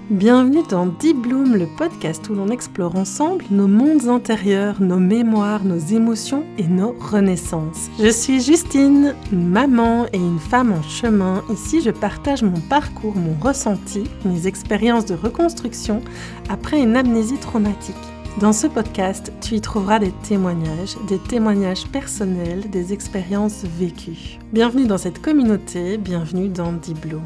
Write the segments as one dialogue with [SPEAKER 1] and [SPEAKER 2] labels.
[SPEAKER 1] Bienvenue dans Deep Bloom, le podcast où l'on explore ensemble nos mondes intérieurs, nos mémoires, nos émotions et nos renaissances. Je suis Justine, une maman et une femme en chemin. Ici, je partage mon parcours, mon ressenti, mes expériences de reconstruction après une amnésie traumatique. Dans ce podcast, tu y trouveras des témoignages personnels, des expériences vécues. Bienvenue dans cette communauté, bienvenue dans Deep Bloom.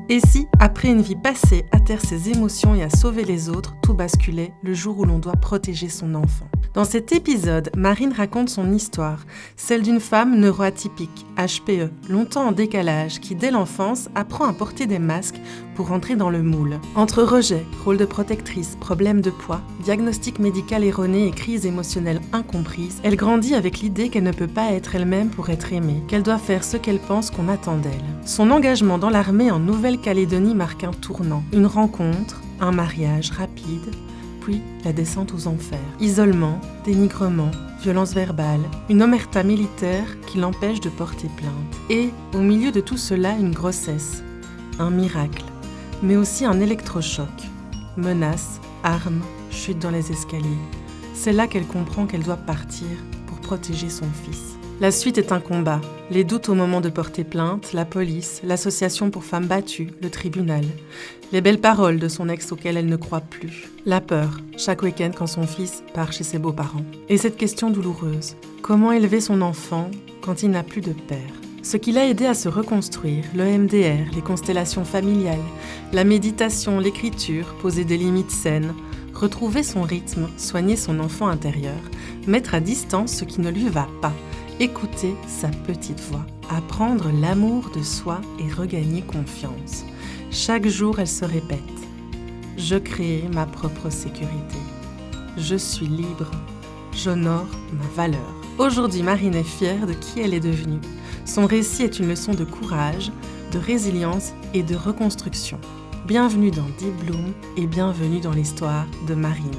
[SPEAKER 1] Et si, après une vie passée à taire ses émotions et à sauver les autres, tout basculait le jour où l'on doit protéger son enfant? Dans cet épisode, Marine raconte son histoire, celle d'une femme neuroatypique, HPE, longtemps en décalage, qui dès l'enfance apprend à porter des masques pour entrer dans le moule. Entre rejet, rôle de protectrice, problème de poids, diagnostic médical erroné et crise émotionnelle incomprise, elle grandit avec l'idée qu'elle ne peut pas être elle-même pour être aimée, qu'elle doit faire ce qu'elle pense qu'on attend d'elle. Son engagement dans l'armée en Nouvelle-Calédonie marque un tournant, une rencontre, un mariage rapide, puis la descente aux enfers. Isolement, dénigrement, violence verbale, une omerta militaire qui l'empêche de porter plainte. Et, au milieu de tout cela, une grossesse, un miracle, mais aussi un électrochoc. Menaces, armes, chute dans les escaliers. C'est là qu'elle comprend qu'elle doit partir pour protéger son fils. La suite est un combat. Les doutes au moment de porter plainte, la police, l'association pour femmes battues, le tribunal. Les belles paroles de son ex auquel elle ne croit plus. La peur, chaque week-end quand son fils part chez ses beaux-parents. Et cette question douloureuse, comment élever son enfant quand il n'a plus de père? Ce qui l'a aidé à se reconstruire, l'EMDR, les constellations familiales, la méditation, l'écriture, poser des limites saines, retrouver son rythme, soigner son enfant intérieur, mettre à distance ce qui ne lui va pas, écouter sa petite voix, apprendre l'amour de soi et regagner confiance. Chaque jour, elle se répète « Je crée ma propre sécurité. Je suis libre. J'honore ma valeur. » Aujourd'hui, Marine est fière de qui elle est devenue. Son récit est une leçon de courage, de résilience et de reconstruction. Bienvenue dans Deep Bloom et bienvenue dans l'histoire de Marine.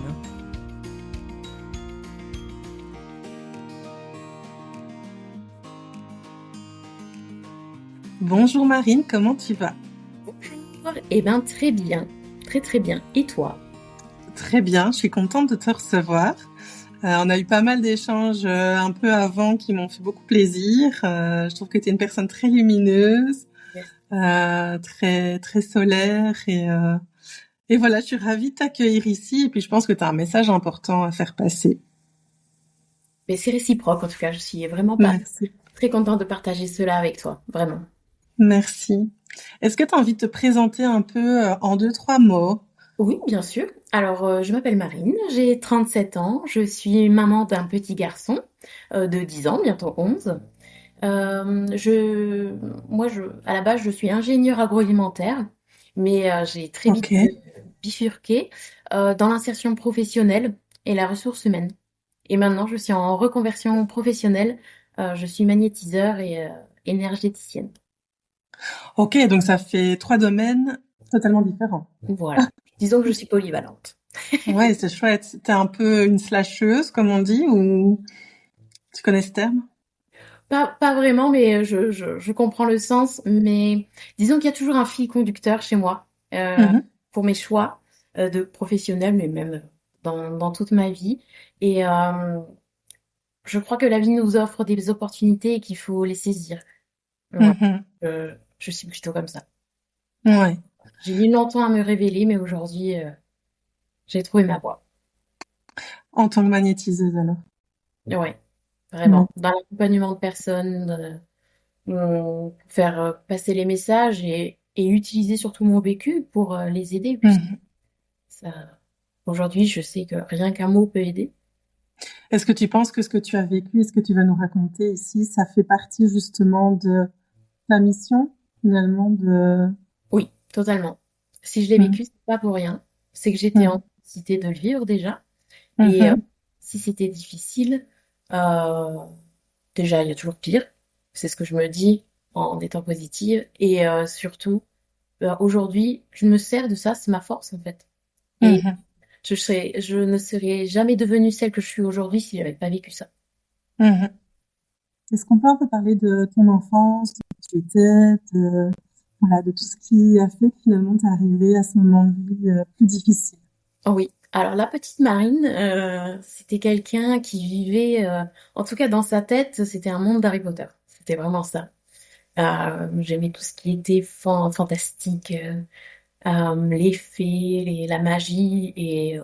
[SPEAKER 1] Bonjour Marine, comment tu vas?
[SPEAKER 2] Bonjour, très bien, très bien. Et toi?
[SPEAKER 1] Très bien, je suis contente de te recevoir. On a eu pas mal d'échanges un peu avant qui m'ont fait beaucoup plaisir. Je trouve que tu es une personne très lumineuse, très très solaire et voilà, je suis ravie de t'accueillir ici et puis je pense que tu as un message important à faire passer.
[SPEAKER 2] Mais c'est réciproque en tout cas, je suis vraiment
[SPEAKER 1] Merci.
[SPEAKER 2] très contente de partager cela avec toi, vraiment.
[SPEAKER 1] Merci. Est-ce que tu as envie de te présenter un peu en 2-3 mots?
[SPEAKER 2] Oui, bien sûr. Alors, je m'appelle Marine, j'ai 37 ans, je suis maman d'un petit garçon de 10 ans, bientôt 11. À la base, je suis ingénieure agroalimentaire, mais j'ai très vite
[SPEAKER 1] Ok.
[SPEAKER 2] bifurqué dans l'insertion professionnelle et la ressource humaine. Et maintenant, je suis en reconversion professionnelle. Je suis magnétiseur et énergéticienne.
[SPEAKER 1] Ok, donc ça fait 3 domaines totalement différents.
[SPEAKER 2] Voilà. Disons que je suis polyvalente.
[SPEAKER 1] Ouais, c'est chouette. T'es un peu une slasheuse, comme on dit, ou tu connais ce terme?
[SPEAKER 2] Pas vraiment, mais je comprends le sens. Mais disons qu'il y a toujours un fil conducteur chez moi
[SPEAKER 1] Mhm.
[SPEAKER 2] pour mes choix de professionnel, mais même dans toute ma vie. Et je crois que la vie nous offre des opportunités et qu'il faut les saisir. Voilà.
[SPEAKER 1] Mhm.
[SPEAKER 2] Je suis plutôt comme ça.
[SPEAKER 1] Ouais.
[SPEAKER 2] J'ai mis longtemps à me révéler, mais aujourd'hui, j'ai trouvé ma voie.
[SPEAKER 1] En tant que magnétiseuse, alors.
[SPEAKER 2] Ouais,
[SPEAKER 1] Mm.
[SPEAKER 2] vraiment. Dans l'accompagnement de personnes, pour faire passer les messages et utiliser surtout mon vécu pour les aider, puisque
[SPEAKER 1] Mhm.
[SPEAKER 2] ça, aujourd'hui, je sais que rien qu'un mot peut aider.
[SPEAKER 1] Est-ce que tu penses que ce que tu as vécu et ce que tu vas nous raconter ici, ça fait partie justement de ta mission, finalement, de...
[SPEAKER 2] Oui, totalement. Si je l'ai
[SPEAKER 1] Mm.
[SPEAKER 2] vécu, c'est pas pour rien. C'est que j'étais en
[SPEAKER 1] Mm.
[SPEAKER 2] capacité de le vivre déjà. Et
[SPEAKER 1] Mhm.
[SPEAKER 2] si c'était difficile, euh, déjà, il y a toujours pire. C'est ce que je me dis en étant positive. Et surtout, aujourd'hui, je me sers de ça, c'est ma force en fait. Et
[SPEAKER 1] Mhm.
[SPEAKER 2] Je ne serais jamais devenue celle que je suis aujourd'hui si j'avais pas vécu ça.
[SPEAKER 1] Mhm. Est-ce qu'on peut un peu parler de ton enfance, de qui tu étais, voilà, de tout ce qui a fait que finalement t'es arrivée à ce moment de vie plus difficile?
[SPEAKER 2] Oh oui. Alors la petite Marine, c'était quelqu'un qui vivait, en tout cas dans sa tête, c'était un monde d'Harry Potter. C'était vraiment ça. J'aimais tout ce qui était fantastique, les fées, la magie et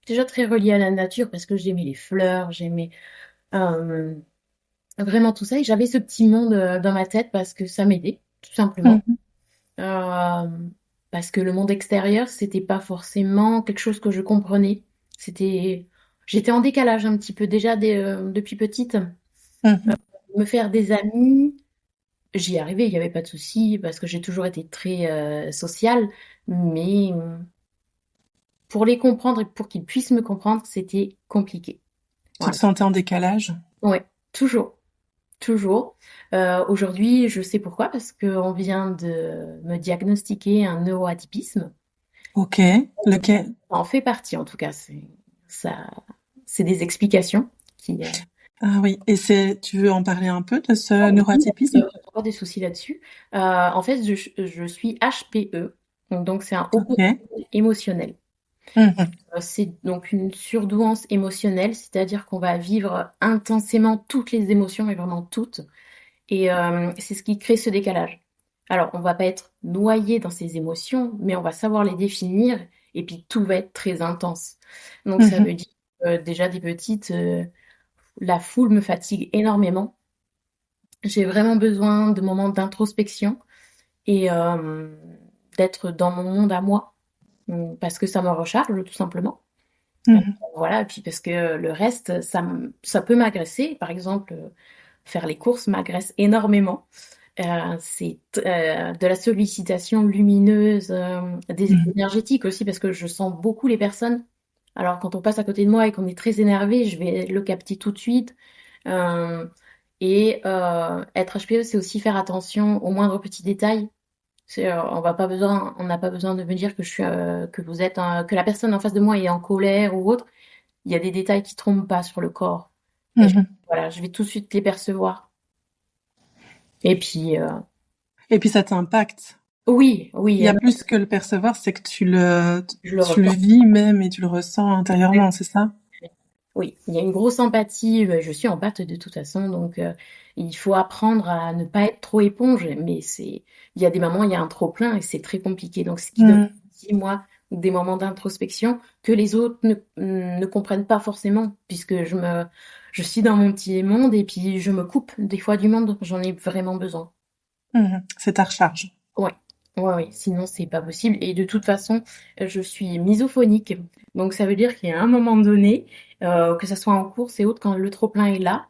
[SPEAKER 2] déjà très reliée à la nature parce que j'aimais les fleurs, j'aimais euh, vraiment tout ça et j'avais ce petit monde dans ma tête parce que ça m'aidait, tout simplement.
[SPEAKER 1] Mhm.
[SPEAKER 2] Euh, Parce que le monde extérieur, c'était pas forcément quelque chose que je comprenais. C'était, j'étais en décalage un petit peu déjà depuis petite.
[SPEAKER 1] Mhm.
[SPEAKER 2] Me faire des amis, j'y arrivais, il n'y avait pas de souci parce que j'ai toujours été très sociale, mais pour les comprendre et pour qu'ils puissent me comprendre, c'était compliqué.
[SPEAKER 1] Tu te
[SPEAKER 2] Voilà.
[SPEAKER 1] sentais en décalage?
[SPEAKER 2] Ouais, toujours, toujours. Aujourd'hui, je sais pourquoi, parce qu'on vient de me diagnostiquer un neuroatypisme.
[SPEAKER 1] Ok. Lequel?
[SPEAKER 2] Ça en fait partie, en tout cas. Ça, c'est des explications qui.
[SPEAKER 1] Ah oui. Et tu veux en parler un peu de ce
[SPEAKER 2] Oui,
[SPEAKER 1] neuroatypisme?
[SPEAKER 2] pas des soucis là-dessus. En fait, je suis HPE, donc c'est un haut
[SPEAKER 1] Ok.
[SPEAKER 2] potentiel émotionnel.
[SPEAKER 1] Mhm.
[SPEAKER 2] C'est donc une surdouance émotionnelle, c'est-à-dire qu'on va vivre intensément toutes les émotions, mais vraiment toutes. Et c'est ce qui crée ce décalage. Alors, on va pas être noyé dans ces émotions, mais on va savoir les définir, et puis tout va être très intense. Donc, ça veut
[SPEAKER 1] Mhm.
[SPEAKER 2] dire déjà des petites, la foule me fatigue énormément. J'ai vraiment besoin de moments d'introspection et d'être dans mon monde à moi, parce que ça me recharge, tout simplement.
[SPEAKER 1] Mhm.
[SPEAKER 2] Voilà, et puis parce que le reste, ça peut m'agresser. Par exemple, faire les courses m'agresse énormément. C'est de la sollicitation lumineuse,
[SPEAKER 1] Mhm.
[SPEAKER 2] énergétique aussi, parce que je sens beaucoup les personnes. Alors, quand on passe à côté de moi et qu'on est très énervé, je vais le capter tout de suite. Euh, Être HPE, c'est aussi faire attention aux moindres petits détails. On n'a pas besoin de me dire que que vous êtes, que la personne en face de moi est en colère ou autre. Il y a des détails qui trompent pas sur le corps. Et
[SPEAKER 1] Mhm.
[SPEAKER 2] voilà, je vais tout de suite les percevoir. Et puis,
[SPEAKER 1] Et puis ça t'impacte.
[SPEAKER 2] oui, oui,
[SPEAKER 1] Il y a plus que le percevoir, c'est que
[SPEAKER 2] je le
[SPEAKER 1] tu le
[SPEAKER 2] ressens.
[SPEAKER 1] vis même et tu le ressens intérieurement, c'est ça?
[SPEAKER 2] Oui, il y a une grosse empathie. Je suis empathe de toute façon, donc il faut apprendre à ne pas être trop éponge. Mais il y a des moments, il y a un trop plein et c'est très compliqué. Donc, ce qui demande
[SPEAKER 1] Mhm.
[SPEAKER 2] aussi, moi, des moments d'introspection que les autres ne comprennent pas forcément, puisque je suis dans mon petit monde et puis je me coupe des fois du monde. J'en ai vraiment besoin.
[SPEAKER 1] Mhm. C'est ta recharge.
[SPEAKER 2] Ouais, ouais, ouais. Sinon, c'est pas possible. Et de toute façon, je suis misophonique. Donc, ça veut dire qu'il y a un moment donné, que ça soit en course et autres, quand le trop-plein est là,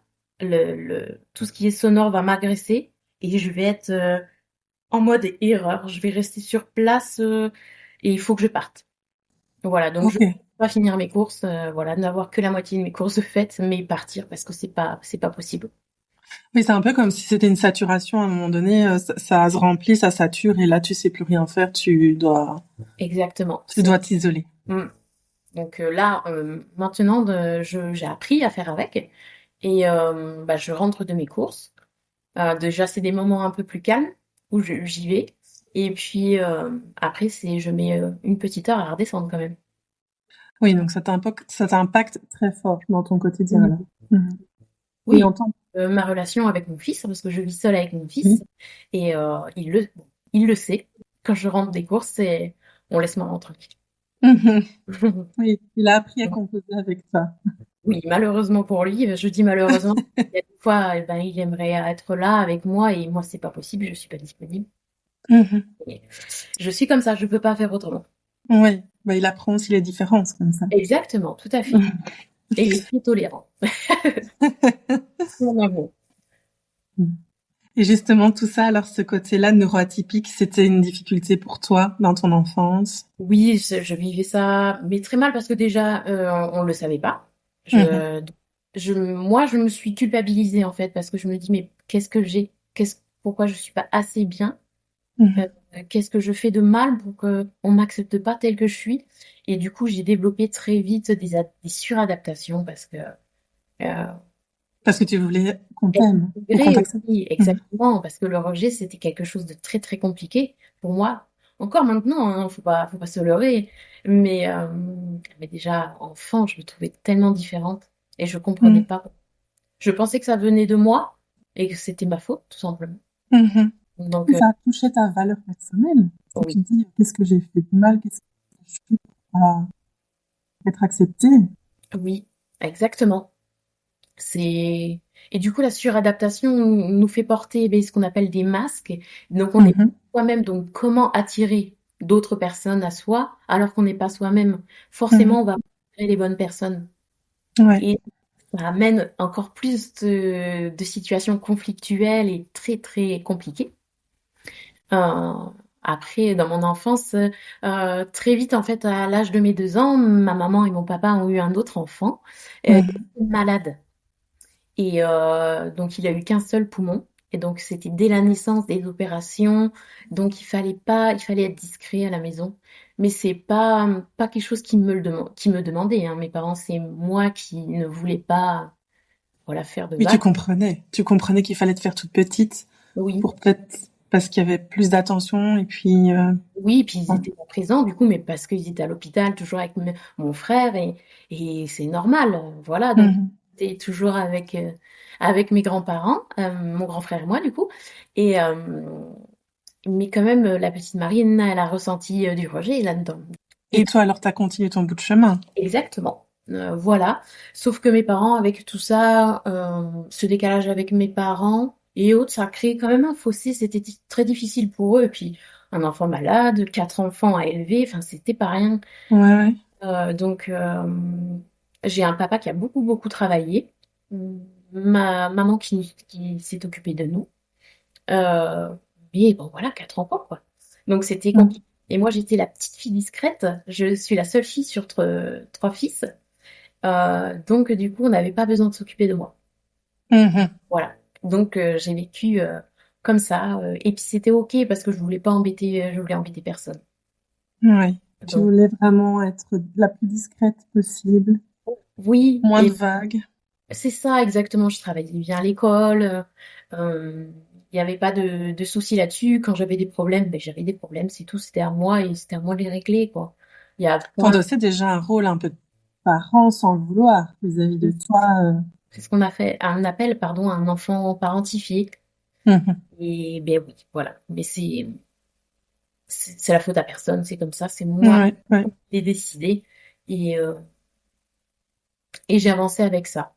[SPEAKER 2] tout ce qui est sonore va m'agresser et je vais être en mode erreur. Je vais rester sur place et il faut que je parte. Voilà, donc je
[SPEAKER 1] Ok.
[SPEAKER 2] ne peux pas finir mes courses, voilà, n'avoir que la moitié de mes courses faites, mais partir parce que c'est pas possible.
[SPEAKER 1] Oui, c'est un peu comme si c'était une saturation à un moment donné, ça se remplit, ça sature et là tu sais plus rien faire,
[SPEAKER 2] Exactement.
[SPEAKER 1] tu dois t'isoler.
[SPEAKER 2] Mm. Donc là, maintenant, j'ai appris à faire avec. Et bah, je rentre de mes courses. Déjà, c'est des moments un peu plus calmes où j'y vais. Et puis après, je mets une petite heure à redescendre quand même.
[SPEAKER 1] Oui, donc ça t'impacte très fort dans ton quotidien là.
[SPEAKER 2] Mhm.
[SPEAKER 1] Mhm. Et
[SPEAKER 2] Oui,
[SPEAKER 1] en tant
[SPEAKER 2] ma relation avec mon fils, parce que je vis seule avec mon
[SPEAKER 1] oui.
[SPEAKER 2] fils, et bon, il le sait. Quand je rentre des courses, on laisse maman tranquille.
[SPEAKER 1] Mhm. Oui, il a appris à composer avec toi.
[SPEAKER 2] Oui, malheureusement pour lui, je dis malheureusement, il y a des fois, ben, il aimerait être là avec moi et moi, c'est pas possible, je suis pas disponible.
[SPEAKER 1] Mhm.
[SPEAKER 2] Et je suis comme ça, je peux pas faire autrement.
[SPEAKER 1] Oui, bah, il apprend aussi les différences comme ça.
[SPEAKER 2] Exactement, tout à fait. Et il est très tolérant. Mon amour.
[SPEAKER 1] Et justement, tout ça, alors ce côté-là neuroatypique, c'était une difficulté pour toi dans ton enfance?
[SPEAKER 2] Oui, je vivais ça, mais très mal parce que déjà, on le savait pas.
[SPEAKER 1] Mhm.
[SPEAKER 2] Moi, je me suis culpabilisée en fait parce que je me dis, mais qu'est-ce que j'ai? Pourquoi je suis pas assez bien?
[SPEAKER 1] Mhm.
[SPEAKER 2] qu'est-ce que je fais de mal pour que on m'accepte pas telle que je suis? Et du coup, j'ai développé très vite des suradaptations parce que euh,
[SPEAKER 1] Parce que tu voulais qu'on
[SPEAKER 2] être
[SPEAKER 1] t'aime ou qu'on
[SPEAKER 2] intégrée
[SPEAKER 1] t'accepte.
[SPEAKER 2] aussi,
[SPEAKER 1] Mhm.
[SPEAKER 2] exactement, parce que le rejet, c'était quelque chose de très très compliqué pour moi. Encore maintenant, hein, faut pas se leurrer, mais déjà enfant, je me trouvais tellement différente et je comprenais
[SPEAKER 1] Mhm.
[SPEAKER 2] pas. Je pensais que ça venait de moi et que c'était ma faute, tout simplement.
[SPEAKER 1] Mhm.
[SPEAKER 2] Donc,
[SPEAKER 1] Ça a touché ta valeur personnelle. Si
[SPEAKER 2] oui,
[SPEAKER 1] tu te dis, qu'est-ce que j'ai fait de mal, qu'est-ce que je fais pour pas être acceptée.
[SPEAKER 2] oui, exactement. C'est et du coup la suradaptation nous fait porter ce qu'on appelle des masques. Donc on est
[SPEAKER 1] Mhm.
[SPEAKER 2] soi-même. Donc comment attirer d'autres personnes à soi alors qu'on n'est pas soi-même?
[SPEAKER 1] Mhm.
[SPEAKER 2] Forcément, on va attirer les bonnes personnes.
[SPEAKER 1] Ouais.
[SPEAKER 2] Et ça amène encore plus de situations conflictuelles et très très compliquées. Euh, Après, dans mon enfance, très vite en fait, à l'âge de mes 2 ans, ma maman et mon papa ont eu un autre enfant
[SPEAKER 1] Mhm.
[SPEAKER 2] malade. Et donc, il a eu qu'un seul poumon. Et donc, c'était dès la naissance des opérations. Donc, il fallait être discret à la maison. Mais c'est pas quelque chose qui me demandait, hein. Mes parents, c'est moi qui ne voulais pas, voilà, faire de
[SPEAKER 1] Oui,
[SPEAKER 2] vagues.
[SPEAKER 1] tu comprenais qu'il fallait te faire toute petite
[SPEAKER 2] Oui,
[SPEAKER 1] pour peut-être parce qu'il y avait plus d'attention et puis
[SPEAKER 2] oui, puis ils
[SPEAKER 1] ouais.
[SPEAKER 2] étaient pas présents, du coup, mais parce qu'ils étaient à l'hôpital, toujours avec mon frère, et c'est normal, voilà. Donc,
[SPEAKER 1] Mhm.
[SPEAKER 2] j'étais toujours avec mes grands-parents, mon grand frère et moi, du coup. Et, mais quand même, la petite Marine, elle a ressenti du rejet là-dedans.
[SPEAKER 1] Et
[SPEAKER 2] Et
[SPEAKER 1] toi alors t'as continué ton bout de chemin.
[SPEAKER 2] exactement, voilà. Sauf que mes parents, avec tout ça, ce décalage avec mes parents et autres, ça a créé quand même un fossé. C'était très difficile pour eux. Et puis, un enfant malade, 4 enfants à élever, enfin, c'était pas rien.
[SPEAKER 1] Ouais, ouais.
[SPEAKER 2] Donc, j'ai un papa qui a beaucoup, beaucoup travaillé. Ma maman qui s'est occupée de nous. Euh, mais bon, voilà, 4 enfants, quoi. Donc, c'était
[SPEAKER 1] Mhm.
[SPEAKER 2] compliqué. Et moi, j'étais la petite fille discrète. Je suis la seule fille sur trois fils. Donc, du coup, on n'avait pas besoin de s'occuper de moi.
[SPEAKER 1] Mhm.
[SPEAKER 2] Voilà. Donc, j'ai vécu comme ça. Et puis, c'était OK parce que je voulais embêter personne.
[SPEAKER 1] Ouais. Tu
[SPEAKER 2] Donc,
[SPEAKER 1] voulais vraiment être la plus discrète possible,
[SPEAKER 2] oui.
[SPEAKER 1] moins de
[SPEAKER 2] Et
[SPEAKER 1] vagues.
[SPEAKER 2] c'est ça, exactement. Je travaillais bien à l'école. Euh, il n'y avait pas de soucis là-dessus. Quand j'avais des problèmes, ben, j'avais des problèmes, c'est tout. C'était à moi et c'était à moi de les régler, quoi. Il y a pas...
[SPEAKER 1] T'endossais déjà un rôle un peu de parent sans le vouloir vis-à-vis de toi.
[SPEAKER 2] C'est ce qu'on a fait, un appel, pardon, à un enfant parentifié.
[SPEAKER 1] Mhm.
[SPEAKER 2] Et ben oui, voilà. Mais c'est la faute à personne, c'est comme ça, c'est moi
[SPEAKER 1] Ouais, ouais.
[SPEAKER 2] qui ai décidé. Et, euh, et j'ai avancé avec ça.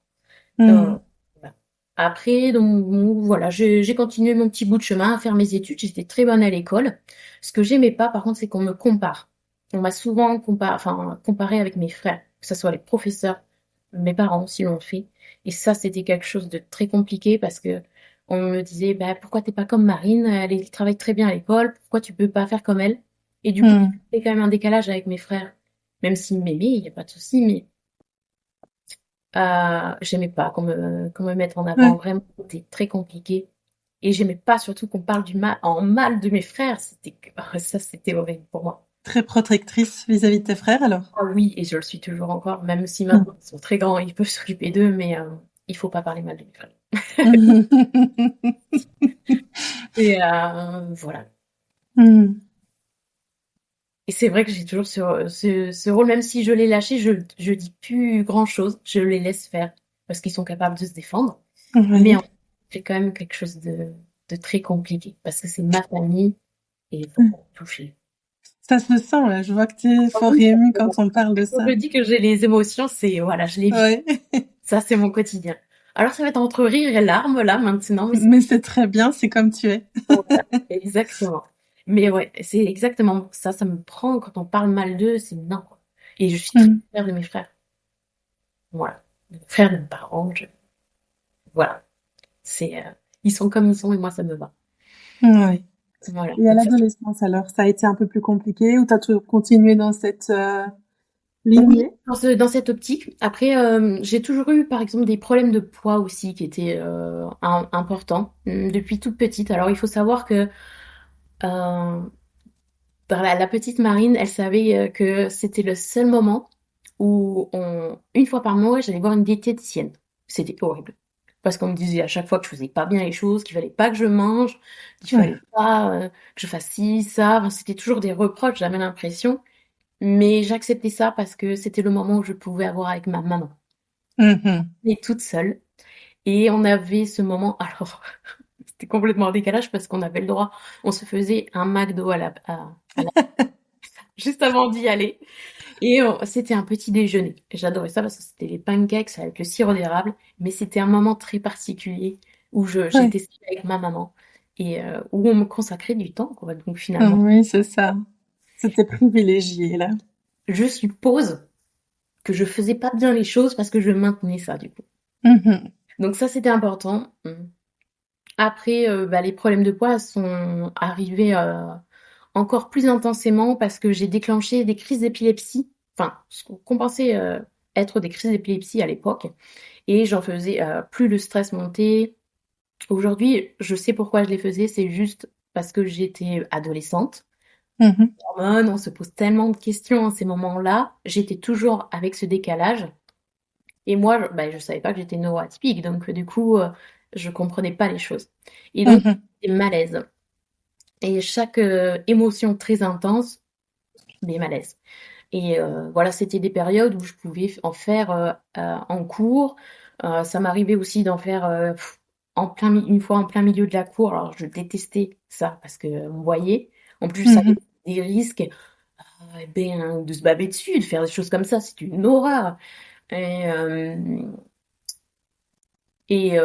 [SPEAKER 2] Euh,
[SPEAKER 1] Mhm.
[SPEAKER 2] voilà. Après, donc, bon, voilà, j'ai continué mon petit bout de chemin à faire mes études. J'étais très bonne à l'école. Ce que j'aimais pas, par contre, c'est qu'on me compare. On m'a souvent comparé avec mes frères, que ce soit les professeurs, mes parents aussi l'ont fait. Et ça, c'était quelque chose de très compliqué parce que on me disait, bah, pourquoi t'es pas comme Marine? Elle travaille très bien à l'école. Pourquoi tu peux pas faire comme elle? Et du coup,
[SPEAKER 1] Mhm.
[SPEAKER 2] c'est quand même un décalage avec mes frères. Même s'ils m'aimaient, il n'y a pas de souci, mais j'aimais pas qu'on me mette en avant.
[SPEAKER 1] Ouais.
[SPEAKER 2] Vraiment, c'était très compliqué. Et j'aimais pas surtout qu'on parle en mal de mes frères. Ça, c'était horrible pour moi.
[SPEAKER 1] Très protectrice vis-à-vis de tes frères alors.
[SPEAKER 2] Ah oui, et je le suis toujours encore, même si maintenant
[SPEAKER 1] Mhm.
[SPEAKER 2] ils sont très grands, ils peuvent s'occuper d'eux, mais il faut pas parler mal de mes frères. Et voilà.
[SPEAKER 1] Mhm.
[SPEAKER 2] Et c'est vrai que j'ai toujours ce rôle, même si je l'ai lâché, je dis plus grand-chose, je les laisse faire parce qu'ils sont capables de se défendre. Mais
[SPEAKER 1] Ouais.
[SPEAKER 2] c'est quand même quelque chose de très compliqué parce que c'est ma famille et il faut pas me toucher.
[SPEAKER 1] Ça se sent là, je vois que tu es
[SPEAKER 2] Ah
[SPEAKER 1] fort
[SPEAKER 2] oui, ça
[SPEAKER 1] ému
[SPEAKER 2] se
[SPEAKER 1] quand
[SPEAKER 2] voit.
[SPEAKER 1] on parle de
[SPEAKER 2] Quand
[SPEAKER 1] ça.
[SPEAKER 2] je dis que j'ai les émotions, c'est voilà, je les vis.
[SPEAKER 1] Ouais.
[SPEAKER 2] Ça, c'est mon quotidien. Alors, ça va être entre rire et larmes là maintenant, mais c'est
[SPEAKER 1] Mais c'est très bien, c'est comme tu es.
[SPEAKER 2] voilà, exactement. Mais ouais, c'est exactement ça. Ça me prend quand on parle mal d'eux, c'est non, quoi. Et je suis très
[SPEAKER 1] Mhm.
[SPEAKER 2] fière de mes frères. Voilà, de mes frères, de mes parents. Voilà, ils sont comme ils sont et moi ça me va.
[SPEAKER 1] Ouais.
[SPEAKER 2] Voilà.
[SPEAKER 1] Et à
[SPEAKER 2] Donc ça,
[SPEAKER 1] l'adolescence alors, ça a été un peu plus compliqué ou t'as toujours continué dans cette lignée?
[SPEAKER 2] oui, dans cette optique. Après, j'ai toujours eu, par exemple, des problèmes de poids aussi qui étaient importants depuis toute petite. Alors, il faut savoir que Dans la petite Marine, elle savait que c'était le seul moment où une fois par mois, j'allais voir une diététicienne. C'était horrible. Parce qu'on me disait à chaque fois que je faisais pas bien les choses, qu'il fallait pas que je mange, qu'il fallait pas que je fasse ci, ça. Enfin, c'était toujours des reproches, j'avais l'impression. Mais j'acceptais ça parce que c'était le moment où je pouvais avoir avec ma maman.
[SPEAKER 1] Mhm.
[SPEAKER 2] Et toute seule. Et on avait ce moment, alors, c'était complètement en décalage parce qu'on avait le droit, on se faisait un McDo juste avant d'y aller. Et c'était un petit déjeuner. J'adorais ça parce que c'était les pancakes avec le sirop d'érable, mais c'était un moment très particulier où
[SPEAKER 1] Ouais.
[SPEAKER 2] j'étais seule avec ma maman et où on me consacrait du temps, quoi. Donc
[SPEAKER 1] Ah
[SPEAKER 2] finalement,
[SPEAKER 1] oui, c'est ça. C'était privilégié, là.
[SPEAKER 2] je suppose que je faisais pas bien les choses parce que je maintenais ça, du coup.
[SPEAKER 1] Mhm.
[SPEAKER 2] Donc ça, c'était important. Après, bah, les problèmes de poids sont arrivés encore plus intensément parce que j'ai déclenché des crises d'épilepsie, enfin, ce qu'on pensait être des crises d'épilepsie à l'époque, et j'en faisais plus le stress montait. Aujourd'hui, je sais pourquoi je les faisais, c'est juste parce que j'étais adolescente.
[SPEAKER 1] Mhm.
[SPEAKER 2] Hormones, on se pose tellement de questions en ces moments-là. J'étais toujours avec ce décalage. Et moi, bah, je savais pas que j'étais neuroatypique, donc du coup, je comprenais pas les choses. Et donc,
[SPEAKER 1] Mhm.
[SPEAKER 2] des malaises. Et chaque émotion très intense, des malaises. Et voilà, c'était des périodes où je pouvais en faire en cours. Ça m'arrivait aussi d'en faire une fois en plein milieu de la cour. Alors, je détestais ça parce que on voyait. En plus, je savais
[SPEAKER 1] Mhm.
[SPEAKER 2] des risques eh ben, de se baver dessus, de faire des choses comme ça. C'est une horreur. Et,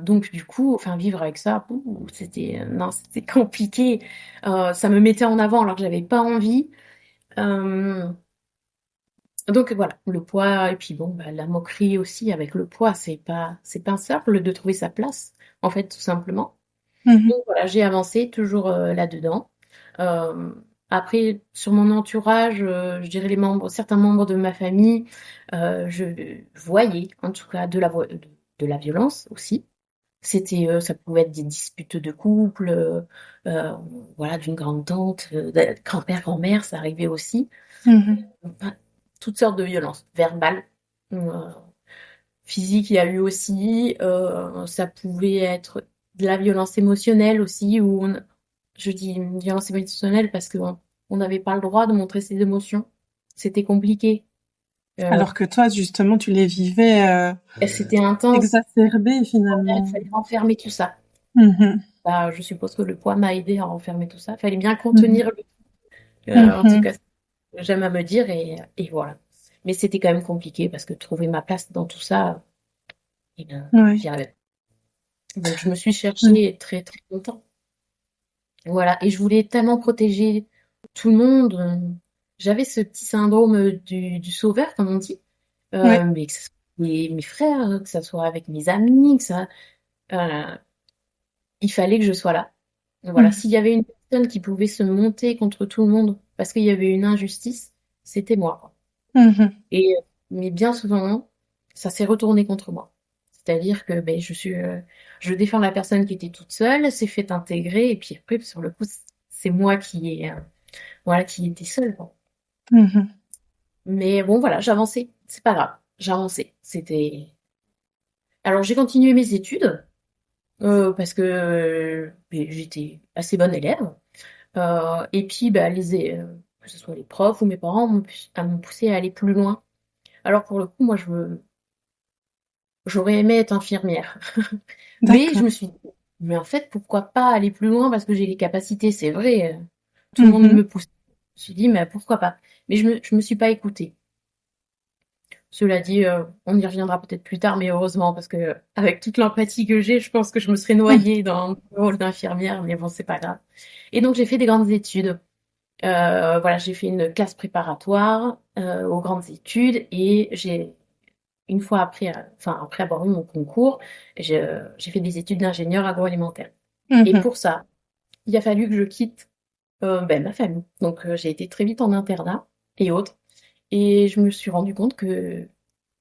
[SPEAKER 2] donc du coup, enfin vivre avec ça, c'était non, c'était compliqué. Ça me mettait en avant alors que j'avais pas envie. Euh, donc voilà, le poids et puis bon, bah, la moquerie aussi avec le poids, c'est pas simple de trouver sa place en fait tout simplement.
[SPEAKER 1] Mhm.
[SPEAKER 2] Donc voilà, j'ai avancé toujours là-dedans. Euh, Après, sur mon entourage, je dirais certains membres de ma famille, je voyais en tout cas de la violence aussi. Ça pouvait être des disputes de couple, euh, voilà, d'une grande tante, de grand-père, grand-mère, ça arrivait aussi.
[SPEAKER 1] Mhm.
[SPEAKER 2] Enfin, toutes sortes de violences, verbales, euh, physiques, il y a eu aussi. Ça pouvait être de la violence émotionnelle aussi, je dis une violence émotionnelle parce qu'on n'avait pas le droit de montrer ses émotions. C'était compliqué. Euh,
[SPEAKER 1] Alors que toi, justement, tu les vivais
[SPEAKER 2] C'était intense.
[SPEAKER 1] exacerbés,
[SPEAKER 2] Il
[SPEAKER 1] finalement.
[SPEAKER 2] fallait enfermer tout ça.
[SPEAKER 1] Mhm.
[SPEAKER 2] Bah, je suppose que le poids m'a aidé à renfermer tout ça. Il fallait bien
[SPEAKER 1] Mhm.
[SPEAKER 2] contenir en tout
[SPEAKER 1] Mhm.
[SPEAKER 2] cas, j'aime à me dire et voilà. Mais c'était quand même compliqué parce que trouver ma place dans tout ça, eh bien,
[SPEAKER 1] Ouais.
[SPEAKER 2] j'y arrivais pas. Donc je me suis
[SPEAKER 1] Ouais.
[SPEAKER 2] cherchée très très longtemps. Voilà. Et je voulais tellement protéger tout le monde. J'avais ce petit syndrome du sauveur, comme on dit.
[SPEAKER 1] Ouais.
[SPEAKER 2] Mais que ce soit mes frères, que ça soit avec mes amis, euh, il fallait que je sois là. Voilà,
[SPEAKER 1] Mhm.
[SPEAKER 2] s'il y avait une personne qui pouvait se monter contre tout le monde parce qu'il y avait une injustice, c'était moi.
[SPEAKER 1] Mhm.
[SPEAKER 2] Et mais bien souvent, ça s'est retourné contre moi. C'est-à-dire que ben, je défends la personne qui était toute seule, s'est fait intégrer, et puis après, sur le coup, c'est moi voilà, qui était seule, quoi.
[SPEAKER 1] Mhm.
[SPEAKER 2] Mais bon, voilà, j'avançais. C'est pas grave, j'avançais. Alors j'ai continué mes études parce que ben, j'étais assez bonne élève. Et puis, bah, que ce soit les profs ou mes parents m'ont poussé à aller plus loin. Alors pour le coup, moi, j'aurais aimé être infirmière. Mais je
[SPEAKER 1] D'accord.
[SPEAKER 2] me suis dit, mais en fait, pourquoi pas aller plus loin parce que j'ai les capacités, c'est vrai. Tout le monde
[SPEAKER 1] Mhm.
[SPEAKER 2] me pousse. Je me suis dit, mais pourquoi pas? Mais je me suis pas écoutée. Cela dit, on y reviendra peut-être plus tard, mais heureusement, parce que avec toute l'empathie que j'ai, je pense que je me serais
[SPEAKER 1] Mhm.
[SPEAKER 2] noyée dans le rôle d'infirmière, mais bon, c'est pas grave. Et donc, j'ai fait des grandes études. Voilà, j'ai fait une classe préparatoire aux grandes études et une fois après, enfin après avoir eu mon concours, j'ai fait des études d'ingénieur agroalimentaire. Et
[SPEAKER 1] Mhm.
[SPEAKER 2] pour ça, il a fallu que je quitte ben, ma famille. Donc j'ai été très vite en internat et autres. Et je me suis rendu compte que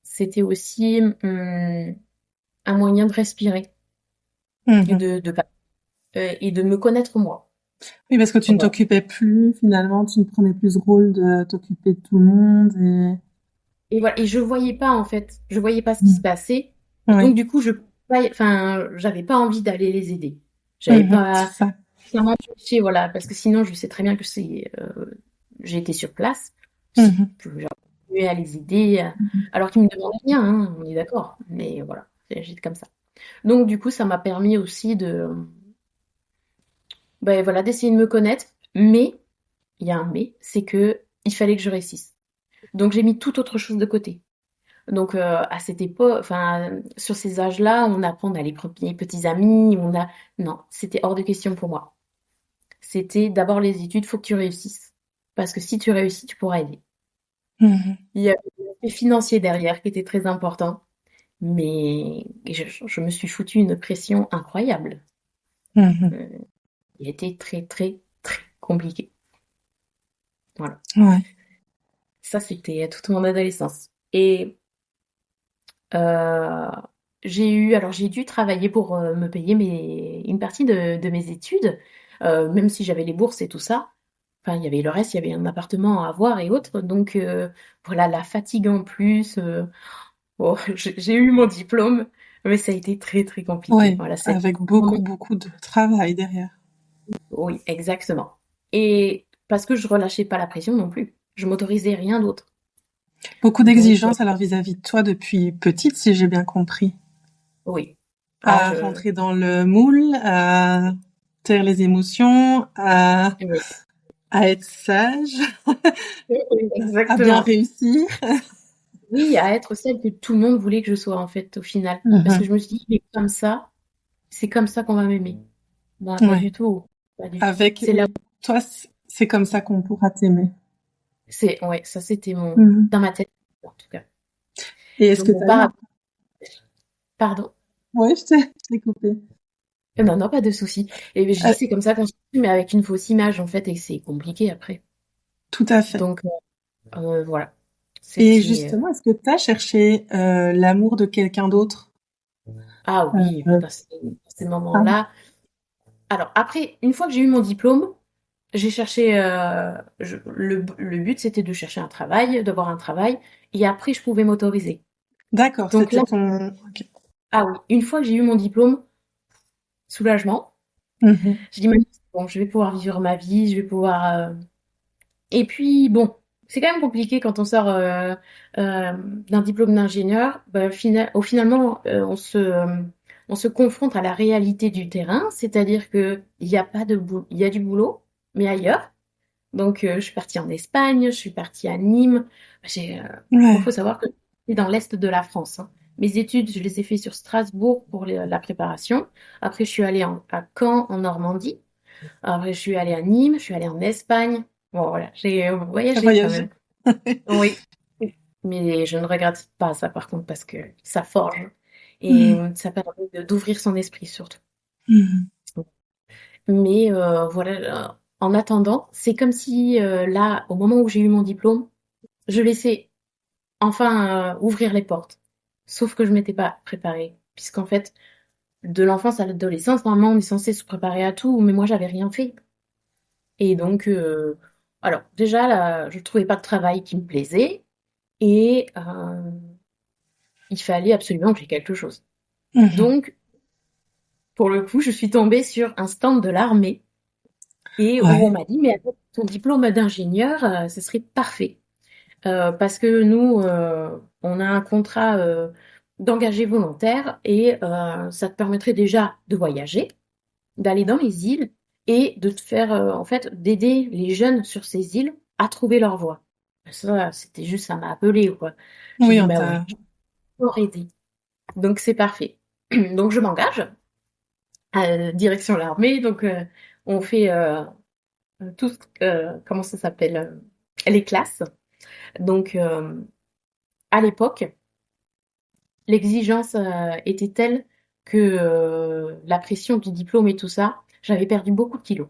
[SPEAKER 2] c'était aussi un moyen de respirer et
[SPEAKER 1] Mhm.
[SPEAKER 2] et de me connaître moi.
[SPEAKER 1] Oui, parce que tu ne
[SPEAKER 2] Voilà.
[SPEAKER 1] t'occupais plus, finalement, tu ne prenais plus ce rôle de t'occuper de tout le monde et...
[SPEAKER 2] Et voilà. Et je voyais pas, en fait. Je voyais pas ce qui se
[SPEAKER 1] Mm.
[SPEAKER 2] passait. Et donc,
[SPEAKER 1] Oui.
[SPEAKER 2] du coup, enfin, j'avais pas envie d'aller les aider. J'avais
[SPEAKER 1] Mhm, c'est
[SPEAKER 2] pas,
[SPEAKER 1] ça.
[SPEAKER 2] ça m'empêchait, voilà. Parce que sinon, je sais très bien que j'ai été sur place.
[SPEAKER 1] Mhm.
[SPEAKER 2] Que j'aurais continué à les aider, alors qu'ils me demandaient rien, hein, on est d'accord. Mais voilà. J'étais comme ça. Donc, du coup, ça m'a permis aussi ben voilà, d'essayer de me connaître. Mais, il y a un mais, c'est que il fallait que je réussisse. Donc, j'ai mis toute autre chose de côté. Donc à cette époque, enfin sur ces âges-là, on apprend, on a les premiers petits amis, non, c'était hors de question pour moi. C'était d'abord les études, faut que tu réussisses. Parce que si tu réussis, tu pourras aider.
[SPEAKER 1] Mhm.
[SPEAKER 2] Il y avait l'aspect financier derrière qui était très important, mais je me suis foutu une pression incroyable.
[SPEAKER 1] Mhm.
[SPEAKER 2] Euh, il était très très très compliqué. Voilà.
[SPEAKER 1] Ouais.
[SPEAKER 2] Ça, c'était toute mon adolescence. Et euh, alors j'ai dû travailler pour me payer une partie de mes études, même si j'avais les bourses et tout ça. Enfin, il y avait le reste, il y avait un appartement à avoir et autres. Donc voilà, la fatigue en plus. Bon, j'ai eu mon diplôme, mais ça a été très très compliqué.
[SPEAKER 1] Ouais.
[SPEAKER 2] Voilà, c'est
[SPEAKER 1] Avec beaucoup, beaucoup de travail derrière.
[SPEAKER 2] oui, exactement. Et parce que je relâchais pas la pression non plus. Je m'autorisais rien d'autre.
[SPEAKER 1] Beaucoup
[SPEAKER 2] Donc
[SPEAKER 1] d'exigences alors vis-à-vis de toi depuis petite, si j'ai bien compris.
[SPEAKER 2] oui. Ah,
[SPEAKER 1] À rentrer dans le moule, à taire les émotions,
[SPEAKER 2] oui,
[SPEAKER 1] à être sage,
[SPEAKER 2] oui,
[SPEAKER 1] à bien
[SPEAKER 2] exactement.
[SPEAKER 1] réussir.
[SPEAKER 2] Oui, à être celle que tout le monde voulait que je sois, en fait, au final. Parce que
[SPEAKER 1] Mhm.
[SPEAKER 2] je me suis dit, mais comme ça, c'est comme ça qu'on va m'aimer. Ben, pas
[SPEAKER 1] Ouais.
[SPEAKER 2] du tout. Pas du tout.
[SPEAKER 1] Avec
[SPEAKER 2] C'est là,
[SPEAKER 1] toi, c'est comme ça qu'on pourra t'aimer.
[SPEAKER 2] ouais, ça c'était
[SPEAKER 1] Mhm.
[SPEAKER 2] dans ma tête, en tout cas.
[SPEAKER 1] Et est-ce
[SPEAKER 2] Donc
[SPEAKER 1] que
[SPEAKER 2] mon
[SPEAKER 1] tu as eu
[SPEAKER 2] père
[SPEAKER 1] un...
[SPEAKER 2] pardon.
[SPEAKER 1] Ouais, je t'ai coupé.
[SPEAKER 2] Non, non, pas de souci. Et je dis,
[SPEAKER 1] Euh,
[SPEAKER 2] c'est comme ça qu'on se dit, mais avec une fausse image, en fait, et c'est compliqué après.
[SPEAKER 1] Tout à fait.
[SPEAKER 2] Donc, voilà.
[SPEAKER 1] Et
[SPEAKER 2] C'était,
[SPEAKER 1] justement, est-ce que tu as cherché l'amour de quelqu'un d'autre?
[SPEAKER 2] ah oui,
[SPEAKER 1] Euh,
[SPEAKER 2] dans ces
[SPEAKER 1] ah,
[SPEAKER 2] moments-là. Alors, après, une fois que j'ai eu mon diplôme, j'ai cherché, le but, c'était de chercher un travail, d'avoir un travail, et après, je pouvais m'autoriser.
[SPEAKER 1] d'accord,
[SPEAKER 2] Donc
[SPEAKER 1] c'était
[SPEAKER 2] là,
[SPEAKER 1] ton... Ok.
[SPEAKER 2] ah oui, une fois que j'ai eu mon diplôme, soulagement.
[SPEAKER 1] Mhm.
[SPEAKER 2] Je dis, maintenant, c'est bon, je vais pouvoir vivre ma vie, je vais pouvoir. Et puis, bon, c'est quand même compliqué quand on sort d'un diplôme d'ingénieur. Bah, finalement, on se confronte à la réalité du terrain, c'est-à-dire que il y a pas de boulot, il y a du boulot, mais ailleurs. Donc, je suis partie en Espagne, je suis partie à Nîmes. Bon,
[SPEAKER 1] Ouais,
[SPEAKER 2] faut savoir que c'est dans l'est de la France, hein. Mes études, je les ai fait sur Strasbourg pour la préparation. Après, je suis allée à Caen, en Normandie. Après, je suis allée à Nîmes, je suis allée en Espagne. Bon, voilà, j'ai
[SPEAKER 1] t'as
[SPEAKER 2] voyagé quand
[SPEAKER 1] voyagé.
[SPEAKER 2] même. Oui, mais je ne regrette pas ça, par contre, parce que ça forge et
[SPEAKER 1] Mhm.
[SPEAKER 2] ça permet d'ouvrir son esprit surtout.
[SPEAKER 1] Mhm.
[SPEAKER 2] Mais voilà, en attendant, c'est comme si là, au moment où j'ai eu mon diplôme, je laissais enfin ouvrir les portes. Sauf que je m'étais pas préparée, puisqu'en fait, de l'enfance à l'adolescence, normalement, on est censé se préparer à tout, mais moi, j'avais rien fait. Et donc, alors déjà, là, je trouvais pas de travail qui me plaisait, et il fallait absolument que j'ai quelque chose.
[SPEAKER 1] Mhm.
[SPEAKER 2] Donc, pour le coup, je suis tombée sur un stand de l'armée et où on
[SPEAKER 1] Ouais,
[SPEAKER 2] m'a dit, mais avec ton diplôme d'ingénieur, ce serait parfait. Parce que nous, on a un contrat d'engagé volontaire et ça te permettrait déjà de voyager, d'aller dans les îles et de te faire, en fait, d'aider les jeunes sur ces îles à trouver leur voie. Ça, c'était juste, ça m'a appelé quoi. J'ai
[SPEAKER 1] oui,
[SPEAKER 2] dit,
[SPEAKER 1] on
[SPEAKER 2] bah ouais,
[SPEAKER 1] t'a...
[SPEAKER 2] je peux aider. Donc c'est parfait. Donc je m'engage direction l'armée. Donc on fait tout, comment ça s'appelle, les classes. Donc à l'époque, l'exigence était telle que la pression du diplôme et tout ça, j'avais perdu beaucoup de kilos.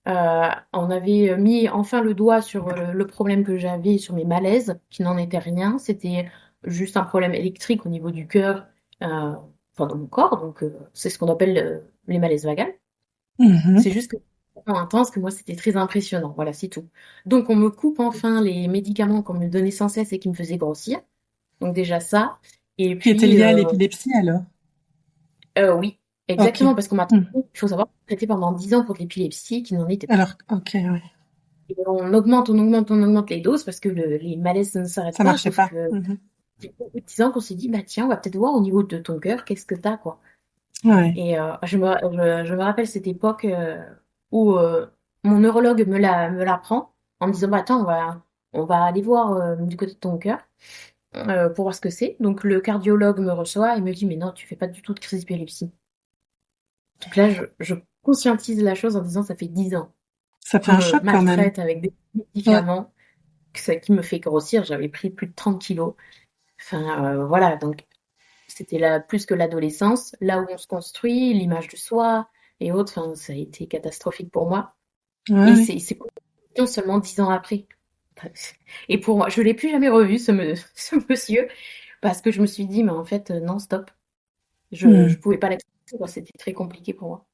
[SPEAKER 2] On avait mis enfin le doigt sur le problème que j'avais sur mes malaises, qui n'en était rien. C'était juste un problème électrique au niveau du cœur, enfin dans mon corps. Donc c'est ce qu'on appelle les malaises vagales. C'est
[SPEAKER 1] Mhm.
[SPEAKER 2] juste que c'est tellement intense que moi, c'était très impressionnant. Voilà, c'est tout. Donc, on me coupe enfin les médicaments qu'on me donnait sans cesse et qui me faisaient grossir. Donc, déjà ça. Et
[SPEAKER 1] Qui était
[SPEAKER 2] puis,
[SPEAKER 1] lié à l'épilepsie alors?
[SPEAKER 2] oui,
[SPEAKER 1] Ok.
[SPEAKER 2] exactement, parce qu'on m'a,
[SPEAKER 1] Mhm.
[SPEAKER 2] il faut savoir, traité pendant 10 ans pour de l'épilepsie qui n'en était pas.
[SPEAKER 1] Alors, ok, ouais.
[SPEAKER 2] Et on augmente, on augmente, on augmente les doses parce que les malaises ne s'arrêtent
[SPEAKER 1] Ça
[SPEAKER 2] pas.
[SPEAKER 1] marchait
[SPEAKER 2] Sauf
[SPEAKER 1] pas.
[SPEAKER 2] que,
[SPEAKER 1] Mhm.
[SPEAKER 2] c'est au bout de 10 ans qu'on s'est dit, bah tiens, on va peut-être voir au niveau de ton cœur, qu'est-ce que t'as, quoi.
[SPEAKER 1] Ouais.
[SPEAKER 2] Et je me rappelle cette époque où mon neurologue me l'apprend en me disant, bah attends, on va aller voir du côté de ton cœur pour voir ce que c'est. Donc le cardiologue me reçoit et me dit, mais non, tu fais pas du tout de crise d'épilepsie. Donc là, je conscientise la chose en disant, ça fait 10 ans
[SPEAKER 1] Ça fait
[SPEAKER 2] qu'on
[SPEAKER 1] un
[SPEAKER 2] me
[SPEAKER 1] choc quand même.
[SPEAKER 2] maltraite avec des
[SPEAKER 1] Ouais.
[SPEAKER 2] médicaments qui me fait grossir. J'avais pris plus de 30 kilos. Enfin, voilà, donc c'était là plus que l'adolescence, là où on se construit, l'image de soi et autres. Enfin, ça a été catastrophique pour moi.
[SPEAKER 1] Ouais,
[SPEAKER 2] Et
[SPEAKER 1] ouais.
[SPEAKER 2] c'est seulement 10 ans après. Et pour moi, je l'ai plus jamais revu, ce monsieur, parce que je me suis dit, mais en fait, non, stop. Je
[SPEAKER 1] Mhm.
[SPEAKER 2] pouvais pas l'accepter, quoi. C'était très compliqué pour moi.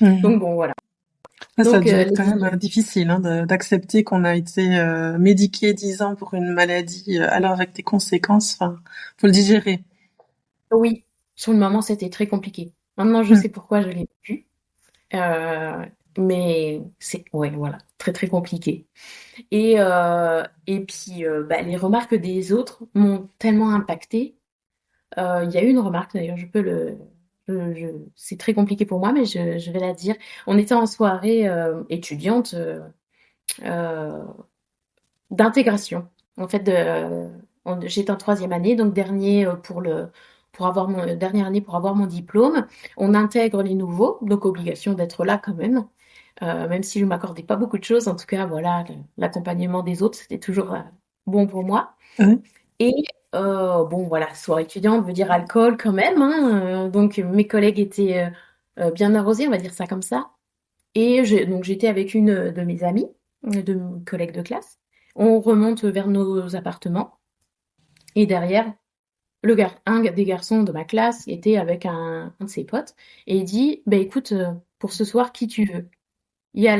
[SPEAKER 1] Mhm.
[SPEAKER 2] Donc bon, voilà.
[SPEAKER 1] Ça a
[SPEAKER 2] Donc,
[SPEAKER 1] dû être quand même difficile hein, d'accepter qu'on a été médiqué 10 ans pour une maladie, alors avec des conséquences. Enfin, faut le digérer.
[SPEAKER 2] oui, sur le moment, c'était très compliqué. Maintenant, je
[SPEAKER 1] Mhm.
[SPEAKER 2] sais pourquoi je l'ai vu. Euh, mais c'est, ouais, voilà, très très compliqué. Et puis, bah, les remarques des autres m'ont tellement impactée. Il y a eu une remarque d'ailleurs, je peux le, c'est très compliqué pour moi, mais je vais la dire. On était en soirée étudiante euh, d'intégration. En fait, j'étais en troisième année, donc dernier pour avoir mon dernière année pour avoir mon diplôme. On intègre les nouveaux, donc obligation d'être là quand même. Même si je m'accordais pas beaucoup de choses, en tout cas, voilà, l'accompagnement des autres, c'était toujours bon pour moi.
[SPEAKER 1] Ouais.
[SPEAKER 2] Et bon, voilà, soirée étudiante veut dire alcool quand même, hein, donc mes collègues étaient bien arrosés, on va dire ça comme ça. Et donc j'étais avec une de mes amies, de mes collègues de classe. On remonte vers nos appartements. Et derrière, un des garçons de ma classe était avec un de ses potes. Et il dit, bah écoute, pour ce soir, qui tu veux? Il y a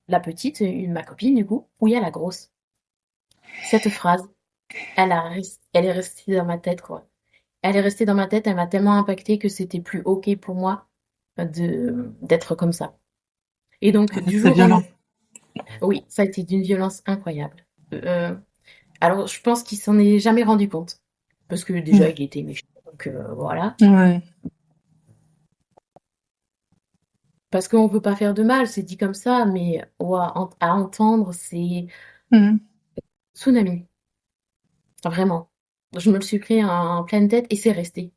[SPEAKER 2] la petite, ma copine du coup, ou il y a la grosse. Cette phrase, elle est restée dans ma tête, quoi. Elle est restée dans ma tête, elle m'a tellement impactée que c'était plus OK pour moi d'être comme ça. Et donc, du
[SPEAKER 1] C'est
[SPEAKER 2] jour au
[SPEAKER 1] violent.
[SPEAKER 2] lendemain, oui, ça a été d'une violence incroyable. Euh, alors, je pense qu'il s'en est jamais rendu compte. Parce que déjà,
[SPEAKER 1] Mhm.
[SPEAKER 2] il était méchant. Donc, voilà.
[SPEAKER 1] Ouais.
[SPEAKER 2] Parce qu'on peut pas faire de mal, c'est dit comme ça, mais ouah, à entendre, c'est
[SPEAKER 1] Mhm.
[SPEAKER 2] tsunami. Vraiment. Je me le suis pris en pleine tête et c'est resté.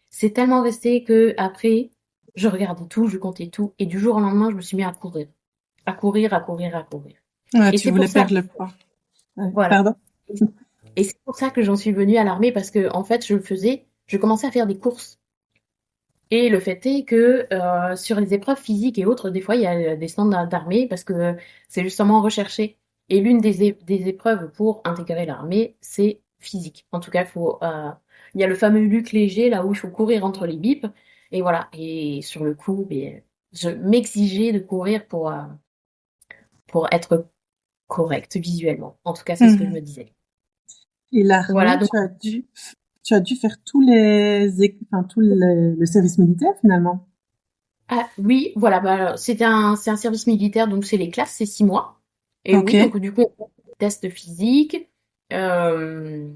[SPEAKER 2] C'est tellement resté que après, je regardais tout, je comptais tout, et du jour au lendemain, je me suis mis à courir. À courir, à courir, à courir.
[SPEAKER 1] Ouais,
[SPEAKER 2] Et
[SPEAKER 1] tu
[SPEAKER 2] c'est
[SPEAKER 1] voulais
[SPEAKER 2] pour ça,
[SPEAKER 1] perdre le poids. Ouais.
[SPEAKER 2] voilà.
[SPEAKER 1] Pardon?
[SPEAKER 2] Et c'est pour ça que j'en suis venue à l'armée, parce que, en fait, je commençais à faire des courses. Et le fait est que sur les épreuves physiques et autres, des fois, il y a des stands d'armée parce que c'est justement recherché. Et l'une des épreuves pour intégrer l'armée, c'est physique. En tout cas, il y a le fameux luc léger, là où il faut courir entre les bips. Et voilà. Et sur le coup, ben, je m'exigeais de courir pour être correcte visuellement. En tout cas, c'est ce que je
[SPEAKER 1] Mhm.
[SPEAKER 2] me disais.
[SPEAKER 1] Et
[SPEAKER 2] Voilà,
[SPEAKER 1] l'armée,
[SPEAKER 2] donc
[SPEAKER 1] tu as dû faire enfin, le service militaire finalement.
[SPEAKER 2] ah oui, voilà, bah, c'est un service militaire, donc c'est les classes, c'est 6 mois. Et
[SPEAKER 1] Ok.
[SPEAKER 2] oui, donc du coup, on passe des tests physiques, euh,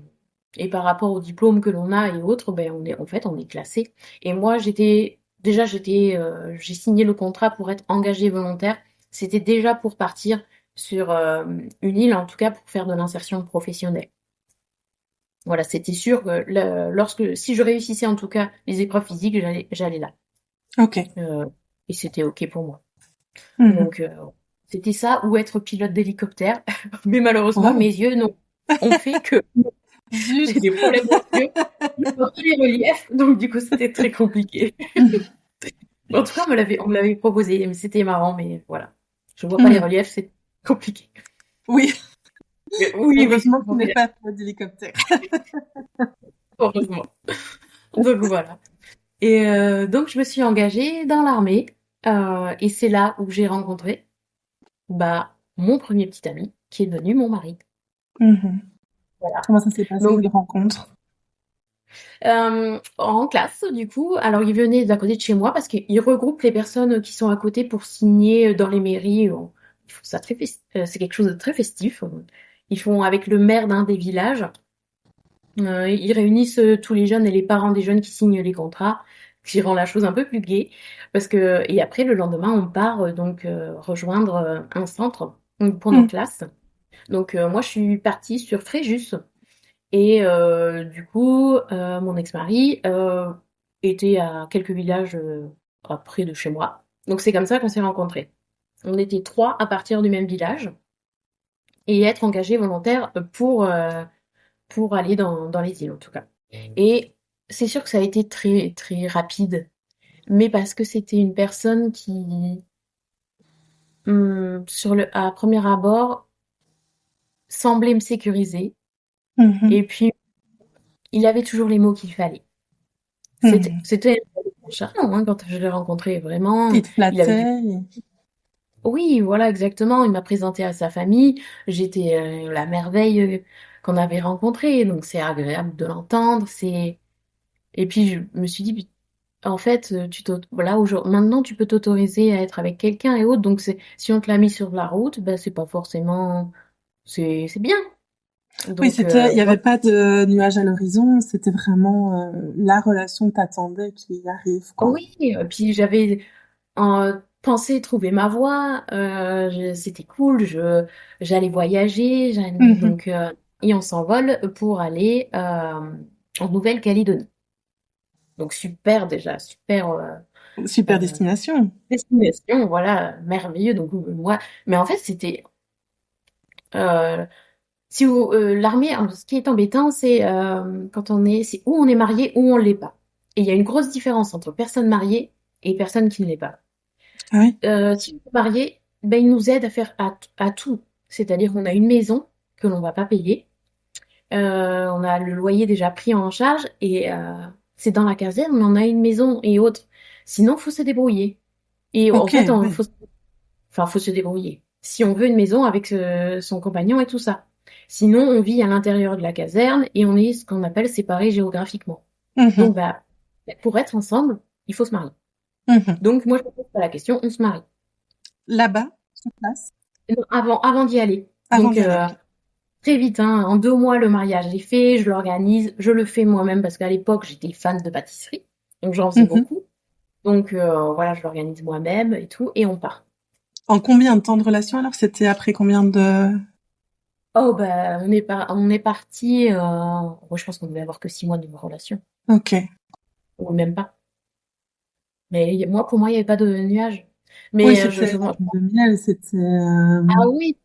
[SPEAKER 2] et par rapport au diplôme que l'on a et autres, ben en fait, on est classé. Et moi, j'ai signé le contrat pour être engagée volontaire. C'était déjà pour partir sur une île, en tout cas pour faire de l'insertion professionnelle. Voilà, c'était sûr que si je réussissais en tout cas les épreuves physiques, j'allais là.
[SPEAKER 1] Ok.
[SPEAKER 2] Euh, et c'était OK pour moi.
[SPEAKER 1] Mhm.
[SPEAKER 2] Donc, c'était ça ou être pilote d'hélicoptère. Mais malheureusement, mes
[SPEAKER 1] Wow.
[SPEAKER 2] yeux ont fait que j'ai
[SPEAKER 1] Zut.
[SPEAKER 2] des problèmes aux yeux. Je vois pas les reliefs, donc du coup, c'était très compliqué. En tout cas, on me l'avait proposé, mais c'était marrant, mais voilà. Je vois pas les
[SPEAKER 1] Mhm.
[SPEAKER 2] reliefs, c'est compliqué.
[SPEAKER 1] Oui.
[SPEAKER 2] Oui, oui,
[SPEAKER 1] Heureusement que tu
[SPEAKER 2] bon,
[SPEAKER 1] n'es pas pilote d'hélicoptère.
[SPEAKER 2] heureusement. Donc voilà. Et donc, je me suis engagée dans l'armée. Et c'est là où j'ai rencontré mon premier petit ami qui est devenu mon mari.
[SPEAKER 1] Mhm.
[SPEAKER 2] Voilà.
[SPEAKER 1] Comment ça s'est passé,
[SPEAKER 2] Donc
[SPEAKER 1] cette rencontre?
[SPEAKER 2] en classe, du coup, alors il venait d'à côté de chez moi parce qu'il regroupe les personnes qui sont à côté pour signer dans les mairies. Ils font ça c'est quelque chose de très festif. Ils font avec le maire d'un des villages. Ils réunissent tous les jeunes et les parents des jeunes qui signent les contrats, ce qui rend la chose un peu plus gaie. Et après, le lendemain, on part rejoindre un centre pour nos
[SPEAKER 1] Mhm.
[SPEAKER 2] classes. Donc, moi, je suis partie sur Fréjus. Et du coup, mon ex-mari était à quelques villages près de chez moi. Donc, c'est comme ça qu'on s'est rencontrés. On était trois à partir du même village et être engagés volontaires pour aller dans les îles, en tout cas. Et c'est sûr que ça a été très, très rapide, mais parce que c'était une personne qui, à premier abord, semblait me sécuriser.
[SPEAKER 1] Mhm.
[SPEAKER 2] Et puis, il avait toujours les mots qu'il fallait.
[SPEAKER 1] Mhm.
[SPEAKER 2] C'était charmant, hein, quand je l'ai rencontré,
[SPEAKER 1] Il
[SPEAKER 2] vraiment.
[SPEAKER 1] te
[SPEAKER 2] Il avait du...
[SPEAKER 1] flattait.
[SPEAKER 2] Oui, voilà, exactement. Il m'a présenté à sa famille. J'étais la merveille qu'on avait rencontrée. Donc, c'est agréable de l'entendre. Et puis, je me suis dit, en fait, voilà, maintenant, tu peux t'autoriser à être avec quelqu'un et autres. Donc, si on te l'a mis sur la route, ben, c'est pas forcément, c'est bien.
[SPEAKER 1] Oui,
[SPEAKER 2] Donc,
[SPEAKER 1] il y avait
[SPEAKER 2] voilà.
[SPEAKER 1] pas de nuage à l'horizon, c'était vraiment la relation que t'attendais qui arrive, quoi.
[SPEAKER 2] Oui, puis j'avais pensé trouver ma voie. C'était cool. J'allais voyager.
[SPEAKER 1] Mhm.
[SPEAKER 2] Et on s'envole pour aller en Nouvelle-Calédonie. Donc, super déjà, super.
[SPEAKER 1] Super
[SPEAKER 2] euh,
[SPEAKER 1] destination.
[SPEAKER 2] Destination, voilà, merveilleux. Donc moi, mais en fait, c'était euh, si vous l'armée, hein, ce qui est embêtant, c'est c'est où on est marié ou on l'est pas. Et il y a une grosse différence entre personne mariée et personne qui ne l'est pas.
[SPEAKER 1] Ah oui.
[SPEAKER 2] Si on est marié, ben ils nous aident à faire à tout. C'est-à-dire qu'on a une maison que l'on va pas payer. On a le loyer déjà pris en charge et c'est dans la caserne, mais on a une maison et autres. Sinon, faut se débrouiller. Et en
[SPEAKER 1] Ok,
[SPEAKER 2] fait,
[SPEAKER 1] oui.
[SPEAKER 2] faut se débrouiller. Si on veut une maison avec son compagnon et tout ça. Sinon, on vit à l'intérieur de la caserne et on est ce qu'on appelle séparés géographiquement.
[SPEAKER 1] Mhm.
[SPEAKER 2] Donc, pour être ensemble, il faut se marier.
[SPEAKER 1] Mhm.
[SPEAKER 2] Donc, moi, je me pose pas la question, on se marie.
[SPEAKER 1] Là-bas, sur place,
[SPEAKER 2] Et non, avant d'y aller.
[SPEAKER 1] avant
[SPEAKER 2] Donc,
[SPEAKER 1] d'y aller, ok.
[SPEAKER 2] très vite, hein, en 2 mois, le mariage est fait, je l'organise, je le fais moi-même parce qu'à l'époque, j'étais fan de pâtisserie. Donc, j'en faisais
[SPEAKER 1] Mhm.
[SPEAKER 2] beaucoup. Donc, voilà, je l'organise moi-même et tout, et on part.
[SPEAKER 1] En combien de temps de relation alors? C'était après combien de...
[SPEAKER 2] Oh bah on est parti. Moi je pense qu'on devait avoir que 6 mois de relation
[SPEAKER 1] Ok.
[SPEAKER 2] ou même pas. Mais moi pour moi il y avait pas de nuages.
[SPEAKER 1] Oui,
[SPEAKER 2] Mais
[SPEAKER 1] c'était la lune de miel, c'était...
[SPEAKER 2] ah oui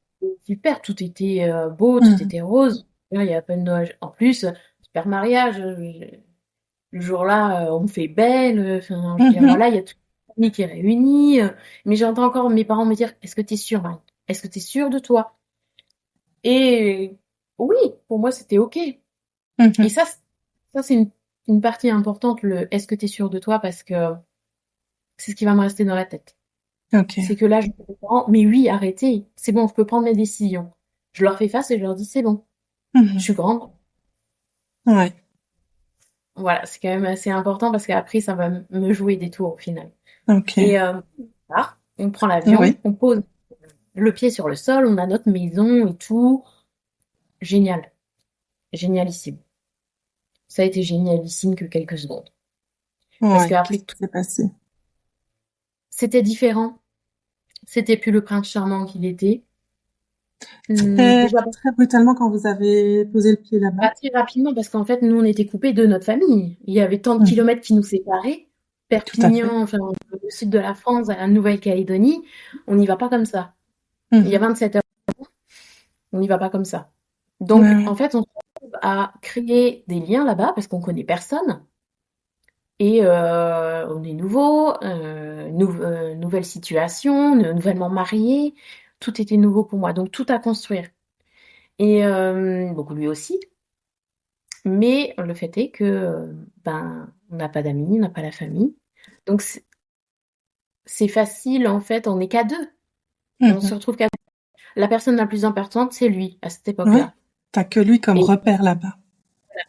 [SPEAKER 2] super tout était beau tout
[SPEAKER 1] Mhm.
[SPEAKER 2] était rose. Là, il y a pas de nuages. En plus super mariage. Le jour-là on me fait belle. Enfin je veux dire
[SPEAKER 1] Mhm.
[SPEAKER 2] voilà il y a toute la famille qui est réunie. Mais j'entends encore mes parents me dire est-ce que t'es sûre Marie? Est-ce que t'es sûre de toi? Et oui pour moi c'était ok. Et
[SPEAKER 1] Mhm.
[SPEAKER 2] ça c'est une partie importante, le est-ce que tu es sûr de toi, parce que c'est ce qui va me rester dans la tête.
[SPEAKER 1] Ok.
[SPEAKER 2] C'est que là, je dis aux parents, mais oui, arrêtez, c'est bon, je peux prendre mes décisions. Je leur fais face et je leur dis, c'est bon, je
[SPEAKER 1] Mhm.
[SPEAKER 2] suis grande.
[SPEAKER 1] Ouais.
[SPEAKER 2] Voilà, c'est quand même assez important parce qu'après, ça va me jouer des tours au final.
[SPEAKER 1] Ok.
[SPEAKER 2] Et voilà, on prend l'avion,
[SPEAKER 1] Oui.
[SPEAKER 2] on pose le pied sur le sol, on a notre maison et tout. Génial, génialissime. Ça a été génialissime que quelques secondes. Parce
[SPEAKER 1] Ouais.
[SPEAKER 2] qu'après,
[SPEAKER 1] Qu'est-ce qui s'est passé?
[SPEAKER 2] c'était différent. C'était plus le prince charmant qu'il était.
[SPEAKER 1] Très,
[SPEAKER 2] Déjà
[SPEAKER 1] très brutalement quand vous avez posé le pied là-bas.
[SPEAKER 2] pas très rapidement parce qu'en fait, nous, on était coupés de notre famille. Il y avait tant de
[SPEAKER 1] Mhm.
[SPEAKER 2] kilomètres qui nous séparaient.
[SPEAKER 1] Tout à fait.
[SPEAKER 2] Perpignan, enfin, le sud de la France, à la Nouvelle-Calédonie, on n'y va pas comme ça. Il y a
[SPEAKER 1] Mhm.
[SPEAKER 2] 27 heures, on n'y va pas comme ça.
[SPEAKER 1] Ouais,
[SPEAKER 2] Donc,
[SPEAKER 1] ouais.
[SPEAKER 2] en fait, on se retrouve à créer des liens là-bas parce qu'on connaît personne. Et on est nouveau, nouvelle situation, nouvellement marié. Tout était nouveau pour moi, donc tout à construire. Et donc lui aussi. Mais le fait est que, on n'a pas d'amis, on n'a pas la famille. Donc c'est facile, en fait, on n'est qu'à deux. On se
[SPEAKER 1] Mhm.
[SPEAKER 2] retrouve qu'à la personne la plus importante, c'est lui, à cette
[SPEAKER 1] Ouais.
[SPEAKER 2] époque-là.
[SPEAKER 1] T'as que lui comme
[SPEAKER 2] Et
[SPEAKER 1] repère là-bas.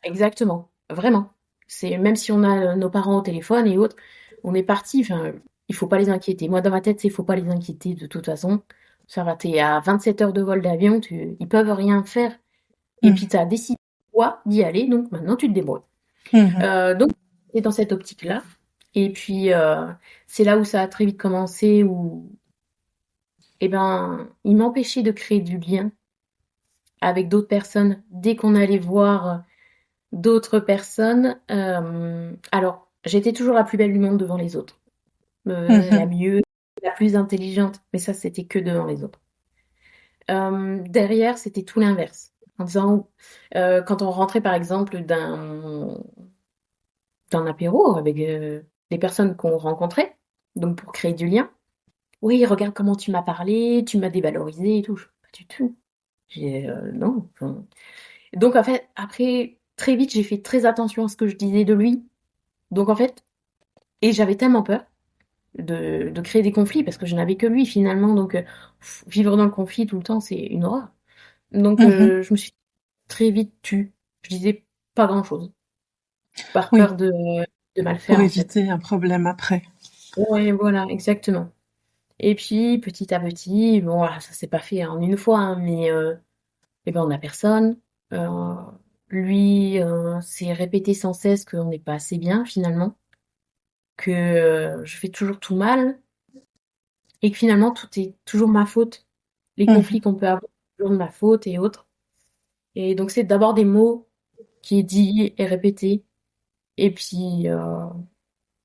[SPEAKER 2] exactement, vraiment. C'est même si on a nos parents au téléphone et autres, on est parti. Enfin, il faut pas les inquiéter. Moi, dans ma tête, c'est il faut pas les inquiéter de toute façon. Ça va, t'es à 27 heures de vol d'avion, ils peuvent rien faire. Et puis,
[SPEAKER 1] Mhm.
[SPEAKER 2] tu as décidé, toi, d'y aller, donc maintenant, tu te débrouilles.
[SPEAKER 1] Mhm.
[SPEAKER 2] Donc, c'est dans cette optique-là. Et puis, c'est là où ça a très vite commencé, où, eh ben, il m'empêchait de créer du lien avec d'autres personnes dès qu'on allait voir d'autres personnes. Alors, j'étais toujours la plus belle du monde devant les autres, la
[SPEAKER 1] Mhm.
[SPEAKER 2] mieux, la plus intelligente, mais ça, c'était que devant les autres. Derrière, c'était tout l'inverse. En disant, quand on rentrait par exemple d'un apéro avec des personnes qu'on rencontrait, donc pour créer du lien, oui, regarde comment tu m'as parlé, tu m'as dévalorisé et tout. Pas du tout. Non. Enfin, donc en fait, après, très vite, j'ai fait très attention à ce que je disais de lui. Donc en fait, et j'avais tellement peur de créer des conflits parce que je n'avais que lui finalement. Donc vivre dans le conflit tout le temps, c'est une horreur. Donc
[SPEAKER 1] Mhm.
[SPEAKER 2] je me suis très vite tue. Je disais pas grand-chose par
[SPEAKER 1] Oui,
[SPEAKER 2] peur de mal
[SPEAKER 1] pour
[SPEAKER 2] faire en fait.
[SPEAKER 1] éviter un problème après.
[SPEAKER 2] Ouais, voilà, exactement. Et puis petit à petit, bon, voilà, ça s'est pas fait en une fois, hein, mais eh ben on a personne. Euh, Lui s'est répété sans cesse qu'on n'est pas assez bien finalement, que je fais toujours tout mal et que finalement tout est toujours ma faute. Les conflits
[SPEAKER 1] Mhm.
[SPEAKER 2] qu'on peut avoir, c'est toujours de ma faute et autres. Et donc c'est d'abord des mots qui est dit et répété, et puis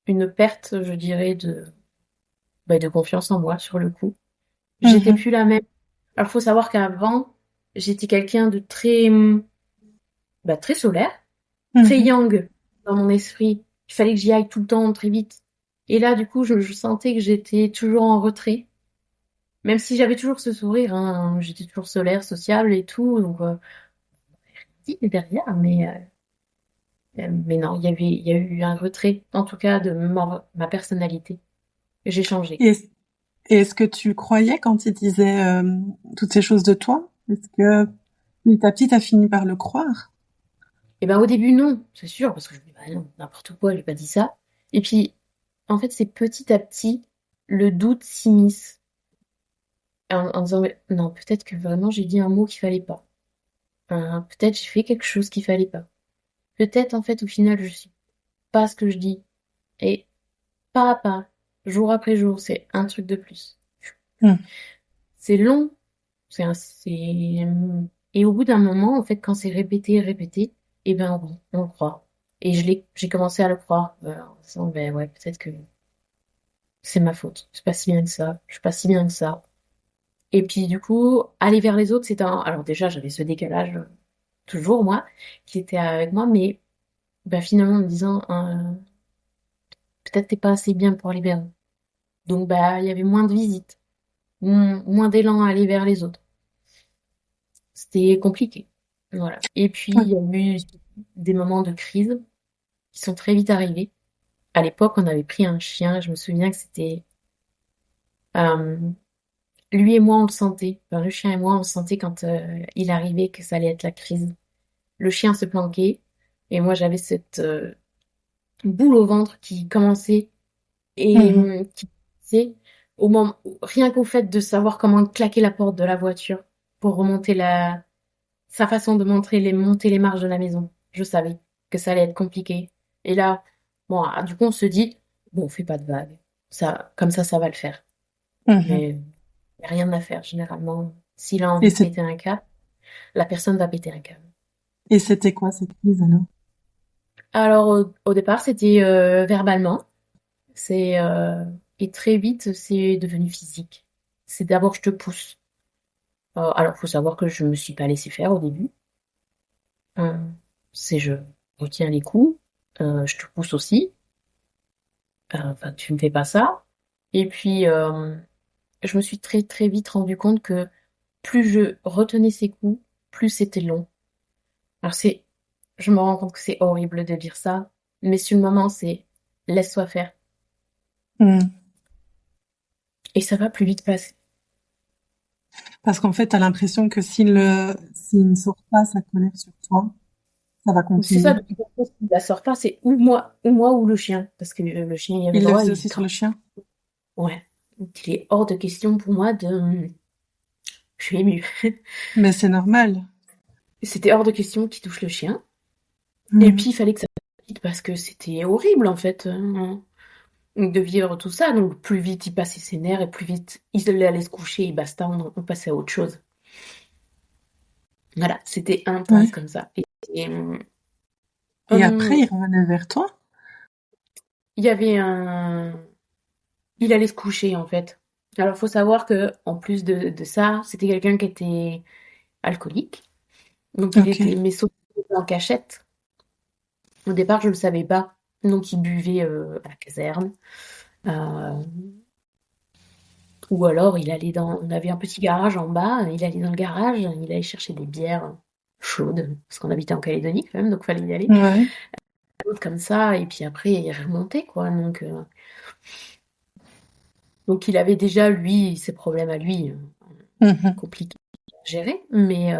[SPEAKER 2] une perte, je dirais, de confiance en moi sur le coup. J'étais
[SPEAKER 1] Mhm.
[SPEAKER 2] plus la même. Alors faut savoir qu'avant, j'étais quelqu'un de très, très solaire, très
[SPEAKER 1] Mhm.
[SPEAKER 2] yang dans mon esprit. Il fallait que j'y aille tout le temps, très vite. Et là, du coup, je sentais que j'étais toujours en retrait. Même si j'avais toujours ce sourire, hein, j'étais toujours solaire, sociable et tout, donc si, derrière, mais non, il y a eu un retrait, en tout cas, de ma personnalité. J'ai changé.
[SPEAKER 1] Et est-ce et est-ce que tu croyais quand il disait toutes ces choses de toi? Est-ce que petit à petit, t'as fini par le croire?
[SPEAKER 2] Et ben au début, non, c'est sûr, parce que je me dis, bah non, n'importe quoi, j'ai pas dit ça. Et puis, en fait, c'est petit à petit, le doute s'immisce en disant, mais non, peut-être que vraiment j'ai dit un mot qu'il fallait pas. Peut-être j'ai fait quelque chose qu'il fallait pas. Peut-être, en fait, au final, je suis pas ce que je dis. Et pas à pas, jour après jour, c'est un truc de plus.
[SPEAKER 1] Mhm.
[SPEAKER 2] C'est long, et au bout d'un moment, en fait, quand c'est répété, répété, eh ben on le croit. Et j'ai commencé à le croire, en disant, ben ouais, peut-être que c'est ma faute. C'est pas si bien que ça. Je suis pas si bien que ça. Et puis du coup, aller vers les autres, alors déjà, j'avais ce décalage, toujours moi, qui était avec moi, mais ben, finalement, en me disant, peut-être t'es pas assez bien pour aller vers eux. Donc bah, il y avait moins de visites, moins d'élan à aller vers les autres. C'était compliqué. Voilà. Et puis,
[SPEAKER 1] Ouais.
[SPEAKER 2] il y a eu des moments de crise qui sont très vite arrivés. À l'époque, on avait pris un chien. Je me souviens que c'était euh, lui et moi, on le sentait. Enfin, le chien et moi, on le sentait quand il arrivait que ça allait être la crise. Le chien se planquait et moi, j'avais cette boule au ventre qui commençait et
[SPEAKER 1] Mhm.
[SPEAKER 2] qui c'est au moment rien qu'au fait de savoir comment claquer la porte de la voiture pour remonter sa façon de monter les marches de la maison. Je savais que ça allait être compliqué. Et là, bon, du coup, on se dit, bon, fais pas de vagues. Comme ça va le faire.
[SPEAKER 1] Mhm.
[SPEAKER 2] Mais y a rien à faire, généralement. S'il a
[SPEAKER 1] Et
[SPEAKER 2] envie de
[SPEAKER 1] c'est
[SPEAKER 2] péter un câble, la personne va péter un câble.
[SPEAKER 1] et c'était quoi cette crise alors?
[SPEAKER 2] Alors, au départ, c'était verbalement. C'est, et très vite, c'est devenu physique. C'est d'abord, je te pousse. Alors, faut savoir que je me suis pas laissée faire au début. Euh, c'est je retiens les coups, je te pousse aussi. Enfin, tu me fais pas ça. Et puis, je me suis très très vite rendu compte que plus je retenais ses coups, plus c'était long. Alors je me rends compte que c'est horrible de dire ça, mais sur le moment, c'est laisse-toi faire.
[SPEAKER 1] Mhm.
[SPEAKER 2] Et ça va plus vite passer.
[SPEAKER 1] Parce qu'en fait, t'as l'impression que s'il ne sort pas sa colère sur toi, ça va
[SPEAKER 2] C'est ça,
[SPEAKER 1] continuer.
[SPEAKER 2] de toute façon, s'il la sort pas, c'est ou moi ou le chien. Parce que le chien y avait
[SPEAKER 1] Il le
[SPEAKER 2] droit,
[SPEAKER 1] faisait
[SPEAKER 2] il
[SPEAKER 1] aussi sur le chien.
[SPEAKER 2] ouais. Donc, il est hors de question pour moi de. Je suis émue.
[SPEAKER 1] Mais c'est normal.
[SPEAKER 2] C'était hors de question qu'il touche le chien. Et
[SPEAKER 1] Mhm.
[SPEAKER 2] puis, il fallait que ça aille vite parce que c'était horrible, en fait, de vivre tout ça. Donc, plus vite il passait ses nerfs et plus vite il allait se coucher et basta, on passait à autre chose. Voilà, c'était intense
[SPEAKER 1] Ouais.
[SPEAKER 2] comme ça. Et,
[SPEAKER 1] Et après,
[SPEAKER 2] hum,
[SPEAKER 1] il revenait vers toi.
[SPEAKER 2] il y avait un. Il allait se coucher, en fait. Alors, faut savoir que en plus de ça, c'était quelqu'un qui était alcoolique. Donc, il
[SPEAKER 1] Ok.
[SPEAKER 2] était, mais sauf qu'il était en cachette. Au départ, je le savais pas. Donc, il buvait à la caserne. Euh, Ou alors il allait on avait un petit garage en bas, il allait dans le garage, il allait chercher des bières chaudes, parce qu'on habitait en Calédonie quand même, donc fallait y aller.
[SPEAKER 1] Ouais.
[SPEAKER 2] Chaudes comme ça, et puis après il remontait quoi. Donc il avait déjà lui ses problèmes à lui,
[SPEAKER 1] Mhm.
[SPEAKER 2] compliqués à gérer, mais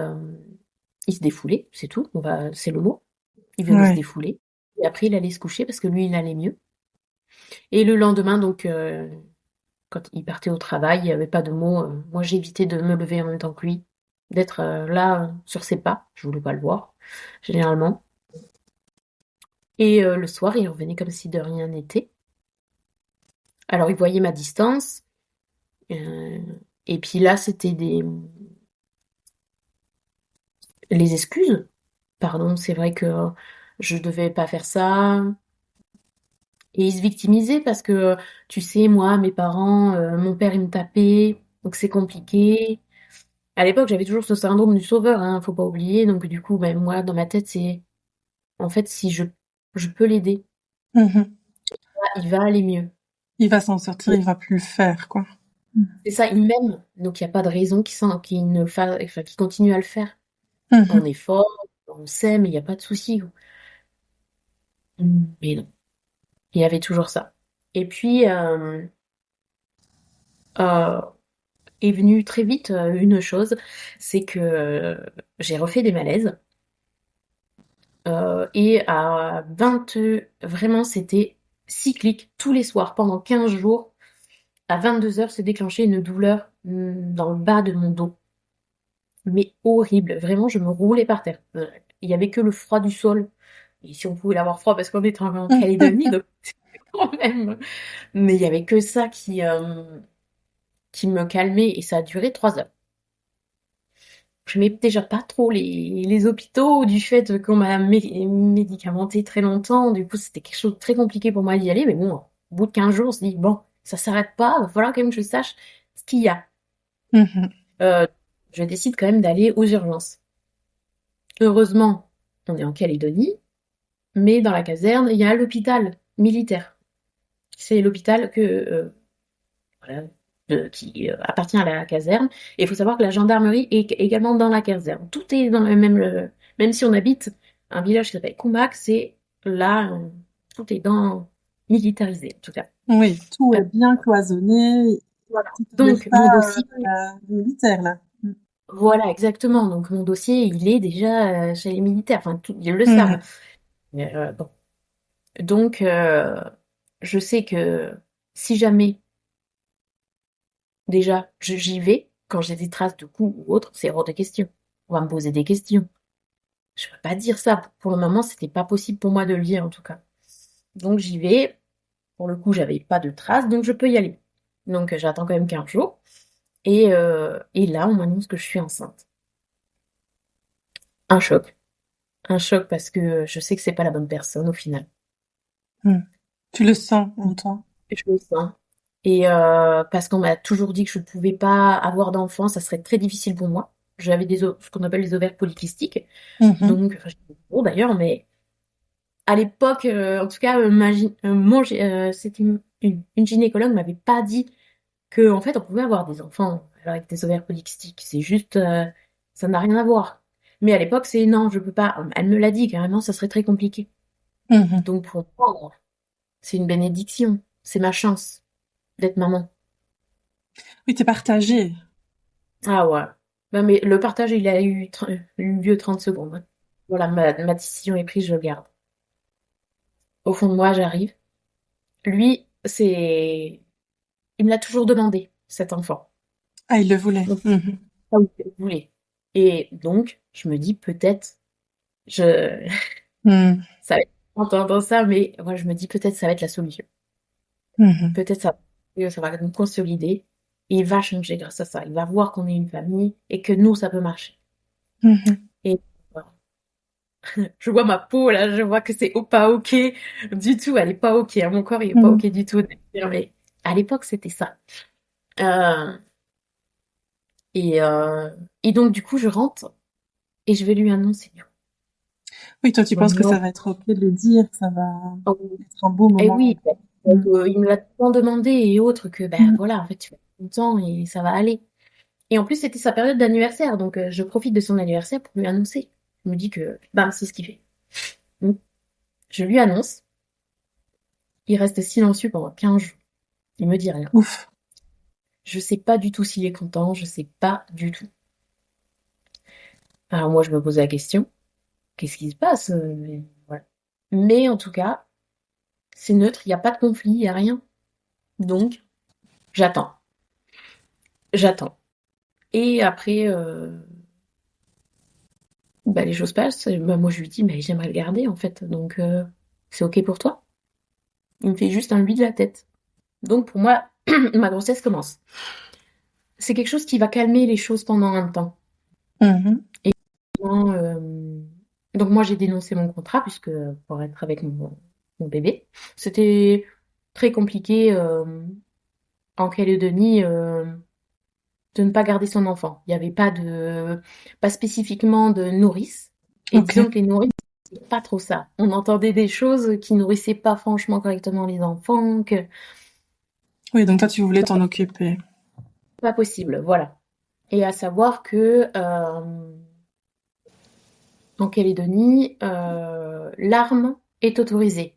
[SPEAKER 2] il se défoulait, c'est tout. C'est le mot. Il venait se
[SPEAKER 1] Ouais.
[SPEAKER 2] défouler. Et après il allait se coucher parce que lui il allait mieux. Et le lendemain donc quand il partait au travail, il n'y avait pas de mots. Moi, j'évitais de me lever en même temps que lui, d'être là sur ses pas. Je voulais pas le voir, généralement. Et le soir, il revenait comme si de rien n'était. Alors, il voyait ma distance. euh, et puis là, c'était les excuses. Pardon, c'est vrai que je devais pas faire ça. Et il se victimisait parce que, tu sais, moi, mes parents, mon père, il me tapait, donc c'est compliqué. À l'époque, j'avais toujours ce syndrome du sauveur, hein, faut pas oublier. Donc du coup, ben, moi, dans ma tête, c'est en fait si je peux l'aider,
[SPEAKER 1] Mhm.
[SPEAKER 2] il va aller mieux.
[SPEAKER 1] Il va s'en sortir,
[SPEAKER 2] Et
[SPEAKER 1] il va plus le faire, quoi.
[SPEAKER 2] c'est ça, il m'aime. Donc il n'y a pas de raison qu'il ne fasse, enfin, qu'il continue à le faire. On
[SPEAKER 1] Mhm.
[SPEAKER 2] est fort, on s'aime, il n'y a pas de souci. Mais non, il y avait toujours ça. Et puis euh, est venue très vite une chose, c'est que j'ai refait des malaises. Et à 20, vraiment, c'était cyclique, tous les soirs, pendant 15 jours. À 22 heures, se déclenchait une douleur dans le bas de mon dos. Mais horrible, vraiment, je me roulais par terre. Il y avait que le froid du sol. Et si on pouvait l'avoir froid, parce qu'on était en Calédonie, donc quand même. Mais il y avait que ça qui me calmait, et ça a duré 3 heures. Je n'aimais déjà pas trop les hôpitaux du fait qu'on m'a médicamenté très longtemps. Du coup, c'était quelque chose de très compliqué pour moi d'y aller. Mais bon, au bout de 15 jours, on se dit, bon, ça s'arrête pas, il va falloir quand même que je sache ce qu'il y a.
[SPEAKER 1] Mhm.
[SPEAKER 2] Euh, je décide quand même d'aller aux urgences. Heureusement, on est en Calédonie, mais dans la caserne, il y a l'hôpital militaire. C'est l'hôpital voilà, qui appartient à la caserne. Et il faut savoir que la gendarmerie est également dans la caserne. Tout est dans même si on habite un village qui s'appelle Koumak, c'est là, tout est militarisé, en tout cas.
[SPEAKER 1] Oui, tout
[SPEAKER 2] Euh,
[SPEAKER 1] est bien cloisonné.
[SPEAKER 2] voilà.
[SPEAKER 1] Tu te lèves
[SPEAKER 2] Donc, mon
[SPEAKER 1] pas
[SPEAKER 2] dossier,
[SPEAKER 1] militaire, là.
[SPEAKER 2] voilà, exactement. Donc, mon dossier, il est déjà chez les militaires. Enfin, ils le savent.
[SPEAKER 1] Mhm.
[SPEAKER 2] Mais, bon. Donc, je sais que si jamais, déjà, j'y vais, quand j'ai des traces de coups ou autre, c'est hors de question. On va me poser des questions. Je peux pas dire ça. Pour le moment, c'était pas possible pour moi de le dire, en tout cas. Donc, j'y vais. Pour le coup, j'avais pas de traces, donc je peux y aller. Donc, j'attends quand même 15 jours. Et là, on m'annonce que je suis enceinte. Un choc. Un choc parce que je sais que c'est pas la bonne personne au final.
[SPEAKER 1] Mhm. Tu le sens en toi.
[SPEAKER 2] Je le sens. Et parce qu'on m'a toujours dit que je ne pouvais pas avoir d'enfant, ça serait très difficile pour moi. J'avais ce qu'on appelle les ovaires polykystiques.
[SPEAKER 1] Mhm.
[SPEAKER 2] Donc, enfin, j'étais gros d'ailleurs, mais à l'époque, en tout cas, c'était une gynécologue m'avait pas dit que en fait on pouvait avoir des enfants avec des ovaires polykystiques. C'est juste, ça n'a rien à voir. Mais à l'époque, c'est non, je peux pas. Elle me l'a dit carrément, ça serait très compliqué.
[SPEAKER 1] Mhm.
[SPEAKER 2] Donc pour moi, c'est une bénédiction, c'est ma chance d'être maman.
[SPEAKER 1] Oui, t'es partagé.
[SPEAKER 2] Ah ouais. Bah, mais le partage, il a eu lieu 30 secondes, hein. Voilà, ma décision est prise, je le garde. Au fond de moi, j'arrive. Lui, il me l'a toujours demandé, cet enfant.
[SPEAKER 1] Ah, il le voulait.
[SPEAKER 2] Donc,
[SPEAKER 1] Mhm.
[SPEAKER 2] ah oui, il voulait. Et donc, je me dis peut-être, je,
[SPEAKER 1] Mhm.
[SPEAKER 2] ça va être en entendant ça, mais moi, je me dis peut-être ça va être la solution.
[SPEAKER 1] Mhm.
[SPEAKER 2] Peut-être ça va nous consolider. Et il va changer grâce à ça. Il va voir qu'on est une famille et que nous, ça peut marcher.
[SPEAKER 1] Mhm.
[SPEAKER 2] Et voilà. Je vois ma peau là, je vois que c'est pas ok du tout. Elle est pas ok, hein. Mon corps il est pas ok
[SPEAKER 1] Mhm.
[SPEAKER 2] du tout. Mais à l'époque c'était ça. Euh, et, euh, et donc du coup je rentre et je vais lui annoncer.
[SPEAKER 1] Oui, toi, tu penses que ça
[SPEAKER 2] Maintenant,
[SPEAKER 1] va être ok de le dire, que ça va
[SPEAKER 2] oh,
[SPEAKER 1] être un beau
[SPEAKER 2] et
[SPEAKER 1] moment.
[SPEAKER 2] oui, donc,
[SPEAKER 1] Mhm.
[SPEAKER 2] il me l'a tellement demandé et autres que ben
[SPEAKER 1] Mhm.
[SPEAKER 2] voilà, en fait tu vas être content et ça va aller. Et en plus c'était sa période d'anniversaire, donc je profite de son anniversaire pour lui annoncer. Je me dis que bam, c'est ce qu'il fait. Donc, je lui annonce. Il reste silencieux pendant 15 jours. Il me dit rien.
[SPEAKER 1] Ouf.
[SPEAKER 2] Je sais pas du tout s'il est content, je sais pas du tout. Alors moi, je me pose la question, qu'est-ce qui se passe? Voilà. Mais en tout cas, c'est neutre, il n'y a pas de conflit, il n'y a rien. Donc, j'attends. J'attends. Et après, bah, les choses passent. Bah, moi, je lui dis, mais j'aimerais le garder, en fait. Donc, c'est OK pour toi? Il me fait juste un oui de la tête. Donc, pour moi, ma grossesse commence. C'est quelque chose qui va calmer les choses pendant un temps.
[SPEAKER 1] Mhm.
[SPEAKER 2] Euh, donc moi j'ai dénoncé mon contrat puisque pour être avec mon bébé, c'était très compliqué en Calédonie de ne pas garder son enfant. Il n'y avait pas spécifiquement de nourrice. Et
[SPEAKER 1] Ok.
[SPEAKER 2] disons que les nourrices, c'est pas trop ça. On entendait des choses qui nourrissaient pas franchement correctement les enfants, que
[SPEAKER 1] Oui, donc toi, tu voulais t'en occuper.
[SPEAKER 2] pas possible, voilà. Et à savoir que en Calédonie, l'arme est autorisée.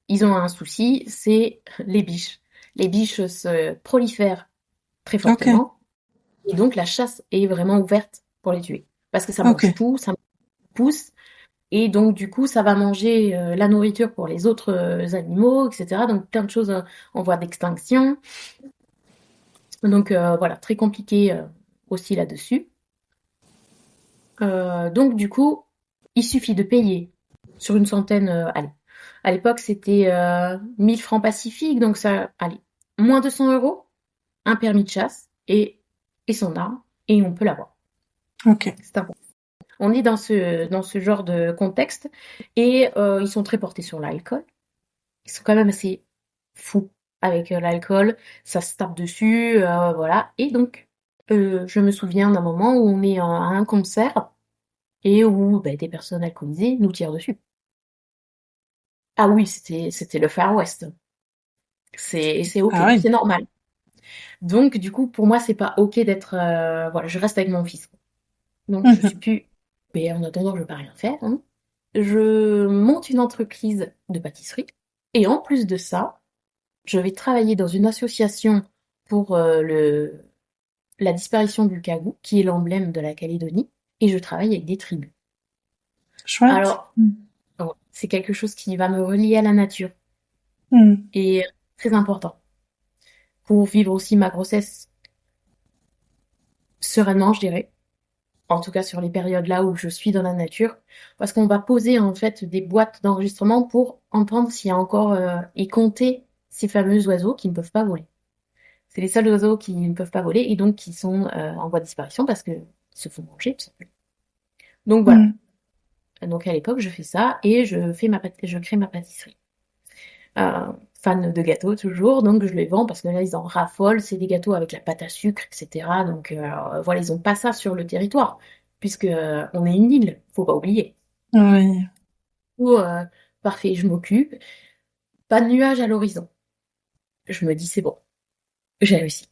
[SPEAKER 2] Ils ont un souci, c'est les biches. Les biches se prolifèrent très
[SPEAKER 1] Ok.
[SPEAKER 2] fortement et donc la chasse est vraiment ouverte pour les tuer. Parce que ça
[SPEAKER 1] Ok.
[SPEAKER 2] mange tout, ça pousse et donc du coup ça va manger la nourriture pour les autres animaux, etc. Donc plein de choses en voie d'extinction. Donc voilà, très compliqué aussi là-dessus. Donc du coup, il suffit de payer sur une centaine, allez. À l'époque, c'était 1000 francs pacifiques, donc ça, allez, moins de 100 euros, un permis de chasse et son arme, et on peut l'avoir.
[SPEAKER 1] Ok.
[SPEAKER 2] C'est important. On est dans ce genre de contexte, et ils sont très portés sur l'alcool. Ils sont quand même assez fous avec l'alcool, ça se tape dessus, voilà. Et donc, je me souviens d'un moment où on est à un concert, et où ben, des personnes alcoolisées nous tirent dessus. Ah oui, c'était le Far West. C'est ok,
[SPEAKER 1] Ah oui.
[SPEAKER 2] c'est normal. Donc du coup, pour moi, c'est pas ok d'être voilà, je reste avec mon fils. Donc je suis
[SPEAKER 1] Mhm.
[SPEAKER 2] plus. Mais en attendant, je vais pas rien faire, hein. Je monte une entreprise de pâtisserie et en plus de ça, je vais travailler dans une association pour la disparition du Kagou, qui est l'emblème de la Calédonie, et je travaille avec des tribus.
[SPEAKER 1] Chouette.
[SPEAKER 2] Alors, c'est quelque chose qui va me relier à la nature
[SPEAKER 1] Mhm.
[SPEAKER 2] et très important pour vivre aussi ma grossesse sereinement, je dirais. En tout cas, sur les périodes là où je suis dans la nature, parce qu'on va poser en fait des boîtes d'enregistrement pour entendre s'il y a encore et compter ces fameux oiseaux qui ne peuvent pas voler. C'est les seuls oiseaux qui ne peuvent pas voler et donc qui sont en voie de disparition parce que ils se font manger tout simplement. Donc voilà.
[SPEAKER 1] Mhm.
[SPEAKER 2] Donc à l'époque, je fais ça et je crée ma pâtisserie. Fan de gâteaux toujours, donc je les vends parce que là ils en raffolent, c'est des gâteaux avec la pâte à sucre, etc. Donc voilà, ils ont pas ça sur le territoire, puisque on est une île, faut pas oublier.
[SPEAKER 1] Oui.
[SPEAKER 2] Ou parfait, je m'occupe, pas de nuages à l'horizon. Je me dis c'est bon, j'ai réussi,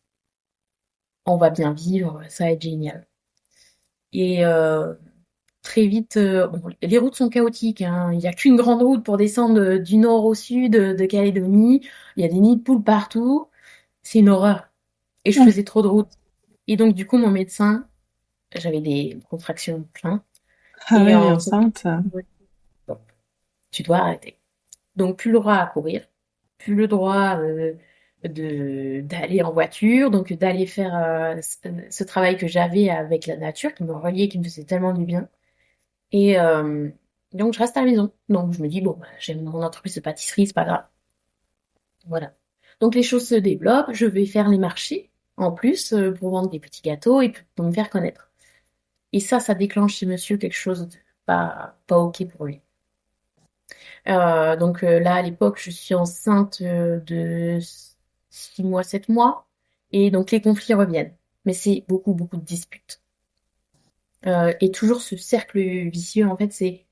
[SPEAKER 2] on va bien vivre, ça va être génial. Et très vite, bon, les routes sont chaotiques, hein. Il n'y a qu'une grande route pour descendre du nord au sud de Calédonie. Il y a des nids de poules partout. C'est une horreur. et je faisais trop de route. Et donc, du coup, mon médecin, j'avais des contractions plein.
[SPEAKER 1] Ah
[SPEAKER 2] Et
[SPEAKER 1] oui,
[SPEAKER 2] en
[SPEAKER 1] enceinte.
[SPEAKER 2] Bon, tu dois arrêter. Donc, plus le droit à courir, plus le droit d'aller en voiture, donc d'aller faire ce travail que j'avais avec la nature, qui me reliait, qui me faisait tellement du bien. Et donc, je reste à la maison. Donc, je me dis, bon, bah, j'ai mon entreprise de pâtisserie, c'est pas grave. Voilà. Donc, les choses se développent. Je vais faire les marchés, en plus, pour vendre des petits gâteaux et pour me faire connaître. Et ça déclenche chez monsieur quelque chose de pas OK pour lui. Donc là, à l'époque, je suis enceinte de 6 mois, 7 mois. Et donc, les conflits reviennent. Mais c'est beaucoup, beaucoup de disputes. Et toujours ce cercle vicieux, en fait, il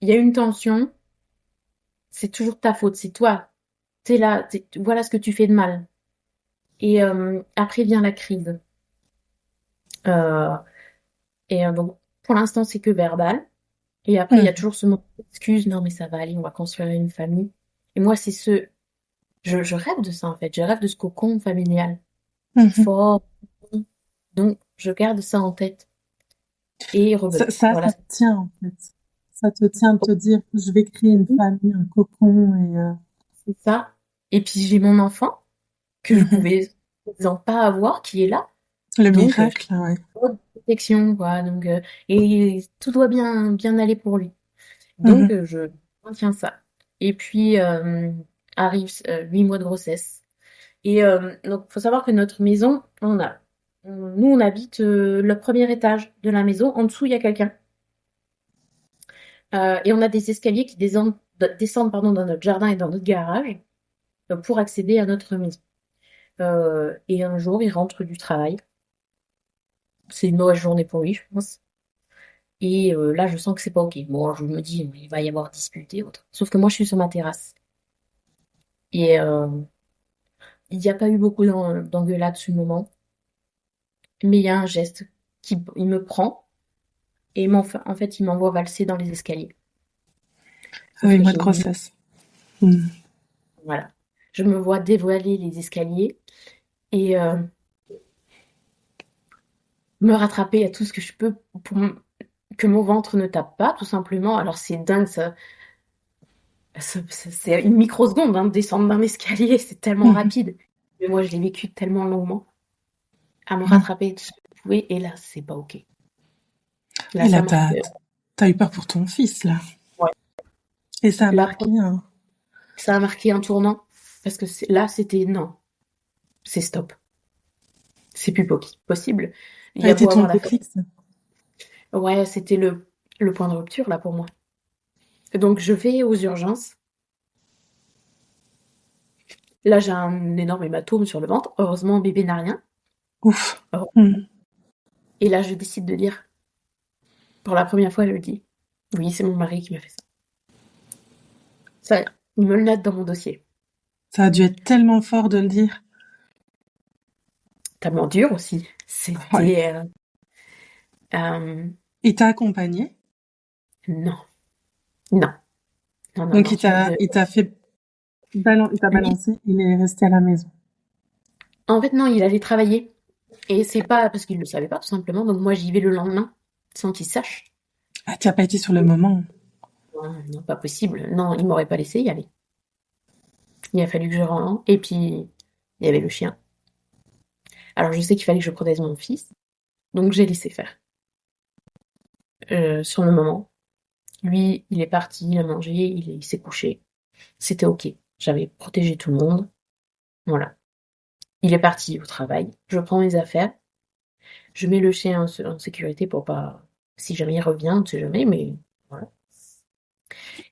[SPEAKER 2] y a une tension, c'est toujours ta faute, c'est toi. T'es là, voilà ce que tu fais de mal. Et après vient la crise. Euh, donc, pour l'instant, c'est que verbal. Et après, il y a
[SPEAKER 1] Mhm.
[SPEAKER 2] toujours ce mot d'excuse, non, mais ça va aller, on va construire une famille. Et moi, je rêve de ça, en fait. Je rêve de ce cocon familial.
[SPEAKER 1] Mhm.
[SPEAKER 2] Fort. Donc, je garde ça en tête. Et rebelote. Voilà.
[SPEAKER 1] Ça te tient en fait. Ça te tient de te dire, je vais créer une famille, un cocon et
[SPEAKER 2] C'est ça. Et puis, j'ai mon enfant, que je
[SPEAKER 1] mhm.
[SPEAKER 2] pouvais soi-disant pas avoir, qui est là.
[SPEAKER 1] Le
[SPEAKER 2] Donc,
[SPEAKER 1] miracle, ouais.
[SPEAKER 2] protection, quoi. Donc, et tout doit bien, bien aller pour lui. Donc,
[SPEAKER 1] Mhm.
[SPEAKER 2] je maintiens ça. Et puis, arrive 8 mois de grossesse. Et donc, faut savoir que notre maison, nous, on habite le premier étage de la maison. En dessous, il y a quelqu'un. Et on a des escaliers qui descendent pardon, dans notre jardin et dans notre garage pour accéder à notre maison. Et un jour, il rentre du travail. C'est une mauvaise journée pour lui, je pense. Et là, je sens que c'est pas OK. Bon, je me dis, il va y avoir dispute et autres. Sauf que moi, je suis sur ma terrasse. Et il n'y a pas eu beaucoup d'engueulades sur le moment. Mais il y a un geste il me prend et en fait, il m'envoie valser dans les escaliers.
[SPEAKER 1] Ah
[SPEAKER 2] Sauf
[SPEAKER 1] oui,
[SPEAKER 2] que
[SPEAKER 1] mois de
[SPEAKER 2] j'ai
[SPEAKER 1] grossesse. Mhm.
[SPEAKER 2] voilà. Je me vois dévoiler les escaliers et me rattraper à tout ce que je peux pour que mon ventre ne tape pas, tout simplement. Alors c'est dingue, c'est une microseconde, hein, de descendre d'un escalier, c'est tellement
[SPEAKER 1] Mhm.
[SPEAKER 2] rapide. Mais moi, je l'ai vécu tellement longuement, à me
[SPEAKER 1] Mhm.
[SPEAKER 2] rattraper tout ce que je pouvais, et là, c'est pas OK. Là,
[SPEAKER 1] Et là,
[SPEAKER 2] ça marque.
[SPEAKER 1] t'as eu peur pour ton fils, là.
[SPEAKER 2] Ouais.
[SPEAKER 1] Et ça a
[SPEAKER 2] Là,
[SPEAKER 1] marqué un,
[SPEAKER 2] ça a marqué un tournant, parce que là, c'était non, c'est stop. C'est plus possible. Il
[SPEAKER 1] ça a
[SPEAKER 2] y a
[SPEAKER 1] été
[SPEAKER 2] beau
[SPEAKER 1] ton
[SPEAKER 2] avoir la
[SPEAKER 1] déclic, ça.
[SPEAKER 2] Ouais, c'était le point de rupture, là, pour moi. Donc, je vais aux urgences. Là, j'ai un énorme hématome sur le ventre. Heureusement, bébé n'a rien.
[SPEAKER 1] Ouf.
[SPEAKER 2] Oh.
[SPEAKER 1] Mhm.
[SPEAKER 2] Et là, je décide de dire, pour la première fois, je le dis, oui, c'est mon mari qui m'a fait ça. Ça, il me le note dans mon dossier.
[SPEAKER 1] Ça a dû être tellement fort de le dire.
[SPEAKER 2] Tellement dur aussi.
[SPEAKER 1] Ouais.
[SPEAKER 2] C'était... euh,
[SPEAKER 1] Il t'a accompagné.
[SPEAKER 2] non, non, non, non,
[SPEAKER 1] Donc,
[SPEAKER 2] non.
[SPEAKER 1] il t'a fait il t'a
[SPEAKER 2] Lui,
[SPEAKER 1] balancé, il est resté à la maison.
[SPEAKER 2] en fait, non, il allait travailler. Et c'est pas parce qu'il le savait pas, tout simplement. Donc, moi, j'y vais le lendemain, sans qu'il sache.
[SPEAKER 1] Ah, tu as pas été sur le moment.
[SPEAKER 2] Non, non, pas possible. Non, il m'aurait pas laissé y aller. Il a fallu que je rentre. Et puis, il y avait le chien. Alors, je sais qu'il fallait que je protège mon fils. Donc, j'ai laissé faire. Sur le moment. Lui, il est parti, il a mangé, il s'est couché. C'était OK. J'avais protégé tout le monde. Voilà. Il est parti au travail. Je prends mes affaires. Je mets le chien en sécurité pour pas... Si jamais il revient, on ne sait jamais, mais voilà.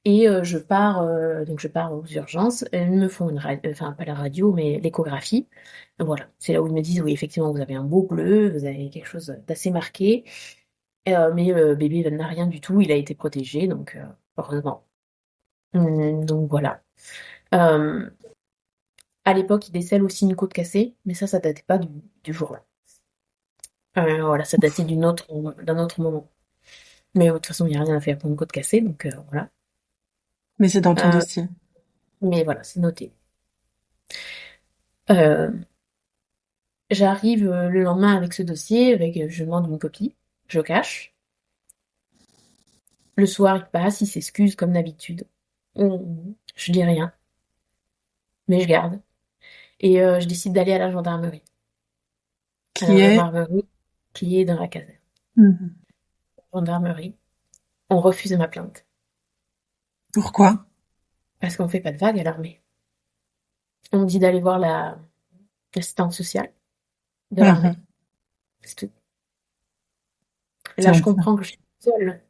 [SPEAKER 2] Et donc je pars aux urgences. Ils me font enfin pas la radio, mais l'échographie. Voilà. C'est là où ils me disent, oui, effectivement, vous avez un beau bleu, vous avez quelque chose d'assez marqué. Mais bébé n'a rien du tout, il a été protégé, donc heureusement. Donc voilà. Euh, à l'époque, il décèle aussi une côte cassée, mais ça datait pas du jour-là. Voilà, ça datait d'un autre moment. Mais de toute façon, il n'y a rien à faire pour une côte cassée, donc voilà.
[SPEAKER 1] Mais c'est dans ton
[SPEAKER 2] Euh,
[SPEAKER 1] dossier.
[SPEAKER 2] mais voilà, c'est noté. Euh, J'arrive le lendemain avec ce dossier, je demande une copie, je cache. Le soir, il passe, il s'excuse comme d'habitude. Je dis rien, mais je garde. Et je décide d'aller à la gendarmerie. À
[SPEAKER 1] Qui
[SPEAKER 2] la
[SPEAKER 1] est...
[SPEAKER 2] gendarmerie qui est dans la caserne.
[SPEAKER 1] Mhm.
[SPEAKER 2] Gendarmerie. On refuse ma plainte.
[SPEAKER 1] Pourquoi?
[SPEAKER 2] Parce qu'on fait pas de vagues à l'armée. On me dit d'aller voir l'assistante sociale de l'armée.
[SPEAKER 1] Mhm.
[SPEAKER 2] C'est tout. Et
[SPEAKER 1] C'est
[SPEAKER 2] là, je
[SPEAKER 1] enfin.
[SPEAKER 2] comprends que je suis seule.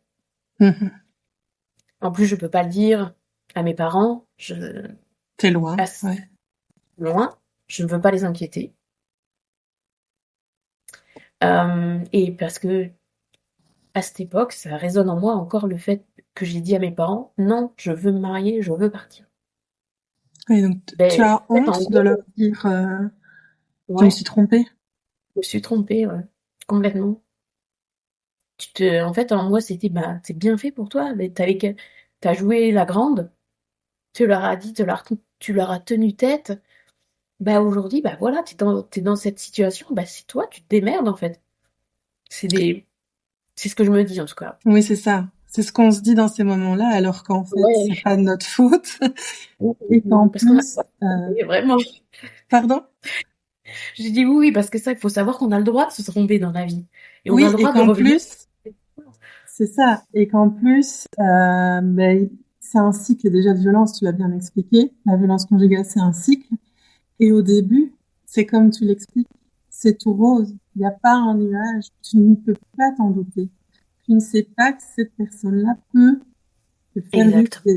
[SPEAKER 1] Mhm.
[SPEAKER 2] En plus, je peux pas le dire à mes parents. Je
[SPEAKER 1] T'es loin,
[SPEAKER 2] passe
[SPEAKER 1] ouais.
[SPEAKER 2] loin. Je ne veux pas les inquiéter. Et parce que à cette époque, ça résonne en moi encore le fait que j'ai dit à mes parents, non, je veux me marier, je veux partir.
[SPEAKER 1] Et donc, tu
[SPEAKER 2] Ben,
[SPEAKER 1] as
[SPEAKER 2] en fait, en
[SPEAKER 1] honte de
[SPEAKER 2] gros,
[SPEAKER 1] leur dire je me
[SPEAKER 2] ouais,
[SPEAKER 1] suis trompée?
[SPEAKER 2] je me suis trompée, ouais, complètement. En fait, en moi, c'était, bah, c'est bien fait pour toi, mais t'as joué la grande, tu leur as dit, tu leur as tenu tête. Bah, aujourd'hui, bah voilà, t'es dans cette situation, bah, c'est toi, tu te démerdes, en fait. C'est ce que je me dis, en tout cas.
[SPEAKER 1] Oui, c'est ça. C'est ce qu'on se dit dans ces moments-là, alors qu'en fait, c'est
[SPEAKER 2] Ouais.
[SPEAKER 1] pas de notre faute. Et qu'en
[SPEAKER 2] Parce qu'on a,
[SPEAKER 1] plus,
[SPEAKER 2] vraiment.
[SPEAKER 1] pardon?
[SPEAKER 2] J'ai dit oui, oui, parce que ça, il faut savoir qu'on a le droit de se tromper dans la vie. Et on a
[SPEAKER 1] Oui,
[SPEAKER 2] le
[SPEAKER 1] et
[SPEAKER 2] droit de
[SPEAKER 1] qu'en
[SPEAKER 2] revenir.
[SPEAKER 1] plus, c'est ça. Et qu'en plus, ben, c'est un cycle déjà de violence, tu l'as bien expliqué. La violence conjugale, c'est un cycle. Et au début, c'est comme tu l'expliques, c'est tout rose. Il n'y a pas un nuage. Tu ne peux pas t'en douter. Tu ne sais pas que cette personne-là peut te faire vivre
[SPEAKER 2] Exact.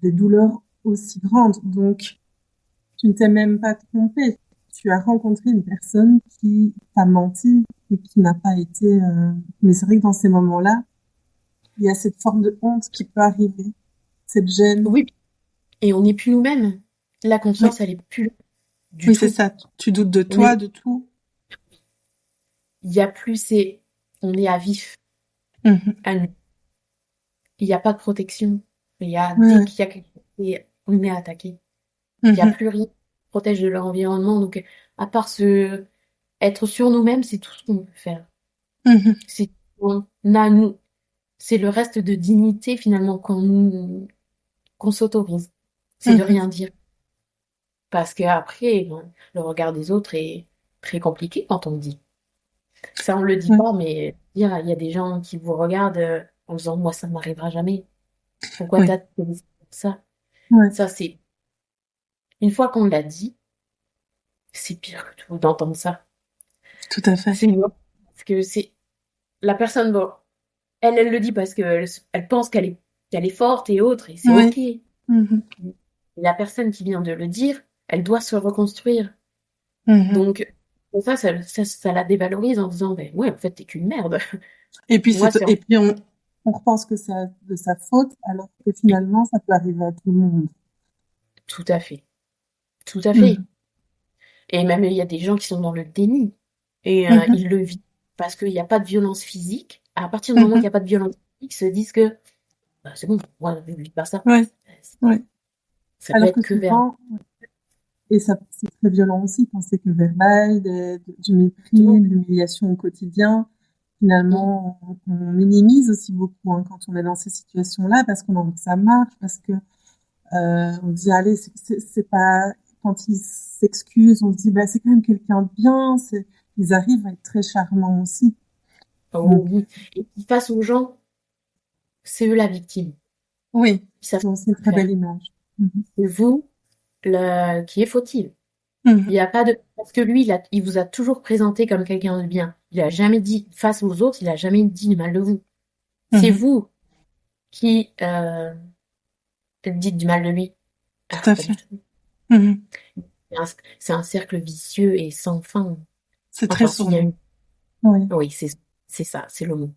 [SPEAKER 1] des douleurs aussi grandes. Donc, tu ne t'es même pas trompé. Tu as rencontré une personne qui t'a menti et qui n'a pas été... Mais c'est vrai que dans ces moments-là, il y a cette forme de honte qui peut arriver, cette gêne.
[SPEAKER 2] Oui. Et on n'est plus nous-mêmes. La
[SPEAKER 1] Oui,
[SPEAKER 2] confiance, elle est plus là du
[SPEAKER 1] oui, c'est
[SPEAKER 2] tout.
[SPEAKER 1] ça. Tu doutes de
[SPEAKER 2] On est,
[SPEAKER 1] toi, de tout.
[SPEAKER 2] il y a plus on est à vif,
[SPEAKER 1] Mhm.
[SPEAKER 2] à nu. Il n'y a pas de protection.
[SPEAKER 1] Ouais,
[SPEAKER 2] Dès
[SPEAKER 1] ouais.
[SPEAKER 2] qu'il y a quelque chose, on est attaqué. Il n'y a
[SPEAKER 1] Mhm.
[SPEAKER 2] plus rien qui protège de l'environnement. Donc, à part être sur nous-mêmes, c'est tout ce qu'on peut faire.
[SPEAKER 1] Mhm.
[SPEAKER 2] On a, nous, c'est le reste de dignité, finalement, qu'on s'autorise. C'est de
[SPEAKER 1] Mhm.
[SPEAKER 2] rien dire. Parce que après, bon, le regard des autres est très compliqué quand on le dit. Ça, on le dit
[SPEAKER 1] Ouais,
[SPEAKER 2] pas, mais dire, il y a des gens qui vous regardent en disant, moi, ça m'arrivera jamais. Pourquoi
[SPEAKER 1] ouais,
[SPEAKER 2] t'as fait ça?
[SPEAKER 1] ouais,
[SPEAKER 2] Ça, c'est, une fois qu'on l'a dit, c'est pire que tout d'entendre ça.
[SPEAKER 1] tout à fait.
[SPEAKER 2] C'est moi. Parce que la personne, bon, elle le dit parce elle pense qu'elle est forte et autre, et c'est
[SPEAKER 1] Ouais.
[SPEAKER 2] ok. Et
[SPEAKER 1] Mhm.
[SPEAKER 2] la personne qui vient de le dire, elle doit se reconstruire.
[SPEAKER 1] Mhm.
[SPEAKER 2] Donc, pour ça la dévalorise en disant, ben ouais, en fait, t'es qu'une merde.
[SPEAKER 1] Et puis,
[SPEAKER 2] Moi, c'est
[SPEAKER 1] et puis on repense que c'est de sa faute, alors que finalement, ça peut arriver à tout le monde.
[SPEAKER 2] tout à fait. Tout à fait.
[SPEAKER 1] Mhm.
[SPEAKER 2] Et même, il y a des gens qui sont dans le déni. Et
[SPEAKER 1] Mhm.
[SPEAKER 2] ils le vivent parce qu'il n'y a pas de violence physique. À partir du moment qu'il n'y
[SPEAKER 1] Mhm.
[SPEAKER 2] a pas de violence physique, ils se disent que bah, c'est bon, moi, je ne vis pas ça.
[SPEAKER 1] Ouais, ouais.
[SPEAKER 2] Ça peut
[SPEAKER 1] Alors
[SPEAKER 2] être
[SPEAKER 1] que
[SPEAKER 2] que vers
[SPEAKER 1] souvent, et ça, c'est très violent aussi quand c'est que verbal, du mépris,
[SPEAKER 2] tout.
[SPEAKER 1] de l'humiliation au quotidien. Finalement, on minimise aussi beaucoup quand on est dans ces situations-là parce qu'on a envie que ça marche, parce que on dit allez, c'est pas quand ils s'excusent, on se dit bah c'est quand même quelqu'un de bien, ils arrivent à être très charmants aussi.
[SPEAKER 2] Oh
[SPEAKER 1] Donc
[SPEAKER 2] oui. Et qu'ils fassent aux gens, c'est eux la victime.
[SPEAKER 1] oui,
[SPEAKER 2] Ils savent
[SPEAKER 1] c'est aussi une
[SPEAKER 2] pas
[SPEAKER 1] très belle
[SPEAKER 2] faire.
[SPEAKER 1] image. Mhm.
[SPEAKER 2] C'est vous qui est fautive. Il
[SPEAKER 1] Mhm.
[SPEAKER 2] y a pas de parce que lui, il vous a toujours présenté comme quelqu'un de bien. Il a jamais dit face aux autres, il a jamais dit du mal de vous. C'est
[SPEAKER 1] Mhm.
[SPEAKER 2] vous qui dites du mal de lui.
[SPEAKER 1] Tout
[SPEAKER 2] Ah,
[SPEAKER 1] à
[SPEAKER 2] pas du
[SPEAKER 1] fait.
[SPEAKER 2] tout.
[SPEAKER 1] Mhm.
[SPEAKER 2] C'est un cercle vicieux et sans fin.
[SPEAKER 1] C'est très
[SPEAKER 2] Enfin, s'il y a
[SPEAKER 1] sournois.
[SPEAKER 2] une...
[SPEAKER 1] Oui.
[SPEAKER 2] Oui, c'est ça, c'est le mot.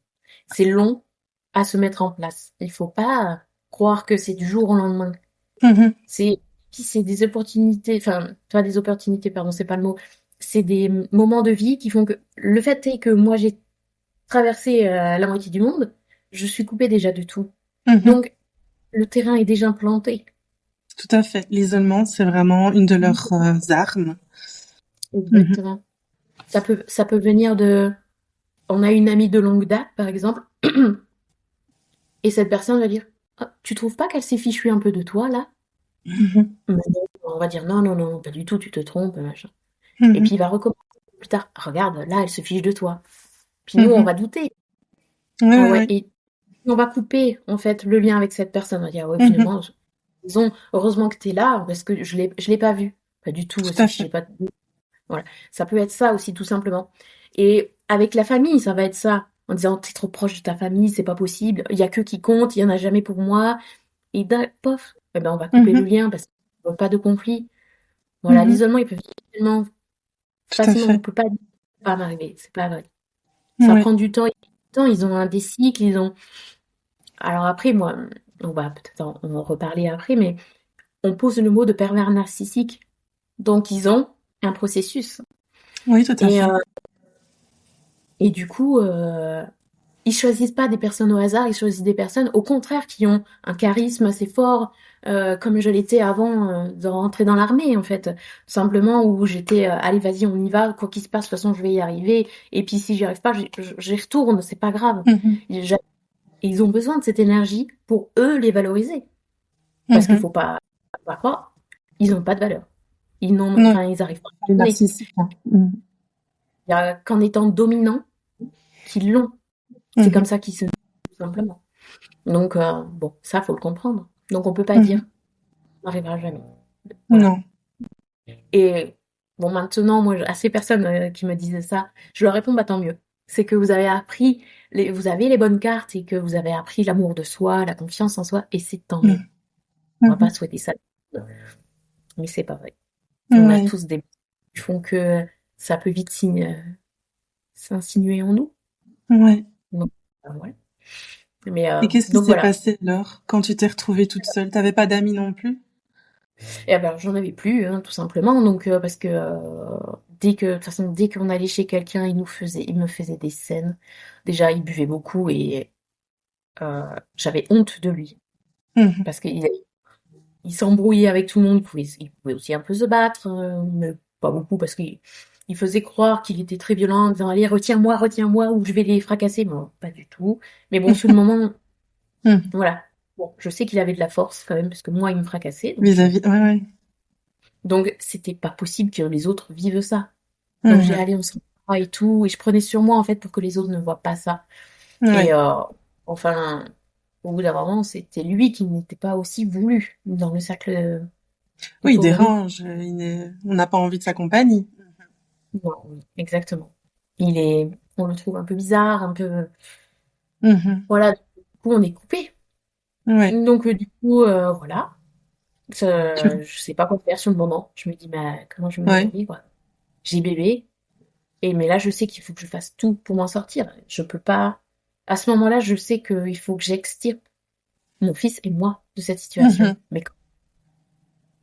[SPEAKER 2] C'est long à se mettre en place. Il faut pas croire que c'est du jour au lendemain.
[SPEAKER 1] Mhm.
[SPEAKER 2] C'est puis c'est des opportunités, enfin, pas des opportunités, pardon, c'est pas le mot. C'est des moments de vie qui font que le fait est que moi j'ai traversé la moitié du monde, je suis coupée déjà de tout.
[SPEAKER 1] Mhm.
[SPEAKER 2] Donc le terrain est déjà planté.
[SPEAKER 1] Tout à fait. L'isolement, c'est vraiment une de leurs armes. Mhm.
[SPEAKER 2] exactement. Ça peut venir de... On a une amie de longue date, par exemple, et cette personne va dire, ah, tu trouves pas qu'elle s'est fichue un peu de toi, là?
[SPEAKER 1] Mhm.
[SPEAKER 2] Mais non, on va dire, non, non, non, pas du tout, tu te trompes, machin. Et
[SPEAKER 1] Mhm.
[SPEAKER 2] puis il va recommencer plus tard, regarde, là, elle se fiche de toi. Puis nous, on
[SPEAKER 1] Mhm.
[SPEAKER 2] va douter.
[SPEAKER 1] Ouais,
[SPEAKER 2] Ah
[SPEAKER 1] ouais,
[SPEAKER 2] ouais,
[SPEAKER 1] ouais.
[SPEAKER 2] et on va couper, en fait, le lien avec cette personne. On va dire, ouais,
[SPEAKER 1] Mhm.
[SPEAKER 2] finalement, disons, heureusement que t'es là, parce que je l'ai pas vu. Pas du tout, elle
[SPEAKER 1] Tout
[SPEAKER 2] s'est
[SPEAKER 1] à
[SPEAKER 2] fichée
[SPEAKER 1] fait.
[SPEAKER 2] pas de nous. Voilà. Ça peut être ça aussi, tout simplement. Et avec la famille, ça va être ça. En disant, t'es trop proche de ta famille, c'est pas possible. Il y a que qui compte, il y en a jamais pour moi. Et pof, eh ben, on va couper le
[SPEAKER 1] Mhm.
[SPEAKER 2] lien parce qu'on veut pas de conflit. Voilà,
[SPEAKER 1] Mhm.
[SPEAKER 2] l'isolement, il peut venir tellement
[SPEAKER 1] Tout à
[SPEAKER 2] facilement, on
[SPEAKER 1] fait.
[SPEAKER 2] peut pas dire, c'est pas m'arriver, c'est pas vrai. Ça
[SPEAKER 1] Ouais.
[SPEAKER 2] prend du temps, ils ont un des cycles, ils ont... Alors après, moi, on va peut-être en reparler après, mais on pose le mot de pervers narcissique. Donc, ils ont un processus.
[SPEAKER 1] Oui, tout à
[SPEAKER 2] Et,
[SPEAKER 1] fait.
[SPEAKER 2] euh, et du coup, ils choisissent pas des personnes au hasard, ils choisissent des personnes, au contraire, qui ont un charisme assez fort, comme je l'étais avant de rentrer dans l'armée, en fait. Simplement où j'étais, allez, vas-y, on y va, quoi qu'il se passe, de toute façon, je vais y arriver. Et puis si j'y arrive pas, j'y retourne, c'est pas grave.
[SPEAKER 1] Mhm.
[SPEAKER 2] J'a- Ils ont besoin de cette énergie pour eux les valoriser. Parce qu'il
[SPEAKER 1] Mhm.
[SPEAKER 2] faut pas, parfois, ils n'ont pas de valeur.
[SPEAKER 1] Non,
[SPEAKER 2] Enfin, ils arrivent pas
[SPEAKER 1] les
[SPEAKER 2] à donner.
[SPEAKER 1] narcissiques, hein. Mhm.
[SPEAKER 2] Il y a qu'en étant dominants qu'ils l'ont. C'est comme
[SPEAKER 1] Mhm.
[SPEAKER 2] ça qu'ils se tout simplement. Donc, bon, ça, faut le comprendre. Donc, on peut pas dire,
[SPEAKER 1] Mhm.
[SPEAKER 2] on n'arrivera jamais. Voilà.
[SPEAKER 1] Non.
[SPEAKER 2] Et bon, maintenant, moi, à ces personnes qui me disaient ça, je leur réponds, bah tant mieux. C'est que vous avez appris, vous avez les bonnes cartes et que vous avez appris l'amour de soi, la confiance en soi, et c'est tant mieux.
[SPEAKER 1] Mhm.
[SPEAKER 2] On va pas
[SPEAKER 1] Mhm.
[SPEAKER 2] souhaiter ça, mais c'est pas vrai. On a
[SPEAKER 1] Ouais.
[SPEAKER 2] tous des qui font que ça peut vite s'insinuer en nous.
[SPEAKER 1] Ouais.
[SPEAKER 2] Donc, ouais. Mais
[SPEAKER 1] Et qu'est-ce qui
[SPEAKER 2] donc
[SPEAKER 1] s'est
[SPEAKER 2] voilà.
[SPEAKER 1] passé alors, quand tu t'es retrouvée toute seule? T'avais pas d'amis non plus?
[SPEAKER 2] Et ben, j'en avais plus, hein, tout simplement. Donc, parce que de toute façon, dès qu'on allait chez quelqu'un, il me faisait des scènes. Déjà, il buvait beaucoup et j'avais honte de lui
[SPEAKER 1] Mhm.
[SPEAKER 2] parce qu'il s'embrouillait avec tout le monde. Il pouvait aussi un peu se battre, mais pas beaucoup parce qu'il faisait croire qu'il était très violent en disant allez, retiens-moi, ou je vais les fracasser. Bon, pas du tout. Mais bon, sur le moment,
[SPEAKER 1] Mhm.
[SPEAKER 2] voilà. Bon, je sais qu'il avait de la force quand même parce que moi, il me fracassait.
[SPEAKER 1] Vis-à-vis, ouais, ouais.
[SPEAKER 2] Donc, c'était pas possible que les autres vivent ça. Donc j'ai
[SPEAKER 1] Mhm.
[SPEAKER 2] allé, on se revoit et tout, et je prenais sur moi en fait pour que les autres ne voient pas ça. Et
[SPEAKER 1] Ouais.
[SPEAKER 2] enfin, au bout d'un moment, c'était lui qui n'était pas aussi voulu dans le cercle
[SPEAKER 1] Oui, il
[SPEAKER 2] autour de nous.
[SPEAKER 1] dérange. On n'a pas envie de sa compagnie.
[SPEAKER 2] Non, oui, exactement. On le trouve un peu bizarre, un peu,
[SPEAKER 1] Mhm.
[SPEAKER 2] voilà. Du coup, on est coupé.
[SPEAKER 1] Ouais.
[SPEAKER 2] Donc du coup, voilà.
[SPEAKER 1] Tu-
[SPEAKER 2] Je sais pas quoi faire sur le moment. Je me dis, mais comment je vais me
[SPEAKER 1] Ouais.
[SPEAKER 2] revivre? J'ai bébé. Mais là, je sais qu'il faut que je fasse tout pour m'en sortir. Je peux pas. À ce moment-là, je sais qu'il faut que j'extirpe mon fils et moi de cette situation.
[SPEAKER 1] Mhm.
[SPEAKER 2] Mais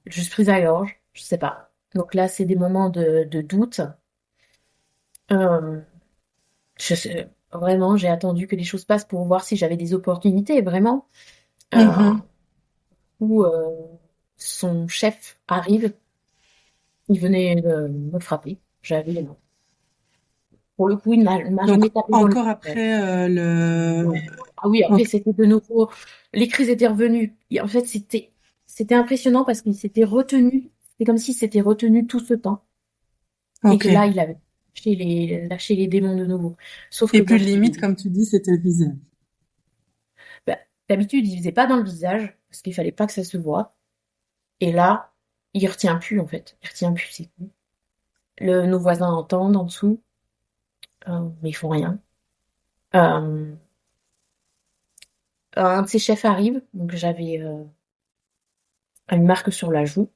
[SPEAKER 2] je suis prise à la gorge, je sais pas. Donc là, c'est des moments de doute. Euh, vraiment, j'ai attendu que les choses passent pour voir si j'avais des opportunités, vraiment. Euh,
[SPEAKER 1] Mhm.
[SPEAKER 2] où son chef arrive, il venait me frapper. J'avais, pour le coup, il m'a
[SPEAKER 1] Donc,
[SPEAKER 2] jamais tapé dans le
[SPEAKER 1] encore
[SPEAKER 2] visage.
[SPEAKER 1] après le...
[SPEAKER 2] Ouais. Ah oui, après,
[SPEAKER 1] Ok.
[SPEAKER 2] c'était de nouveau. Les crises étaient revenues. Et en fait, c'était impressionnant parce qu'il s'était retenu. C'est comme s'il s'était retenu tout ce temps. Et
[SPEAKER 1] Ok.
[SPEAKER 2] que là, il avait lâché les démons de nouveau. Sauf
[SPEAKER 1] Et
[SPEAKER 2] que
[SPEAKER 1] plus
[SPEAKER 2] moi, j'étais
[SPEAKER 1] limite,
[SPEAKER 2] bébé.
[SPEAKER 1] comme tu dis, c'était le visage.
[SPEAKER 2] Bah, d'habitude, il faisait pas dans le visage parce qu'il fallait pas que ça se voie. Et là, il retient plus, en fait. Il retient plus ses coups. Nos voisins entendent en dessous, mais ils font rien. Euh, un de ses chefs arrive. Donc, j'avais une marque sur la joue.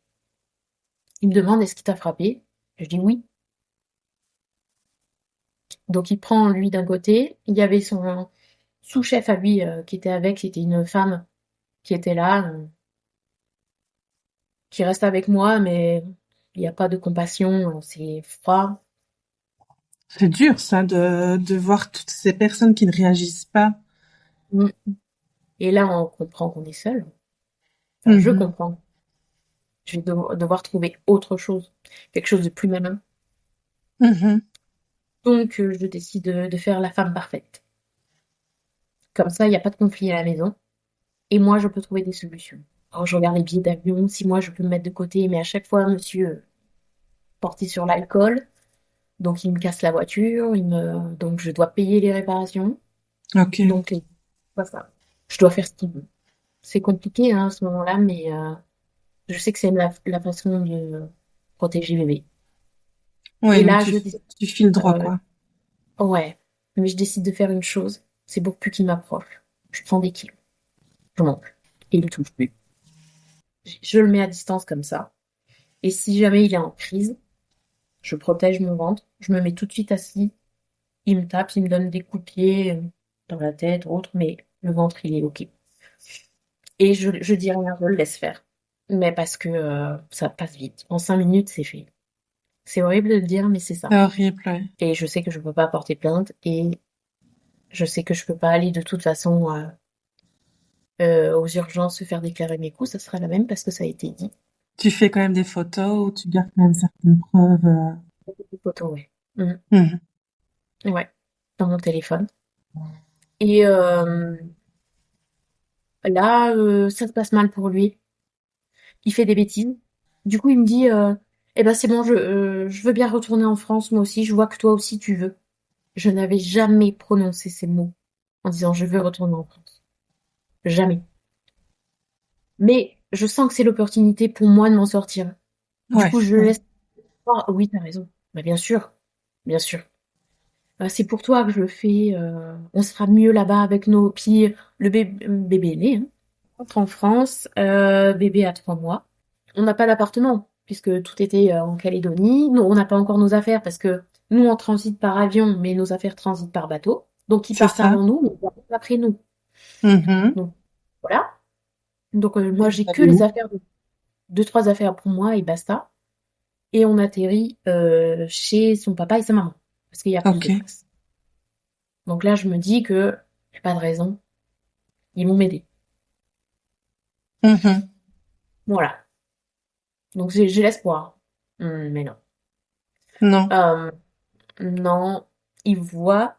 [SPEAKER 2] Il me demande est-ce qu'il t'a frappé? Je dis oui. Donc il prend lui d'un côté, il y avait son sous-chef à lui qui était avec, c'était une femme qui était là, qui reste avec moi, mais il n'y a pas de compassion, c'est froid.
[SPEAKER 1] C'est dur, ça, de voir toutes ces personnes qui ne réagissent pas.
[SPEAKER 2] Mm. Et là, on comprend qu'on est seul. Enfin, je
[SPEAKER 1] Mhm.
[SPEAKER 2] comprends. Je vais devoir trouver autre chose, quelque chose de plus malin.
[SPEAKER 1] Mhm.
[SPEAKER 2] Donc, je décide de faire la femme parfaite. Comme ça, il n'y a pas de conflit à la maison. Et moi, je peux trouver des solutions. Alors, je regarde les billets d'avion, si moi, je peux me mettre de côté, mais à chaque fois, monsieur porté sur l'alcool. Donc, il me casse la voiture, donc je dois payer les réparations.
[SPEAKER 1] Ok.
[SPEAKER 2] Donc, voilà. Je dois faire ce qu'il veut. C'est compliqué, hein, à ce moment-là, mais je sais que c'est la façon de protéger bébé.
[SPEAKER 1] Ouais,
[SPEAKER 2] Et
[SPEAKER 1] donc
[SPEAKER 2] là, je décide,
[SPEAKER 1] tu files droit,
[SPEAKER 2] euh,
[SPEAKER 1] quoi.
[SPEAKER 2] ouais, mais je décide de faire une chose, c'est pour plus qu'il m'approche. Je prends des kilos, je mange, et il me touche plus. Je le mets à distance comme ça. Et si jamais il est en crise, je protège mon ventre, je me mets tout de suite assis, il me tape, il me donne des coups de pied dans la tête ou autre, mais le ventre, il est OK. Et je dis rien, je le laisse faire. Mais parce que ça passe vite. En 5 minutes, c'est fait. C'est horrible de le dire, mais c'est ça.
[SPEAKER 1] C'est horrible, ouais.
[SPEAKER 2] Et je sais que je peux pas porter plainte et je sais que je peux pas aller de toute façon aux urgences se faire déclarer mes coups, ça sera la même parce que ça a été dit.
[SPEAKER 1] Tu fais quand même des photos ou tu gardes quand même certaines preuves.
[SPEAKER 2] Des photos, ouais. Mhm.
[SPEAKER 1] Mhm.
[SPEAKER 2] Ouais, dans mon téléphone. Et là, ça se passe mal pour lui. Il fait des bêtises. Du coup, il me dit, eh ben c'est bon, je veux bien retourner en France, moi aussi. Je vois que toi aussi tu veux. Je n'avais jamais prononcé ces mots en disant je veux retourner en France. Jamais. Mais je sens que c'est l'opportunité pour moi de m'en sortir. Du
[SPEAKER 1] Ouais,
[SPEAKER 2] coup, je le
[SPEAKER 1] ouais.
[SPEAKER 2] laisse croire, oui, t'as raison. Bah, bien sûr, bien sûr. C'est pour toi que je le fais. On sera mieux là-bas avec nos. Puis le bébé est né, hein. On rentre en France, bébé a 3 mois. On n'a pas d'appartement puisque tout était en Calédonie. Nous, on n'a pas encore nos affaires parce que nous on transite par avion, mais nos affaires transitent par bateau. Donc ils
[SPEAKER 1] C'est
[SPEAKER 2] partent
[SPEAKER 1] ça.
[SPEAKER 2] avant nous, mais ils arrivent après nous.
[SPEAKER 1] Mhm.
[SPEAKER 2] Donc voilà. Donc moi
[SPEAKER 1] Et vous
[SPEAKER 2] j'ai que
[SPEAKER 1] allez
[SPEAKER 2] les
[SPEAKER 1] où?
[SPEAKER 2] affaires, deux trois affaires pour moi et basta. Et on atterrit chez son papa et sa maman parce qu'il y a plus
[SPEAKER 1] Ok.
[SPEAKER 2] de place. Donc là je me dis que j'ai pas de raison, ils vont m'aider.
[SPEAKER 1] Mhm.
[SPEAKER 2] Voilà. Donc j'ai l'espoir. Mais non.
[SPEAKER 1] Non.
[SPEAKER 2] Euh, non, ils voient,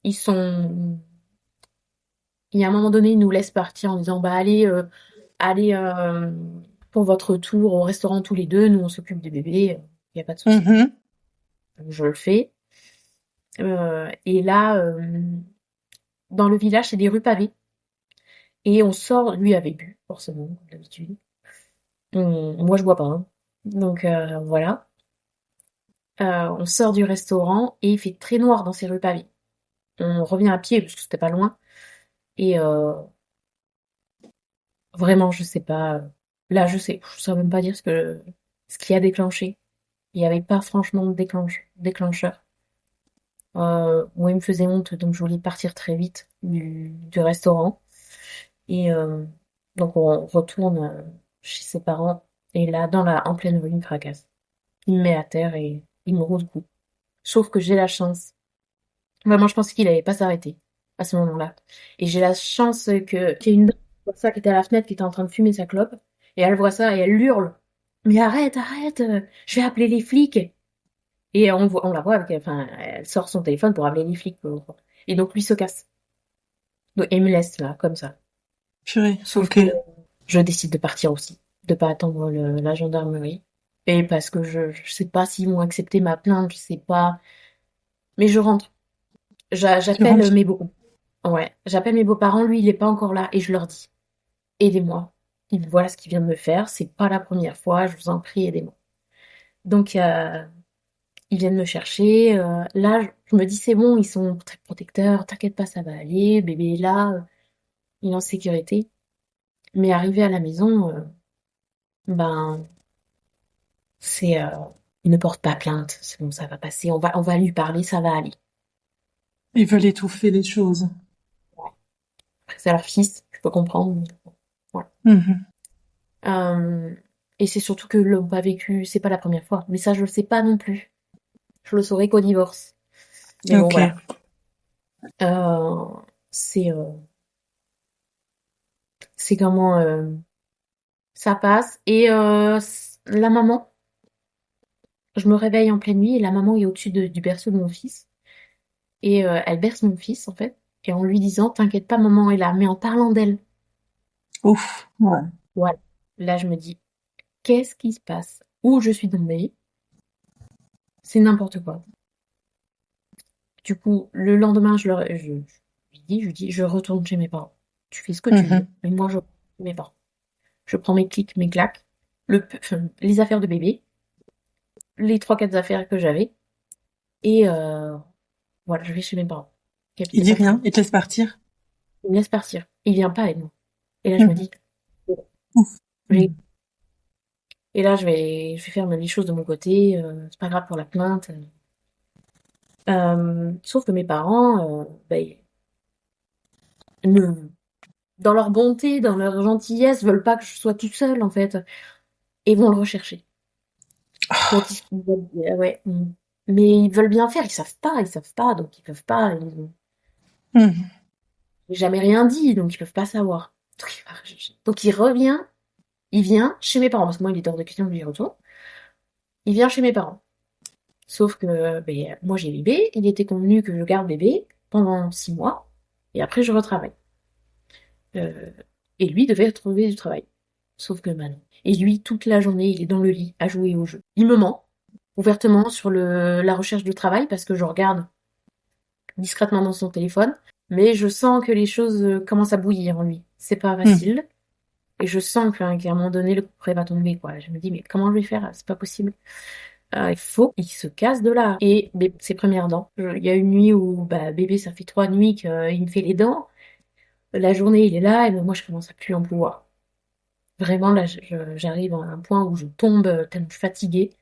[SPEAKER 2] ils sont. Il y a un moment donné, ils nous laissent partir en disant bah allez pour votre tour au restaurant tous les deux, nous on s'occupe des bébés, il n'y a pas de souci.
[SPEAKER 1] Mhm.
[SPEAKER 2] Donc, je le fais. Et là, dans le village, c'est des rues pavées. Et on sort, lui avait bu, forcément, comme d'habitude. Moi, je bois pas, hein. Donc voilà. On sort du restaurant et il fait très noir dans ces rues pavées. On revient à pied parce que c'était pas loin. Et vraiment, je sais pas. Là, je sais même pas dire ce qui a déclenché. Il y avait pas franchement de déclencheur. Moi, il me faisait honte, donc je voulais partir très vite du restaurant. Et donc on retourne chez ses parents. Et là, en pleine rue, il me fracasse. Il me met à terre et il me roule de coups. Sauf que j'ai la chance. Vraiment, je pensais qu'il allait pas s'arrêter à ce moment-là. Et j'ai la chance qu'il y ait une dame qui voit ça, qui était à la fenêtre, qui était en train de fumer sa clope. Et elle voit ça et elle hurle. Mais arrête, arrête, je vais appeler les flics. Et on la voit enfin, elle sort son téléphone pour appeler les flics. Et donc lui se casse. Donc, et il me laisse là, comme ça.
[SPEAKER 1] Purée.
[SPEAKER 2] Sauf
[SPEAKER 1] Ok.
[SPEAKER 2] que je décide de partir aussi, de pas attendre la gendarmerie. Et parce que je sais pas s'ils vont accepter ma plainte, je sais pas. Mais je rentre.
[SPEAKER 1] Tu
[SPEAKER 2] J'appelle
[SPEAKER 1] rentres.
[SPEAKER 2] mes beaux. Ouais, j'appelle mes beaux-parents, lui il est pas encore là et je leur dis aidez-moi. Voilà ce qu'il vient de me faire, c'est pas la première fois, je vous en prie, aidez-moi. Donc ils viennent me chercher. Là, je me dis c'est bon, ils sont très protecteurs, t'inquiète pas, ça va aller, bébé est là, il est en sécurité. Mais arrivé à la maison, ben c'est il ne porte pas plainte, c'est bon, ça va passer, on va lui parler, ça va aller.
[SPEAKER 1] Ils veulent étouffer les choses.
[SPEAKER 2] Ouais. C'est leur fils, je peux comprendre. Mais voilà.
[SPEAKER 1] Mhm.
[SPEAKER 2] Euh, et c'est surtout que l'homme pas vécu, c'est pas la première fois. Mais ça, je le sais pas non plus. Je le saurai qu'au divorce. Mais bon,
[SPEAKER 1] Ok.
[SPEAKER 2] voilà. Euh, c'est euh, c'est comment ça passe. Et la maman, Je me réveille en pleine nuit et la maman est au-dessus du berceau de mon fils. Et elle berce mon fils, en fait. Et en lui disant, t'inquiète pas, maman est là. Mais en parlant d'elle.
[SPEAKER 1] Ouf, ouais.
[SPEAKER 2] Voilà. Là, je me dis, qu'est-ce qui se passe? Où je suis tombée? C'est n'importe quoi. Du coup, le lendemain, je lui dis, je retourne chez mes parents. Tu fais ce que tu veux.
[SPEAKER 1] Mhm.
[SPEAKER 2] Mais moi, je retourne chez mes parents. Je prends mes clics, mes claques, les affaires de bébé, les trois, quatre affaires que j'avais. Et voilà, je vais chez mes parents, qui
[SPEAKER 1] Il
[SPEAKER 2] habitaient
[SPEAKER 1] dit
[SPEAKER 2] pas très
[SPEAKER 1] rien,
[SPEAKER 2] loin.
[SPEAKER 1] il te laisse partir.
[SPEAKER 2] Il me laisse partir. Il vient pas avec moi. Et là, je me
[SPEAKER 1] Mhm.
[SPEAKER 2] dis, bon,
[SPEAKER 1] Ouf.
[SPEAKER 2] j'ai-
[SPEAKER 1] Mhm.
[SPEAKER 2] et là, je vais faire les choses de mon côté. C'est pas grave pour la plainte. Sauf que mes parents, ben, me, dans leur bonté, dans leur gentillesse, veulent pas que je sois toute seule, en fait. Et vont le rechercher. Donc, ils veulent, ouais. Mais ils veulent bien faire. Ils savent pas, donc ils peuvent pas.
[SPEAKER 1] Mhm.
[SPEAKER 2] J'ai jamais rien dit, donc ils peuvent pas savoir. Donc il revient, il vient chez mes parents, parce que moi il est hors de question que j'y retourne. Il vient chez mes parents. Sauf que ben, moi j'ai bébé, il était convenu que je garde bébé pendant 6 mois, et après je retravaille. Euh, et lui devait trouver du travail. Sauf que maintenant. Et lui, toute la journée, il est dans le lit à jouer au jeu. Il me ment ouvertement sur la recherche de travail parce que je regarde discrètement dans son téléphone, mais je sens que les choses commencent à bouillir en lui. C'est pas
[SPEAKER 1] Mhm.
[SPEAKER 2] facile. Et je sens qu'à un moment donné, le couperet va tomber, quoi. Je me dis, mais comment je vais faire? C'est pas possible. Il faut qu'il se casse de là. Et ses premières dents. Il y a une nuit où, bah, bébé, ça fait 3 nuits qu'il me fait les dents. La journée, il est là, et ben, moi, je commence à plus en pouvoir. Vraiment, là, j'arrive à un point où je tombe tellement je suis fatiguée.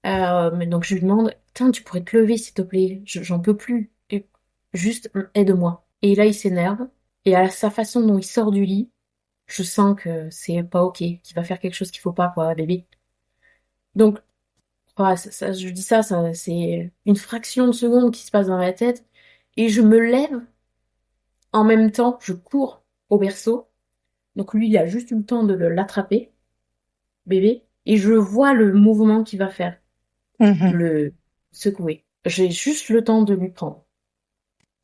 [SPEAKER 2] Mais donc, je lui demande, tiens, tu pourrais te lever, s'il te plaît. J'en peux plus. Et juste, aide-moi. Et là, il s'énerve. Et à sa façon dont il sort du lit, je sens que c'est pas ok, qu'il va faire quelque chose qu'il faut pas, quoi, bébé. Donc, ouais, je dis ça, c'est une fraction de seconde qui se passe dans ma tête. Et je me lève, en même temps, je cours au berceau. Donc lui, il a juste eu le temps de l'attraper, bébé. Et je vois le mouvement qu'il va faire,
[SPEAKER 1] Mhm.
[SPEAKER 2] le secouer. J'ai juste le temps de lui prendre.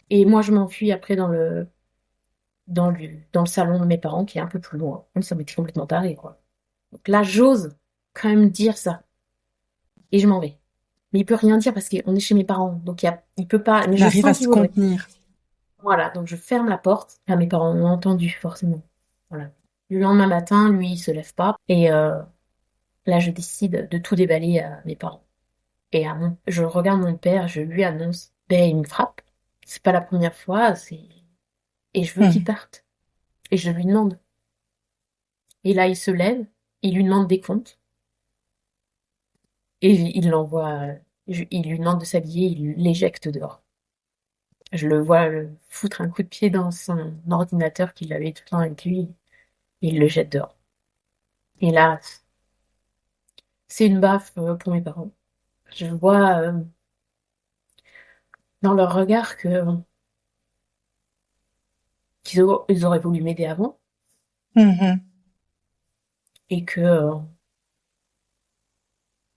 [SPEAKER 2] Et moi, je m'enfuis après dans le salon de mes parents, qui est un peu plus loin. Ça m'était complètement taré, quoi. Donc là, j'ose quand même dire ça. Et je m'en vais. Mais il peut rien dire parce qu'on est chez mes parents. Donc il peut pas. Mais
[SPEAKER 1] Il
[SPEAKER 2] je
[SPEAKER 1] arrive à
[SPEAKER 2] sens
[SPEAKER 1] se
[SPEAKER 2] qu'il voudrait.
[SPEAKER 1] contenir.
[SPEAKER 2] Voilà. Donc je ferme la porte. Là, mes parents ont entendu, forcément. Voilà. Le lendemain matin, lui, il se lève pas. Et là, je décide de tout déballer à mes parents. Et je regarde mon père, je lui annonce. Ben, il me frappe. C'est pas la première fois. Et je veux qu'il
[SPEAKER 1] Mhm.
[SPEAKER 2] parte. Et je lui demande. Et là, il se lève. Il lui demande des comptes. Et il l'envoie. Il lui demande de s'habiller. Il l'éjecte dehors. Je le vois foutre un coup de pied dans son ordinateur qu'il avait tout le temps avec lui, et il le jette dehors. Et là, c'est une baffe pour mes parents. Je vois dans leur regard qu'ils auraient voulu m'aider avant,
[SPEAKER 1] Mhm.
[SPEAKER 2] et que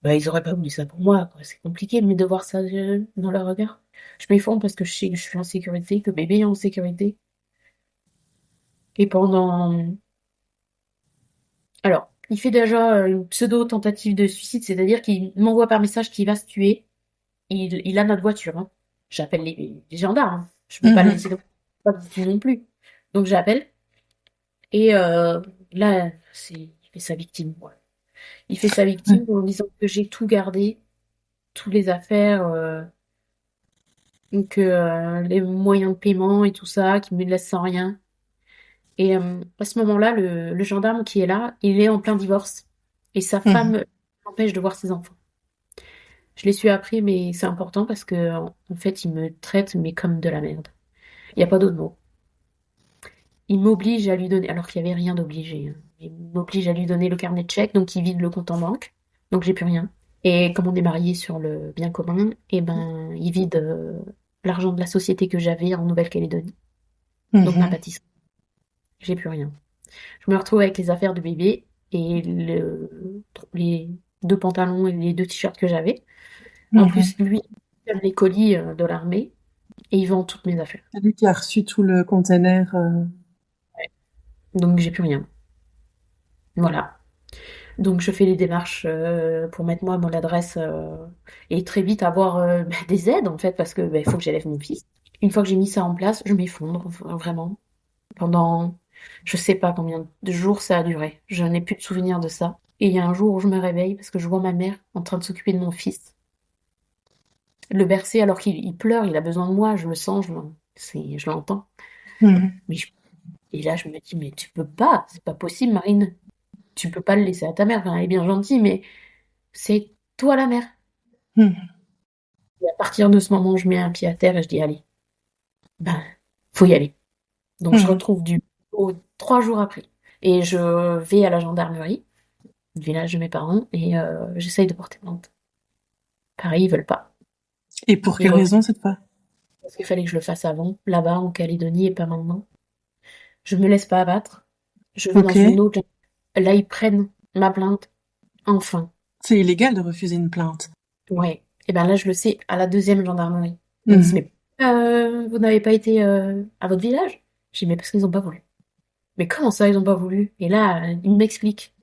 [SPEAKER 2] bah, ils auraient pas voulu ça pour moi, quoi. C'est compliqué, mais de voir ça dans leur regard. Je m'effondre parce que je sais que je suis en sécurité, que bébé est en sécurité. Et alors, il fait déjà une pseudo-tentative de suicide, c'est-à-dire qu'il m'envoie par message qu'il va se tuer. Il a notre voiture, hein. J'appelle les gendarmes, hein. Je peux pas le laisser
[SPEAKER 1] Mhm.
[SPEAKER 2] comme ça non plus. Donc j'appelle et là, il fait sa victime. Ouais. Il fait sa victime en disant que j'ai tout gardé, toutes les affaires, que les moyens de paiement et tout ça, qu'il me laisse sans rien. Et à ce moment-là, le gendarme qui est là, il est en plein divorce et sa
[SPEAKER 1] Mhm.
[SPEAKER 2] femme l'empêche de voir ses enfants. Je l'ai su après, mais c'est important parce que en fait, il me traite mais comme de la merde. Il n'y a pas d'autre mot. Il m'oblige à lui donner, alors qu'il n'y avait rien d'obligé, hein. Il m'oblige à lui donner le carnet de chèques, donc il vide le compte en banque, donc j'ai plus rien. Et comme on est mariés sur le bien commun, et ben il vide l'argent de la société que j'avais en Nouvelle-Calédonie, donc ma
[SPEAKER 1] Mhm.
[SPEAKER 2] pâtisserie. J'ai plus rien. Je me retrouve avec les affaires de bébé et les 2 pantalons et les 2 t-shirts que j'avais. En
[SPEAKER 1] Mhm.
[SPEAKER 2] plus, lui, il a les colis de l'armée et il vend toutes mes affaires.
[SPEAKER 1] C'est lui qui a reçu tout le container.
[SPEAKER 2] Donc j'ai plus rien. Voilà. Donc je fais les démarches pour mettre moi mon adresse et très vite avoir des aides en fait parce que il faut que j'élève mon fils. Une fois que j'ai mis ça en place, je m'effondre vraiment. Pendant je sais pas combien de jours ça a duré. Je n'ai plus de souvenir de ça. Et il y a un jour où je me réveille parce que je vois ma mère en train de s'occuper de mon fils, le bercer alors qu'il pleure, il a besoin de moi, je le sens, je l'entends.
[SPEAKER 1] Mhm.
[SPEAKER 2] Mais et là je me dis mais tu peux pas, c'est pas possible Marine, tu peux pas le laisser à ta mère. Enfin, elle est bien gentille mais c'est toi la mère.
[SPEAKER 1] Mhm.
[SPEAKER 2] Et à partir de ce moment, je mets un pied à terre et je dis allez, ben faut y aller. Donc je
[SPEAKER 1] Mhm.
[SPEAKER 2] retrouve du au 3 jours après et je vais à la gendarmerie, le village de mes parents, et j'essaye de porter plainte. Pareil, ils veulent pas.
[SPEAKER 1] Et pour
[SPEAKER 2] Ils
[SPEAKER 1] quelle
[SPEAKER 2] refusent
[SPEAKER 1] raison cette fois?
[SPEAKER 2] parce qu'il fallait que je le fasse avant, là-bas en Calédonie et pas maintenant. Je me laisse pas abattre. Je vais dans
[SPEAKER 1] Ok.
[SPEAKER 2] une autre. Là, ils prennent ma plainte. Enfin,
[SPEAKER 1] C'est illégal de refuser une plainte.
[SPEAKER 2] ouais. Et ben là, je le sais à la deuxième gendarmerie. Ils me disent
[SPEAKER 1] Mhm.
[SPEAKER 2] mais vous n'avez pas été à votre village? J'ai dit mais parce qu'ils ont pas voulu. Mais comment ça, ils ont pas voulu? Et là, il m'explique.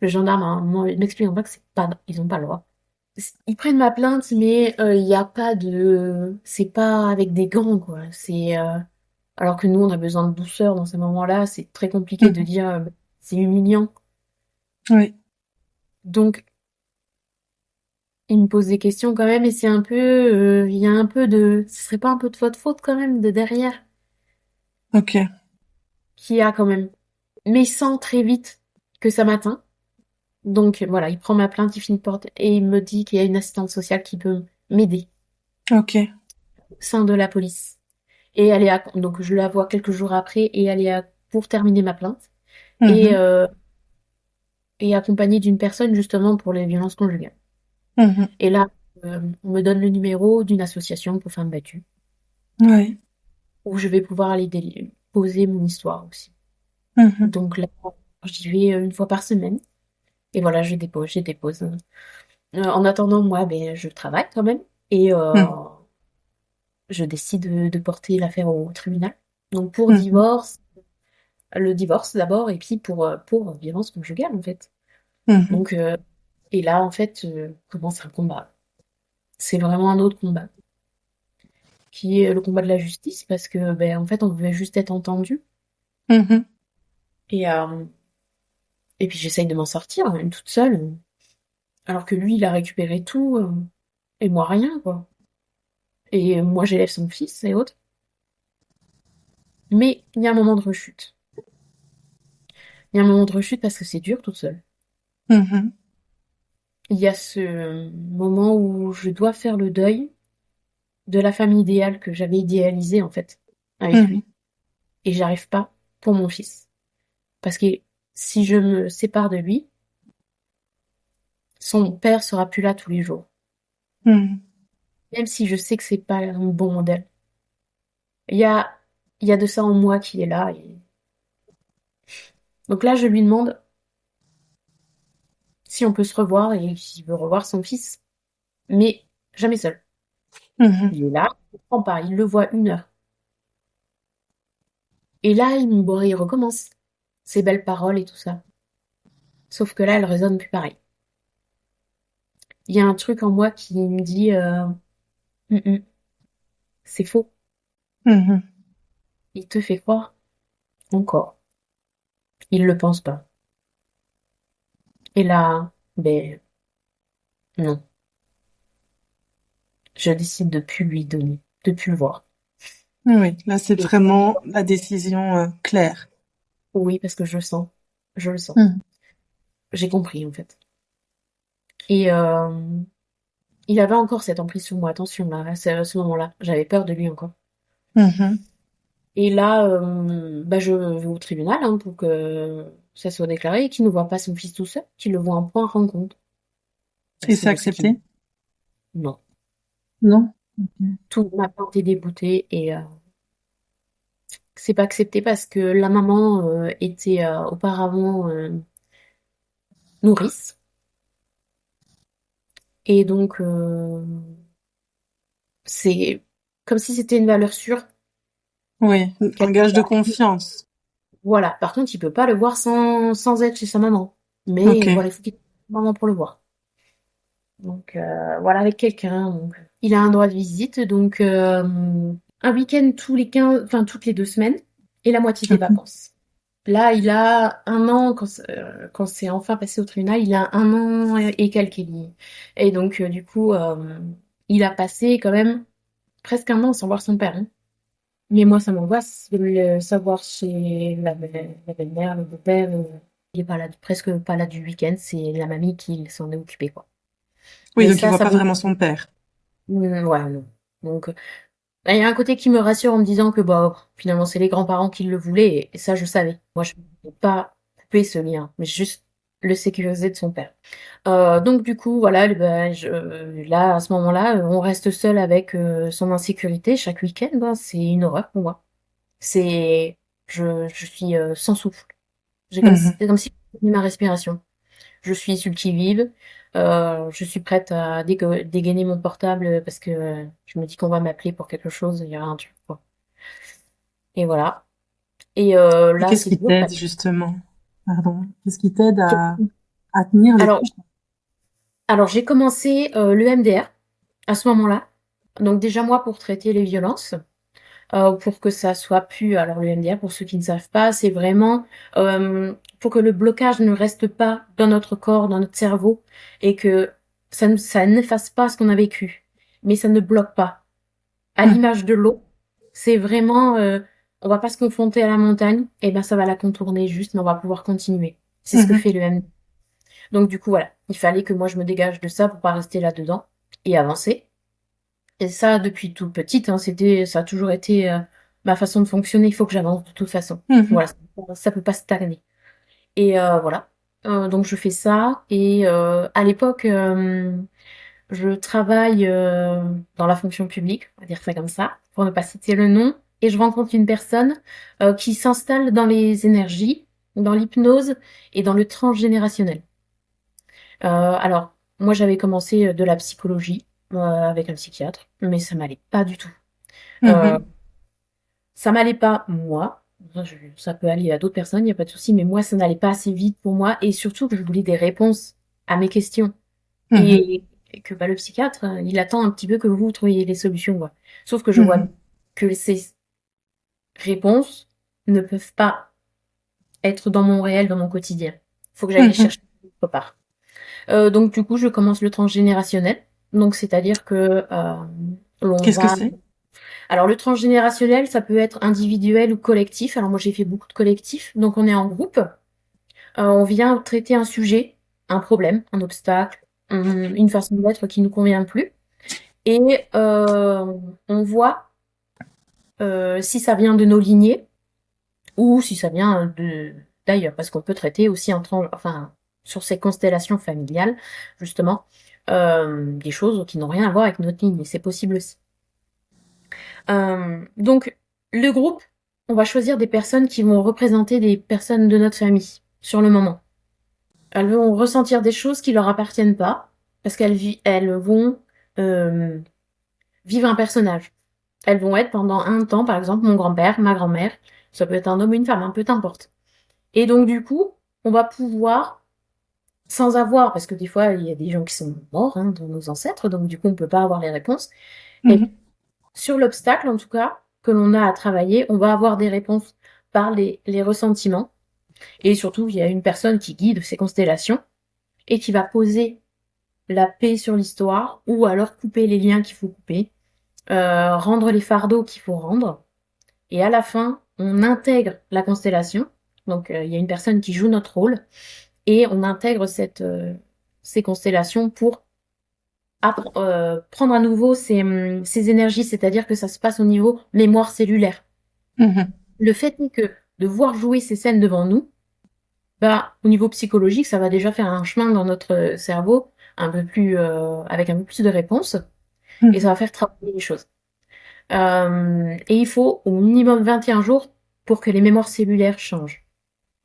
[SPEAKER 2] Le gendarme, à un moment, il m'explique en fait que c'est pas, ils ont pas le droit. Ils prennent ma plainte, mais il y a pas de, c'est pas avec des gants, quoi. C'est, alors que nous, on a besoin de douceur dans ces moments-là. C'est très compliqué de
[SPEAKER 1] Mhm.
[SPEAKER 2] dire, c'est humiliant.
[SPEAKER 1] Oui.
[SPEAKER 2] Donc, il me pose des questions quand même, et c'est un peu, il y a un peu de, ce serait pas un peu de votre faute quand même de derrière,
[SPEAKER 1] Ok.
[SPEAKER 2] qu'il y a quand même. Mais il sent très vite que ça m'atteint. Donc voilà, il prend ma plainte, il finit de porter et il me dit qu'il y a une assistante sociale qui peut m'aider
[SPEAKER 1] Ok.
[SPEAKER 2] au sein de la police. Et elle est donc je la vois quelques jours après et elle est pour terminer ma plainte et,
[SPEAKER 1] Mhm.
[SPEAKER 2] euh, et accompagnée d'une personne justement pour les violences conjugales.
[SPEAKER 1] Mhm.
[SPEAKER 2] Et là, on me donne le numéro d'une association pour femmes battues
[SPEAKER 1] Ouais.
[SPEAKER 2] où je vais pouvoir aller poser mon histoire aussi.
[SPEAKER 1] Mhm.
[SPEAKER 2] Donc là, j'y vais une fois par semaine et voilà, je dépose. En attendant, moi, ben, je travaille quand même et
[SPEAKER 1] Mhm.
[SPEAKER 2] je décide de porter l'affaire au tribunal. Donc pour
[SPEAKER 1] Mhm.
[SPEAKER 2] divorce, le divorce d'abord, et puis pour violence conjugale en fait.
[SPEAKER 1] Mhm.
[SPEAKER 2] Donc et là en fait commence un combat. C'est vraiment un autre combat, qui est le combat de la justice, parce que ben en fait on veut juste être entendu.
[SPEAKER 1] Mhm.
[SPEAKER 2] Et et puis j'essaye de m'en sortir même toute seule, alors que lui il a récupéré tout et moi rien quoi. Et moi j'élève son fils et autres. Mais il y a un moment de rechute. Il y a un moment de rechute parce que c'est dur toute seule.
[SPEAKER 1] Mhm.
[SPEAKER 2] Il y a ce moment où je dois faire le deuil de la femme idéale que j'avais idéalisée en fait avec
[SPEAKER 1] Mhm.
[SPEAKER 2] lui, et j'arrive pas pour mon fils parce que si je me sépare de lui, son père sera plus là tous les jours,
[SPEAKER 1] Mhm.
[SPEAKER 2] même si je sais que c'est pas un bon modèle. Il y a il y a de ça en moi qui est là, et donc là je lui demande si on peut se revoir et s'il veut revoir son fils, mais jamais seul.
[SPEAKER 1] Mhm.
[SPEAKER 2] Il est là, il prend pas, il le voit 1 heure. Et là, il recommence ses belles paroles et tout ça. Sauf que là, elles résonnent plus pareil. Il y a un truc en moi qui me dit hum, hum, c'est faux.
[SPEAKER 1] Mhm.
[SPEAKER 2] Il te fait croire encore. Il le pense pas. Et là, ben non. Je décide de plus lui donner, de plus le voir.
[SPEAKER 1] Oui, là c'est
[SPEAKER 2] Et
[SPEAKER 1] vraiment la décision claire.
[SPEAKER 2] oui, parce que je le sens. Je le sens.
[SPEAKER 1] Mhm.
[SPEAKER 2] J'ai compris en fait. Et il avait encore cette emprise sur moi. Attention, là, à ce moment-là, j'avais peur de lui encore.
[SPEAKER 1] Mhm.
[SPEAKER 2] Et là, bah, je vais au tribunal hein, pour que ça soit déclaré et qu'il ne voit pas son fils tout seul, qu'il le voit en point rencontre.
[SPEAKER 1] Et
[SPEAKER 2] Parce que
[SPEAKER 1] c'est
[SPEAKER 2] je sais qu'il...
[SPEAKER 1] accepté?
[SPEAKER 2] Non.
[SPEAKER 1] Non. Ok.
[SPEAKER 2] Tout m'a planté dégoûté et c'est pas accepté parce que la maman était auparavant nourrice Et donc, c'est comme si c'était une valeur sûre.
[SPEAKER 1] Oui, un gage de confiance.
[SPEAKER 2] Voilà. Par contre, il peut pas le voir sans être chez sa maman.
[SPEAKER 1] Ok.
[SPEAKER 2] Mais voilà, il faut qu'il ait une maman pour le voir. Donc voilà, avec quelqu'un. Donc, il a un droit de visite, donc un week-end tous les 15, enfin toutes les 2 semaines, et la moitié des
[SPEAKER 1] Ok.
[SPEAKER 2] vacances. Là, il a 1 an, quand c'est enfin passé au tribunal, il a 1 an et quelques. Et donc, du coup, il a passé quand même presque 1 an sans voir son père, hein. Mais moi, ça m'angoisse de le savoir chez la belle-mère, le beau-père. Il est pas là, presque pas là du week-end, c'est la mamie qui s'en est occupée, quoi.
[SPEAKER 1] Oui,
[SPEAKER 2] Mais
[SPEAKER 1] donc il
[SPEAKER 2] ça,
[SPEAKER 1] voit
[SPEAKER 2] ça
[SPEAKER 1] pas
[SPEAKER 2] vaut.
[SPEAKER 1] vraiment son père.
[SPEAKER 2] Ouais, non. Donc, il y a un côté qui me rassure en me disant que bah, finalement, c'est les grands-parents qui le voulaient, et ça, je savais. Moi, je ne peux pas couper ce lien, mais juste le sécuriser de son père. Donc, du coup, voilà, bah, là, à ce moment-là, on reste seul avec son insécurité chaque week-end. Ben, c'est une horreur pour moi. C'est, je suis sans souffle.
[SPEAKER 1] Mhm.
[SPEAKER 2] C'est comme si je ma respiration. Je suis sur le qui-vive. Je suis prête à dégainer mon portable parce que je me dis qu'on va m'appeler pour quelque chose, il y a un truc, quoi. Et voilà. Et
[SPEAKER 1] Et
[SPEAKER 2] là,
[SPEAKER 1] qu'est-ce
[SPEAKER 2] c'est
[SPEAKER 1] qui
[SPEAKER 2] dur.
[SPEAKER 1] t'aide justement? Pardon. Qu'est-ce qui t'aide à tenir le
[SPEAKER 2] Alors,
[SPEAKER 1] coup?
[SPEAKER 2] alors j'ai commencé le MDR à ce moment-là. Donc déjà moi pour traiter les violences, pour que ça soit plus. Alors le MDR, pour ceux qui ne savent pas, c'est vraiment pour que le blocage ne reste pas dans notre corps, dans notre cerveau, et que ça n'efface pas ce qu'on a vécu, mais ça ne bloque pas. À
[SPEAKER 1] Mhm.
[SPEAKER 2] l'image de l'eau, c'est vraiment, on va pas se confronter à la montagne, et ben ça va la contourner juste, mais on va pouvoir continuer. C'est ce que
[SPEAKER 1] Mhm.
[SPEAKER 2] fait le MDR. Donc du coup voilà, il fallait que moi je me dégage de ça pour pas rester là-dedans et avancer. Et ça, depuis toute petite, hein, ça a toujours été ma façon de fonctionner. Il faut que j'avance de toute façon.
[SPEAKER 1] Mhm.
[SPEAKER 2] Voilà, ça peut pas stagner. Et voilà. Donc je fais ça. Et à l'époque, je travaille dans la fonction publique, on va dire ça comme ça, pour ne pas citer le nom. Et je rencontre une personne qui s'installe dans les énergies, dans l'hypnose et dans le transgénérationnel. Alors, moi, j'avais commencé de la psychologie avec un psychiatre, mais ça m'allait pas du tout. Euh,
[SPEAKER 1] Mhm.
[SPEAKER 2] Ça m'allait pas, moi. Ça peut aller à d'autres personnes, il n'y a pas de souci, mais moi, ça n'allait pas assez vite pour moi. Et surtout que je voulais des réponses à mes questions.
[SPEAKER 1] Mhm.
[SPEAKER 2] Et que bah, le psychiatre, il attend un petit peu que vous trouviez les solutions, quoi. Sauf que je vois
[SPEAKER 1] Mhm.
[SPEAKER 2] que ces réponses ne peuvent pas être dans mon réel, dans mon quotidien. Faut que j'aille les
[SPEAKER 1] Mhm.
[SPEAKER 2] chercher quelque part. Donc, du coup, je commence le transgénérationnel. Donc, c'est-à-dire que l'on
[SPEAKER 1] Qu'est-ce que
[SPEAKER 2] va.
[SPEAKER 1] c'est?
[SPEAKER 2] Alors le transgénérationnel, ça peut être individuel ou collectif. Alors moi j'ai fait beaucoup de collectifs, donc on est en groupe. On vient traiter un sujet, un problème, un obstacle, une façon d'être qui nous convient plus, et on voit si ça vient de nos lignées ou si ça vient de d'ailleurs, parce qu'on peut traiter aussi enfin sur ces constellations familiales justement des choses qui n'ont rien à voir avec notre lignée. C'est possible aussi. Donc, le groupe, on va choisir des personnes qui vont représenter des personnes de notre famille sur le moment. Elles vont ressentir des choses qui leur appartiennent pas parce elles vont euh, vivre un personnage. Elles vont être pendant un temps, par exemple, mon grand-père, ma grand-mère. Ça peut être un homme ou une femme, un peu n'importe. Et donc, du coup, on va pouvoir, sans avoir, parce que des fois, il y a des gens qui sont morts, hein, dans nos ancêtres, donc du coup, on peut pas avoir les réponses. Et
[SPEAKER 1] Mhm.
[SPEAKER 2] sur l'obstacle, en tout cas, que l'on a à travailler, on va avoir des réponses par les ressentiments. Et surtout, il y a une personne qui guide ces constellations et qui va poser la paix sur l'histoire ou alors couper les liens qu'il faut couper, rendre les fardeaux qu'il faut rendre. Et à la fin, on intègre la constellation. Donc, il y a une personne qui joue notre rôle et on intègre ces constellations pour prendre à nouveau ces énergies, c'est-à-dire que ça se passe au niveau mémoire cellulaire.
[SPEAKER 1] Mhm.
[SPEAKER 2] Le fait est que de voir jouer ces scènes devant nous, bah, au niveau psychologique, ça va déjà faire un chemin dans notre cerveau avec un peu plus de réponses, et ça
[SPEAKER 1] Mhm.
[SPEAKER 2] va faire travailler les choses. Et il faut au minimum 21 jours pour que les mémoires cellulaires changent.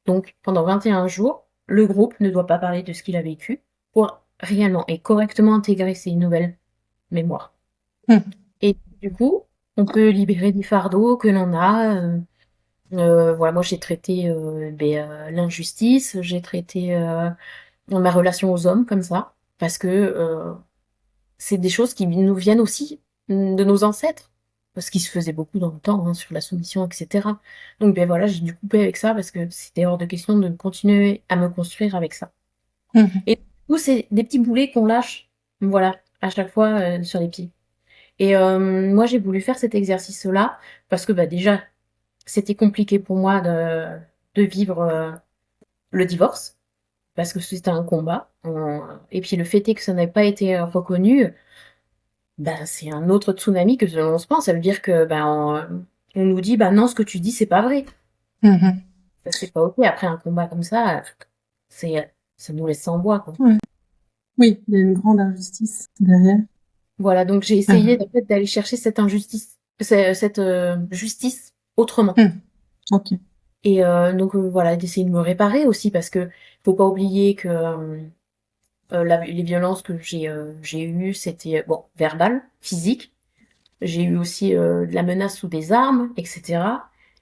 [SPEAKER 2] Donc, pendant 21 jours, le groupe ne doit pas parler de ce qu'il a vécu pour réellement et correctement intégrer ces nouvelles mémoires.
[SPEAKER 1] Mhm.
[SPEAKER 2] Et du coup, on peut libérer des fardeaux que l'on a. Voilà, moi j'ai traité l'injustice, j'ai traité ma relation aux hommes comme ça, parce que c'est des choses qui nous viennent aussi de nos ancêtres, parce qu'ils se faisaient beaucoup dans le temps, hein, sur la soumission, etc. Donc ben voilà, j'ai dû couper avec ça parce que c'était hors de question de continuer à me construire avec ça.
[SPEAKER 1] Mhm.
[SPEAKER 2] Et du coup, c'est des petits boulets qu'on lâche, voilà, à chaque fois sur les pieds. Et moi, j'ai voulu faire cet exercice-là parce que bah, déjà, c'était compliqué pour moi de vivre le divorce parce que c'était un combat. Et puis le fait est que ça n'avait pas été reconnu, ben, c'est un autre tsunami que ce dont on se pense. Ça veut dire que ben, on nous dit, bah non, ce que tu dis, c'est pas vrai.
[SPEAKER 1] Mhm.
[SPEAKER 2] Ça, c'est pas OK. Après un combat comme ça, ça nous laisse sans voix, quoi.
[SPEAKER 1] Ouais. Oui, il y a une grande injustice derrière.
[SPEAKER 2] Voilà, donc j'ai essayé en fait d'aller chercher cette injustice, cette justice autrement.
[SPEAKER 1] Mhm. Ok.
[SPEAKER 2] Et donc voilà, d'essayer de me réparer aussi parce que faut pas oublier que les violences que j'ai eues, c'était bon, verbal, physique. J'ai eu aussi de la menace sous des armes, etc.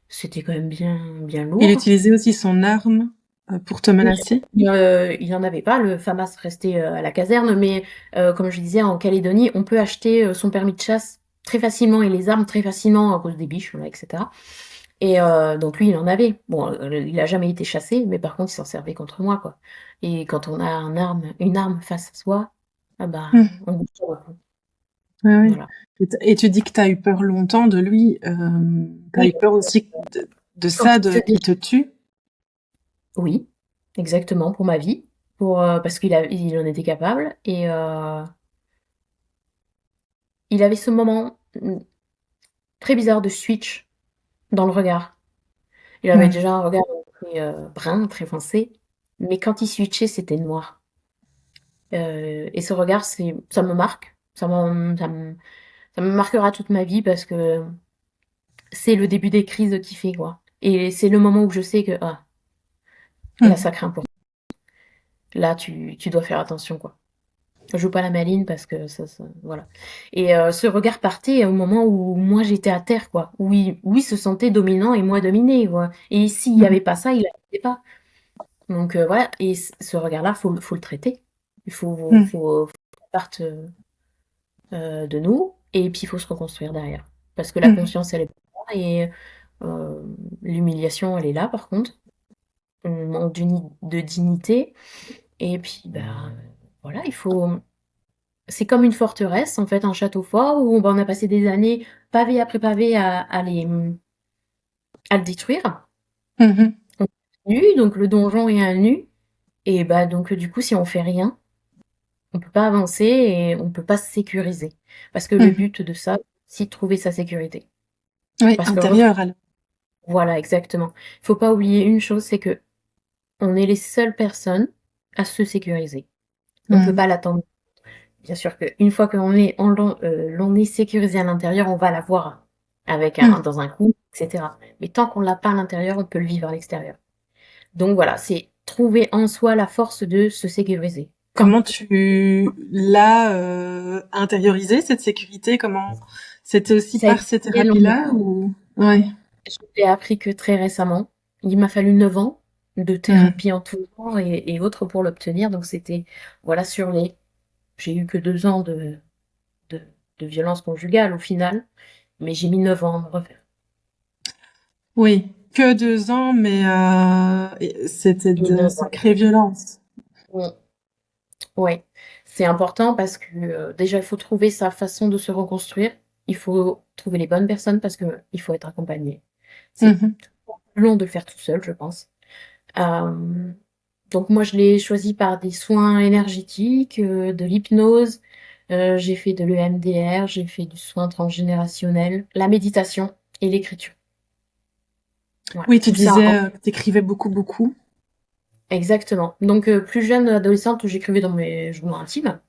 [SPEAKER 2] C'était quand même bien
[SPEAKER 1] Il
[SPEAKER 2] lourd.
[SPEAKER 1] utilisait aussi son arme pour te
[SPEAKER 2] Oui,
[SPEAKER 1] menacer?
[SPEAKER 2] il n'en avait pas, le FAMAS restait à la caserne, mais comme je disais, en Calédonie, on peut acheter son permis de chasse très facilement et les armes très facilement à cause des biches, là, etc. Et donc lui, il en avait. Bon, il a jamais été chassé, mais par contre, il s'en servait contre moi, quoi. Et quand on a une arme face à soi, ah bah,
[SPEAKER 1] Mhm.
[SPEAKER 2] on bouge pas, quoi.
[SPEAKER 1] Ouais, ouais.
[SPEAKER 2] Voilà.
[SPEAKER 1] Et tu dis que tu as eu peur longtemps de lui. Tu as
[SPEAKER 2] Oui,
[SPEAKER 1] eu peur aussi de
[SPEAKER 2] quand
[SPEAKER 1] ça,
[SPEAKER 2] il se
[SPEAKER 1] qu'il te tue?
[SPEAKER 2] oui, exactement, pour ma vie, parce il en était capable et il avait ce moment très bizarre de switch dans le regard. Il avait
[SPEAKER 1] Mhm.
[SPEAKER 2] déjà un regard très brun, très foncé, mais quand il switchait, c'était noir. Et ce regard, ça me marque, ça me marquera toute ma vie parce que c'est le début des crises qui fait quoi. Et c'est le moment où je sais que ah, là ça
[SPEAKER 1] Mhm.
[SPEAKER 2] craint pour. Là tu dois faire attention quoi. Je joue pas la maline parce que voilà. Et ce regard partait au moment où moi j'étais à terre, quoi. Où il se sentait dominant et moi dominée, quoi. Et s'il y avait
[SPEAKER 1] Mhm.
[SPEAKER 2] pas ça, il n'arrivait pas. Donc voilà. Et ce regard-là, faut le traiter.
[SPEAKER 1] Mhm.
[SPEAKER 2] Faut qu'il parte de nous. Et puis il faut se reconstruire derrière. Parce que la
[SPEAKER 1] Mhm.
[SPEAKER 2] conscience, elle est pas là. Et euh, l'humiliation, elle est là, par contre. On manque de dignité. Et puis, bah, voilà, c'est comme une forteresse, en fait, un château fort où on a passé des années, pavé après pavé, à le détruire.
[SPEAKER 1] Mhm.
[SPEAKER 2] On nu, donc le donjon est un nu. Et bah donc du coup, si on fait rien, on peut pas avancer et on peut pas se sécuriser. Parce que le
[SPEAKER 1] Mhm.
[SPEAKER 2] but de ça, c'est de trouver sa sécurité.
[SPEAKER 1] Oui,
[SPEAKER 2] Parce que
[SPEAKER 1] intérieur alors.
[SPEAKER 2] voilà, exactement. Il faut pas oublier une chose, c'est que on est les seules personnes à se sécuriser. On peut
[SPEAKER 1] Mhm.
[SPEAKER 2] pas l'attendre. Bien sûr qu'une fois l'on est sécurisé à l'intérieur, on va l'avoir avec
[SPEAKER 1] Mhm.
[SPEAKER 2] dans un coup, etc. Mais tant qu'on l'a pas à l'intérieur, on peut le vivre à l'extérieur. Donc voilà, c'est trouver en soi la force de se sécuriser.
[SPEAKER 1] Comment tu l'as intériorisé cette sécurité? Comment c'était aussi
[SPEAKER 2] Ça a
[SPEAKER 1] par
[SPEAKER 2] été
[SPEAKER 1] ces
[SPEAKER 2] très long.
[SPEAKER 1] thérapies-là ou ouais.
[SPEAKER 2] Je l'ai appris que très récemment. Il m'a fallu 9 ans de
[SPEAKER 1] Mhm.
[SPEAKER 2] thérapie en tout genre et autres pour l'obtenir. Donc c'était, voilà, j'ai eu que 2 ans de, de violence conjugale au final, mais j'ai mis 9 ans à me refaire.
[SPEAKER 1] Oui, que 2 ans, mais c'était
[SPEAKER 2] Et
[SPEAKER 1] de
[SPEAKER 2] 9 ans.
[SPEAKER 1] sacrées violences.
[SPEAKER 2] Ouais, c'est important parce que déjà il faut trouver sa façon de se reconstruire. Il faut trouver les bonnes personnes parce que il faut être accompagné. C'est
[SPEAKER 1] Mhm.
[SPEAKER 2] long de le faire tout seul, je pense. Euh, donc moi je l'ai choisi par des soins énergétiques, de l'hypnose. J'ai fait de l'EMDR, j'ai fait du soin transgénérationnel, la méditation et l'écriture. Voilà,
[SPEAKER 1] Oui, tu
[SPEAKER 2] tout ça
[SPEAKER 1] disais que t'écrivais beaucoup, beaucoup.
[SPEAKER 2] exactement. Donc plus jeune adolescente, j'écrivais dans mes journaux intimes.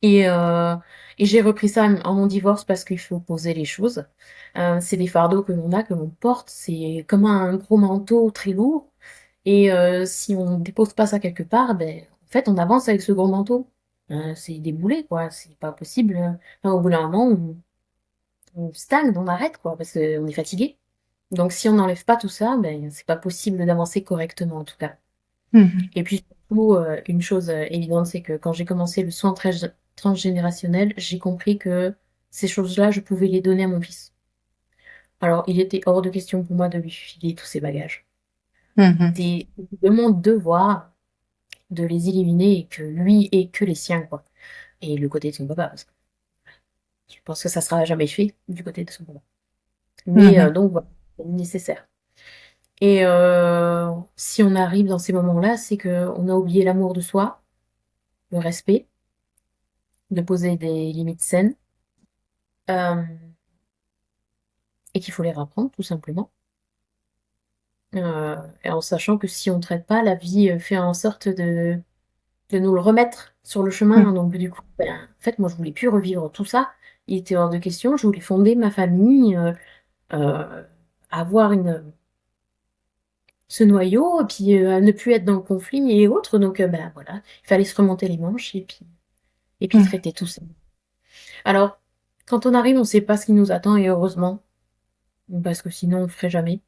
[SPEAKER 2] Et, euh, et j'ai repris ça en mon divorce parce qu'il faut poser les choses. C'est des fardeaux que l'on a, que l'on porte. C'est comme un gros manteau très lourd. Et si on ne dépose pas ça quelque part, ben, fait, on avance avec ce gros manteau. C'est des boulets, quoi. C'est pas possible. Enfin, au bout d'un moment, on stagne, on arrête, quoi, parce qu'on est fatigué. Donc, si on n'enlève pas tout ça, ben, c'est pas possible d'avancer correctement, en tout cas.
[SPEAKER 1] Mhm.
[SPEAKER 2] Et puis, surtout, une chose évidente, c'est que quand j'ai commencé le soin transgénérationnel, j'ai compris que ces choses-là, je pouvais les donner à mon fils. Alors, il était hors de question pour moi de lui filer tous ses bagages.
[SPEAKER 1] Mhm.
[SPEAKER 2] C'était de mon devoir de les éliminer et que lui ait que les siens, quoi. Et le côté de son papa, parce que je pense que ça sera jamais fait du côté de son papa. Mais
[SPEAKER 1] Mhm.
[SPEAKER 2] donc voilà, c'est nécessaire. Et si on arrive dans ces moments-là, c'est que on a oublié l'amour de soi, le respect, de poser des limites saines, euh, et qu'il faut les rapprendre tout simplement. Et en sachant que si on ne traite pas, la vie fait en sorte de nous le remettre sur le chemin.
[SPEAKER 1] Mhm.
[SPEAKER 2] Donc du coup, ben, en fait, moi je voulais plus revivre tout ça. Il était hors de question. Je voulais fonder ma famille, euh, avoir ce noyau, et puis ne plus être dans le conflit et autres. Donc ben voilà, il fallait se remonter les manches et puis
[SPEAKER 1] Mhm.
[SPEAKER 2] traiter tout ça. Alors, quand on arrive, on ne sait pas ce qui nous attend et heureusement, parce que sinon on ne le ferait jamais.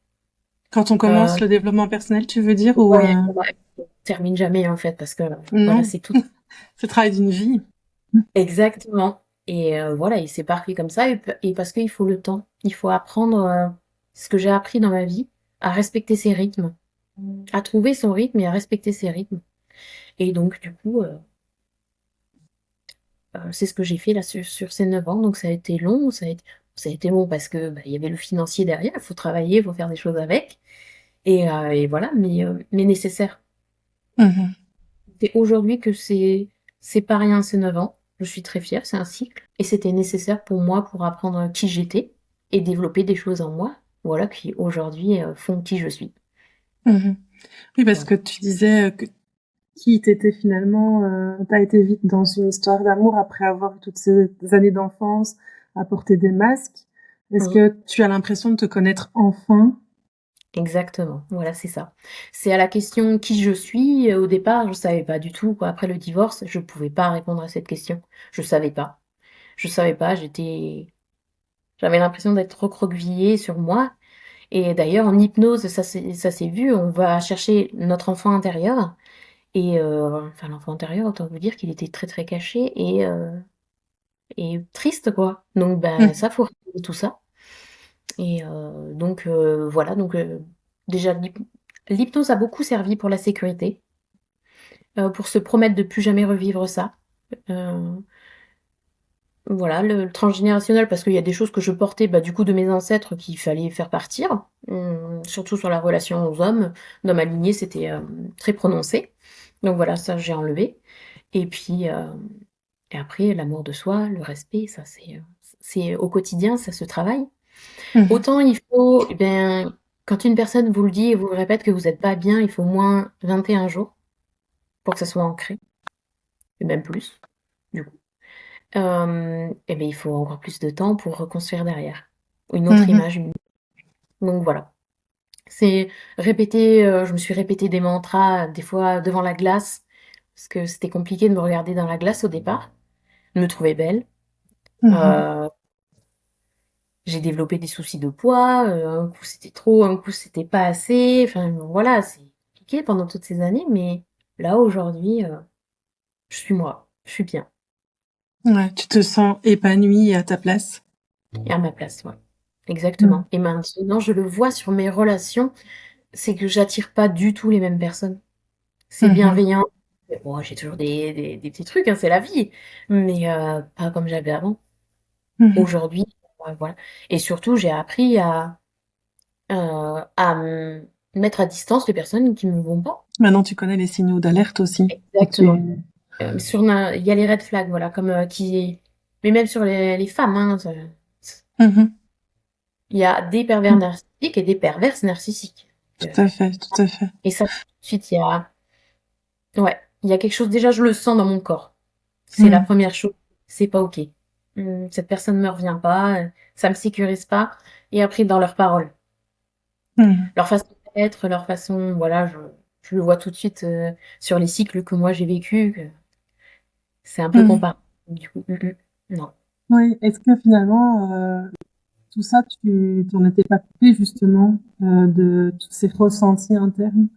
[SPEAKER 1] Quand on commence
[SPEAKER 2] Euh,
[SPEAKER 1] le développement personnel, tu veux dire, ou
[SPEAKER 2] ouais, ouais, on termine jamais en fait, parce que voilà,
[SPEAKER 1] non,
[SPEAKER 2] c'est tout.
[SPEAKER 1] c'est le travail d'une vie.
[SPEAKER 2] Exactement. Et voilà, et c'est parfait comme ça. Et parce qu'il faut le temps. Il faut apprendre ce que j'ai appris dans ma vie, à respecter ses rythmes, à trouver son rythme et à respecter ses rythmes. Et donc, du coup, c'est ce que j'ai fait là sur ces 9 ans. Donc, ça a été long. Ça a été long parce que bah, il y avait le financier derrière. Il faut travailler, il faut faire des choses avec. Et voilà, mais nécessaire.
[SPEAKER 1] Mhm.
[SPEAKER 2] C'est aujourd'hui que c'est pas rien ces 9 ans. Je suis très fière, c'est un cycle. Et c'était nécessaire pour moi pour apprendre qui j'étais et développer des choses en moi, voilà, qui aujourd'hui font qui je suis.
[SPEAKER 1] Mhm. Oui, parce
[SPEAKER 2] Voilà.
[SPEAKER 1] que tu disais que qui t'étais finalement, t'as été vite dans une histoire d'amour après avoir eu toutes ces années d'enfance à porter des masques. Est-ce
[SPEAKER 2] Mhm.
[SPEAKER 1] que tu as l'impression de te connaître enfin?
[SPEAKER 2] Exactement, voilà, c'est ça. C'est à la question qui je suis, au départ, je savais pas du tout, quoi. Après le divorce, je pouvais pas répondre à cette question. Je savais pas. Je savais pas, j'avais l'impression d'être recroquevillée sur moi. Et d'ailleurs, en hypnose, ça s'est vu, on va chercher notre enfant intérieur. Et enfin, l'enfant intérieur, autant vous dire qu'il était très très caché et triste, quoi. Donc, ben,
[SPEAKER 1] Mmh.
[SPEAKER 2] ça, faut révéler tout ça. Et donc, voilà. Donc, déjà, l'hypnose a beaucoup servi pour la sécurité, pour se promettre de plus jamais revivre ça. Euh, voilà, le transgénérationnel, parce qu'il y a des choses que je portais, bah, du coup, de mes ancêtres qu'il fallait faire partir, surtout sur la relation aux hommes. Dans ma lignée, c'était très prononcé. Donc voilà, ça, j'ai enlevé. Et puis, et après, l'amour de soi, le respect, ça c'est au quotidien, ça se travaille.
[SPEAKER 1] Mmh.
[SPEAKER 2] Autant il faut, eh bien, quand une personne vous le dit et vous le répète que vous n'êtes pas bien, il faut au moins 21 jours pour que ça soit ancré, et même plus, du coup. Et bien, il faut encore plus de temps pour reconstruire derrière. Une autre
[SPEAKER 1] Mmh.
[SPEAKER 2] image, donc voilà. C'est répéter, je me suis répété des mantras, des fois devant la glace, parce que c'était compliqué de me regarder dans la glace au départ, de me trouver belle.
[SPEAKER 1] Mmh.
[SPEAKER 2] Euh, J'ai développé des soucis de poids, un coup c'était trop, un coup c'était pas assez, enfin voilà, c'est compliqué pendant toutes ces années, mais là aujourd'hui, je suis moi, je suis bien
[SPEAKER 1] Ouais, tu te sens épanouie et à ta place?
[SPEAKER 2] et à ma place, ouais.
[SPEAKER 1] Mmh.
[SPEAKER 2] Exactement. Et maintenant, je le vois sur mes relations, c'est que j'attire pas du tout les mêmes personnes. C'est
[SPEAKER 1] Mmh.
[SPEAKER 2] bienveillant. Bon, j'ai toujours des petits trucs, hein, c'est la vie, mais pas comme j'avais avant.
[SPEAKER 1] Mmh.
[SPEAKER 2] Aujourd'hui, voilà. Et surtout, j'ai appris à me mettre à distance les personnes qui me vont pas.
[SPEAKER 1] Maintenant, tu connais les signaux d'alerte aussi et
[SPEAKER 2] Exactement.
[SPEAKER 1] tu
[SPEAKER 2] Il y a les red flags, voilà, comme qui, mais même sur les femmes, hein,
[SPEAKER 1] mmh.
[SPEAKER 2] il y a des pervers
[SPEAKER 1] Mmh.
[SPEAKER 2] narcissiques et des perverses narcissiques. Euh,
[SPEAKER 1] Tout à fait, tout à fait.
[SPEAKER 2] Et ça, tout de suite, ouais, il y a quelque chose, déjà, je le sens dans mon corps. C'est la
[SPEAKER 1] Mmh.
[SPEAKER 2] première chose. C'est pas OK. Cette personne me revient pas, ça me sécurise pas. Et après, dans leurs paroles,
[SPEAKER 1] Mmh.
[SPEAKER 2] leur façon d'être, leur façon, voilà, Je le vois tout de suite sur les cycles que moi j'ai vécu. C'est un peu
[SPEAKER 1] Mhm.
[SPEAKER 2] comparable. Du coup, non.
[SPEAKER 1] Oui, est-ce que finalement, tout ça, tu t'en étais pas coupé justement de tous ces ressentis internes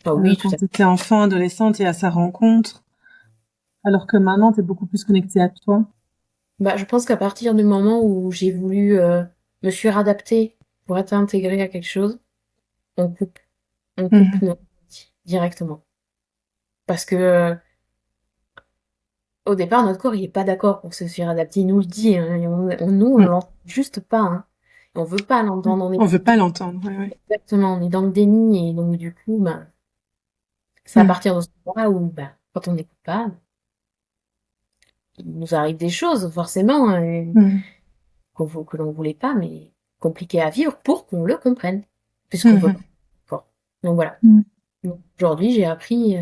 [SPEAKER 2] Ah oui, tout
[SPEAKER 1] quand
[SPEAKER 2] à
[SPEAKER 1] tu
[SPEAKER 2] fait.
[SPEAKER 1] étais enfant, adolescente et à sa rencontre, alors que maintenant, tu es beaucoup plus connectée à toi?
[SPEAKER 2] Bah, je pense qu'à partir du moment où j'ai voulu me suradapter pour être intégrée à quelque chose, on coupe. On coupe
[SPEAKER 1] Mhm.
[SPEAKER 2] nos directement. Parce que au départ, notre corps, il est pas d'accord pour se faire adapter. Il nous le dit, hein, et nous, on
[SPEAKER 1] Mhm.
[SPEAKER 2] l'entend juste pas, hein. Et on veut pas
[SPEAKER 1] Ouais.
[SPEAKER 2] l'entendre. On est
[SPEAKER 1] On veut pas l'entendre, ouais, ouais.
[SPEAKER 2] exactement, on est dans le déni, et donc du coup, bah, c'est à
[SPEAKER 1] Mhm.
[SPEAKER 2] partir de ce moment-là où, bah, quand on n'écoute pas, il nous arrive des choses, forcément, hein,
[SPEAKER 1] Mhm.
[SPEAKER 2] que l'on voulait pas, mais compliquées à vivre pour qu'on le comprenne, puisqu'on veut
[SPEAKER 1] Mhm.
[SPEAKER 2] pas. Bon. Donc voilà.
[SPEAKER 1] Mhm.
[SPEAKER 2] Donc, aujourd'hui, j'ai appris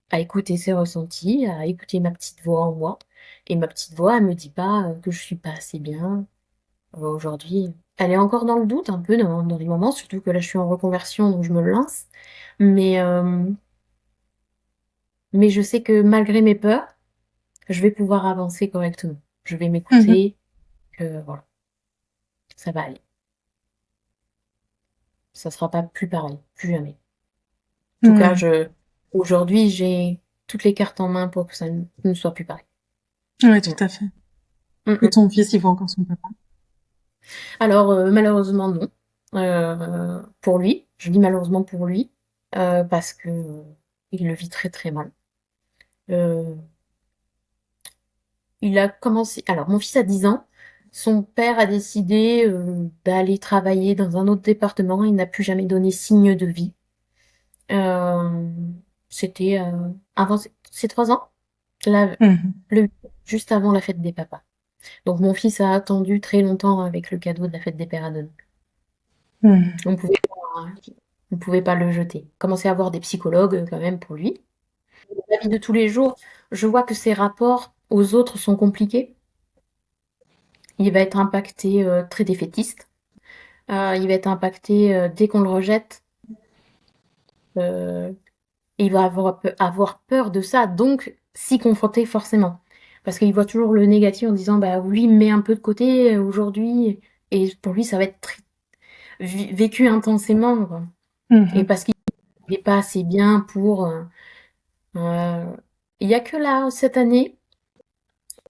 [SPEAKER 2] à écouter ses ressentis, à écouter ma petite voix en moi. Et ma petite voix, elle me dit pas que je suis pas assez bien. Aujourd'hui, elle est encore dans le doute un peu dans les moments, surtout que là, je suis en reconversion, donc je me lance. Mais, euh, mais je sais que malgré mes peurs, je vais pouvoir avancer correctement. Je vais
[SPEAKER 1] Mhm.
[SPEAKER 2] m'écouter, que voilà, ça va aller. Ça sera pas plus pareil, plus jamais. En tout cas,
[SPEAKER 1] Ouais.
[SPEAKER 2] aujourd'hui, j'ai toutes les cartes en main pour que ça ne soit plus pareil.
[SPEAKER 1] Ouais, tout
[SPEAKER 2] Voilà.
[SPEAKER 1] à fait.
[SPEAKER 2] Mm,
[SPEAKER 1] Et
[SPEAKER 2] mm.
[SPEAKER 1] ton fils, il voit encore son papa?
[SPEAKER 2] Alors, malheureusement, non. Pour lui, je dis malheureusement pour lui, parce que il le vit très très mal. Euh, il a commencé. Alors, mon fils a 10 ans. Son père a décidé d'aller travailler dans un autre département. Il n'a plus jamais donné signe de vie. Euh, C'était avant ses 3 ans, la-
[SPEAKER 1] Mhm.
[SPEAKER 2] le, juste avant la fête des papas. Donc, mon fils a attendu très longtemps avec le cadeau de la fête des pères à donner.
[SPEAKER 1] Mhm.
[SPEAKER 2] On pouvait On pouvait pas le jeter. Commencer à avoir des psychologues quand même pour lui. La vie de tous les jours, je vois que ses rapports aux autres sont compliqués. Il va être impacté très défaitiste. Il va être impacté dès qu'on le rejette. Euh, il va avoir peur de ça, donc s'y confronter forcément. Parce qu'il voit toujours le négatif en disant bah lui il me met un peu de côté aujourd'hui et pour lui ça va être vécu intensément quoi. Et
[SPEAKER 1] Mhm.
[SPEAKER 2] parce qu'il n'est pas assez bien pour il y a que là cette année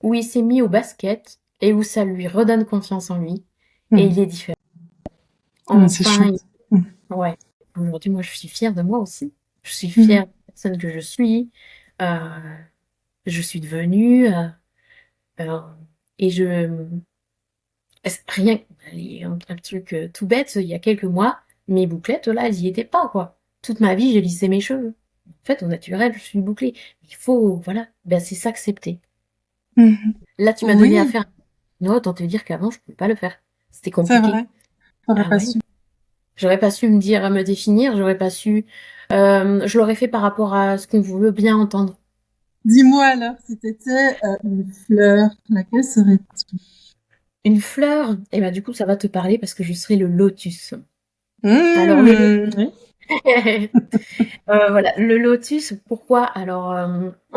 [SPEAKER 2] où il s'est mis au basket et où ça lui redonne confiance en lui et il
[SPEAKER 1] Mhm.
[SPEAKER 2] est différent.
[SPEAKER 1] Ouais, c'est
[SPEAKER 2] Enfin,
[SPEAKER 1] chouette. Mhm.
[SPEAKER 2] ouais. Aujourd'hui, moi, je suis fière de moi aussi. Je suis fière
[SPEAKER 1] Mhm.
[SPEAKER 2] de la personne que je suis. Euh, je suis devenue. Euh, et je... Rien... un truc tout bête, il y a quelques mois, mes bouclettes, là, elles y étaient pas, quoi. Toute ma vie, j'ai lissé mes cheveux. En fait, au naturel, je suis bouclée. Il faut, voilà, ben, c'est s'accepter.
[SPEAKER 1] Mhm.
[SPEAKER 2] Là, tu m'as donné à
[SPEAKER 1] Oui,
[SPEAKER 2] faire. Non, autant te dire qu'avant, je pouvais pas le faire. C'était
[SPEAKER 1] c'est
[SPEAKER 2] compliqué.
[SPEAKER 1] vrai. T'aurais
[SPEAKER 2] Ah
[SPEAKER 1] pas
[SPEAKER 2] ouais.
[SPEAKER 1] su.
[SPEAKER 2] J'aurais pas su me dire, me définir, j'aurais pas su. Je l'aurais fait par rapport à ce qu'on veut bien entendre.
[SPEAKER 1] Dis-moi alors, si t'étais une fleur, laquelle serais-tu?
[SPEAKER 2] Une fleur, et ben du coup ça va te parler parce que je serai le lotus. Alors le
[SPEAKER 1] Oui.
[SPEAKER 2] voilà, le lotus, pourquoi? Alors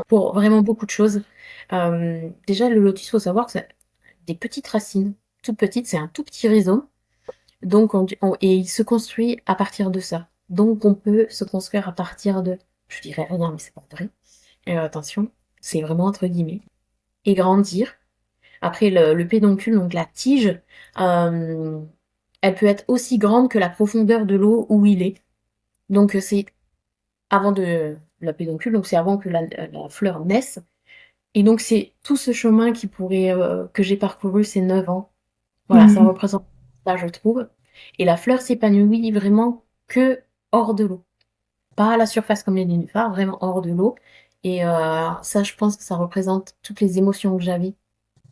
[SPEAKER 2] pour vraiment beaucoup de choses. Déjà le lotus, faut savoir que c'est des petites racines, toutes petites, c'est un tout petit rhizome. Donc et il se construit à partir de ça. Donc on peut se construire à partir de, je dirais rien, mais c'est pas vrai. Attention, c'est vraiment entre guillemets. Et grandir. Après, le pédoncule, donc la tige, euh, elle peut être aussi grande que la profondeur de l'eau où il est. Donc c'est avant de la pédoncule, donc c'est avant que la fleur naisse. Et donc c'est tout ce chemin que j'ai parcouru ces 9 ans. Voilà, ça
[SPEAKER 1] Mhm.
[SPEAKER 2] représente ça, je trouve. Et la fleur s'épanouit vraiment que hors de l'eau. Pas à la surface comme les nénuphars, vraiment hors de l'eau. Et ça, je pense que ça représente toutes les émotions que j'avais,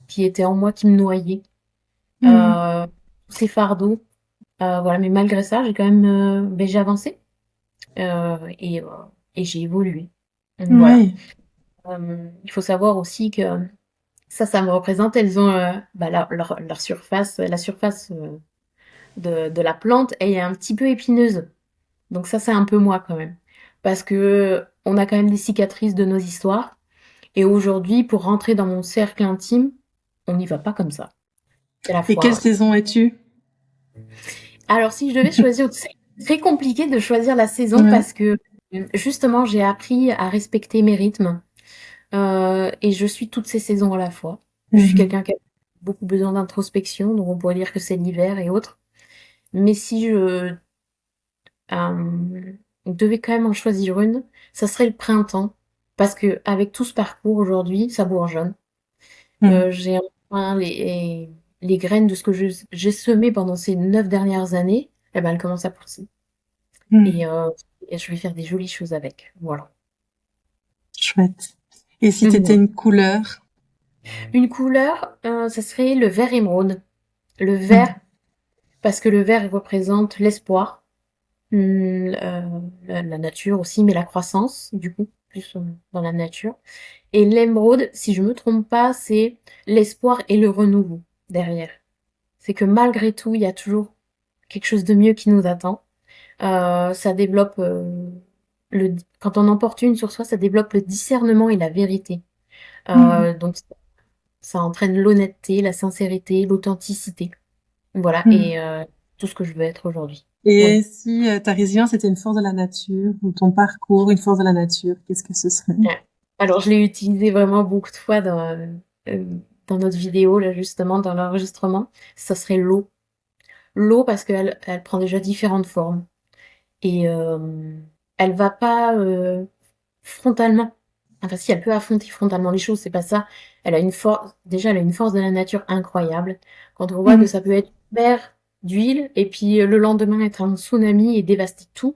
[SPEAKER 2] qui étaient en moi, qui me noyaient.
[SPEAKER 1] Mhm.
[SPEAKER 2] Euh, Tous ces fardeaux. Voilà, mais malgré ça, j'ai quand même, ben, j'ai avancé et j'ai évolué. Donc, voilà.
[SPEAKER 1] Oui.
[SPEAKER 2] Il faut savoir aussi que ça me représente. Elles ont bah, leur surface, la surface de la plante, elle est un petit peu épineuse. Donc ça, c'est un peu moi quand même. parce que on a quand même des cicatrices de nos histoires. Et aujourd'hui, pour rentrer dans mon cercle intime, on n'y va pas comme ça. C'est la
[SPEAKER 1] Et quelle
[SPEAKER 2] foi.
[SPEAKER 1] saison es-tu?
[SPEAKER 2] Alors, si je devais choisir, c'est très compliqué de choisir la saison
[SPEAKER 1] Ouais.
[SPEAKER 2] parce que justement, j'ai appris à respecter mes rythmes et je suis toutes ces saisons à la fois. Je suis
[SPEAKER 1] Mhm.
[SPEAKER 2] quelqu'un qui a beaucoup besoin d'introspection, donc on pourrait dire que c'est l'hiver et autres. Mais si je devais quand même en choisir une, ça serait le printemps parce que avec tout ce parcours aujourd'hui, ça bourgeonne.
[SPEAKER 1] Mhm.
[SPEAKER 2] J'ai enfin les graines de ce que j'ai semé pendant ces 9 dernières années, eh ben, elles commencent à pousser. Et,
[SPEAKER 1] Mhm.
[SPEAKER 2] euh, et je vais faire des jolies choses avec. Voilà.
[SPEAKER 1] Chouette. Et si t'étais
[SPEAKER 2] Mhm.
[SPEAKER 1] une couleur?
[SPEAKER 2] Une couleur, ça serait le vert émeraude. Le vert,
[SPEAKER 1] Mhm.
[SPEAKER 2] parce que le vert il représente l'espoir, la nature aussi, mais la croissance, du coup, plus dans la nature. Et l'émeraude, si je me trompe pas, c'est l'espoir et le renouveau derrière. C'est que malgré tout, il y a toujours quelque chose de mieux qui nous attend. Ça développe quand on emporte une sur soi, ça développe le discernement et la vérité.
[SPEAKER 1] Mhm.
[SPEAKER 2] Donc ça entraîne l'honnêteté, la sincérité, l'authenticité. Voilà,
[SPEAKER 1] Mhm.
[SPEAKER 2] et tout ce que je veux être aujourd'hui. Oui.
[SPEAKER 1] Et si ta résilience était une force de la nature, ou ton parcours une force de la nature, qu'est-ce que ce serait?
[SPEAKER 2] Ouais. Alors je l'ai utilisé vraiment beaucoup de fois euh, dans notre vidéo, là justement, dans l'enregistrement. Ça serait l'eau. L'eau parce qu'elle prend déjà différentes formes. Et elle va pas frontalement. Enfin si, elle peut affronter frontalement les choses, c'est pas ça. Elle a une force, déjà elle a une force de la nature incroyable. Quand on voit que
[SPEAKER 1] Mhm.
[SPEAKER 2] ça peut être une mer d'huile et puis le lendemain être un tsunami et dévaster tout.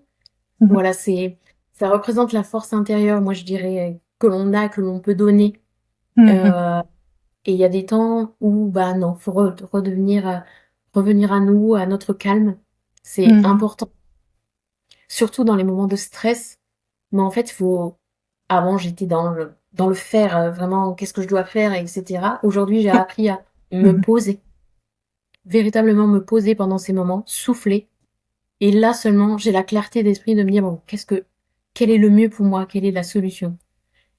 [SPEAKER 1] Mhm.
[SPEAKER 2] Voilà, ça représente la force intérieure, moi je dirais, que l'on a, que l'on peut donner.
[SPEAKER 1] Mhm.
[SPEAKER 2] Euh, et il y a des temps où, bah non, faut revenir à nous, à notre calme. C'est
[SPEAKER 1] Mhm.
[SPEAKER 2] important, surtout dans les moments de stress. Mais en fait, avant, j'étais dans le faire, vraiment, qu'est-ce que je dois faire, etc. Aujourd'hui, j'ai appris à me
[SPEAKER 1] Mhm.
[SPEAKER 2] poser, véritablement me poser pendant ces moments, souffler. Et là seulement, j'ai la clarté d'esprit de me dire, bon, quel est le mieux pour moi? Quelle est la solution?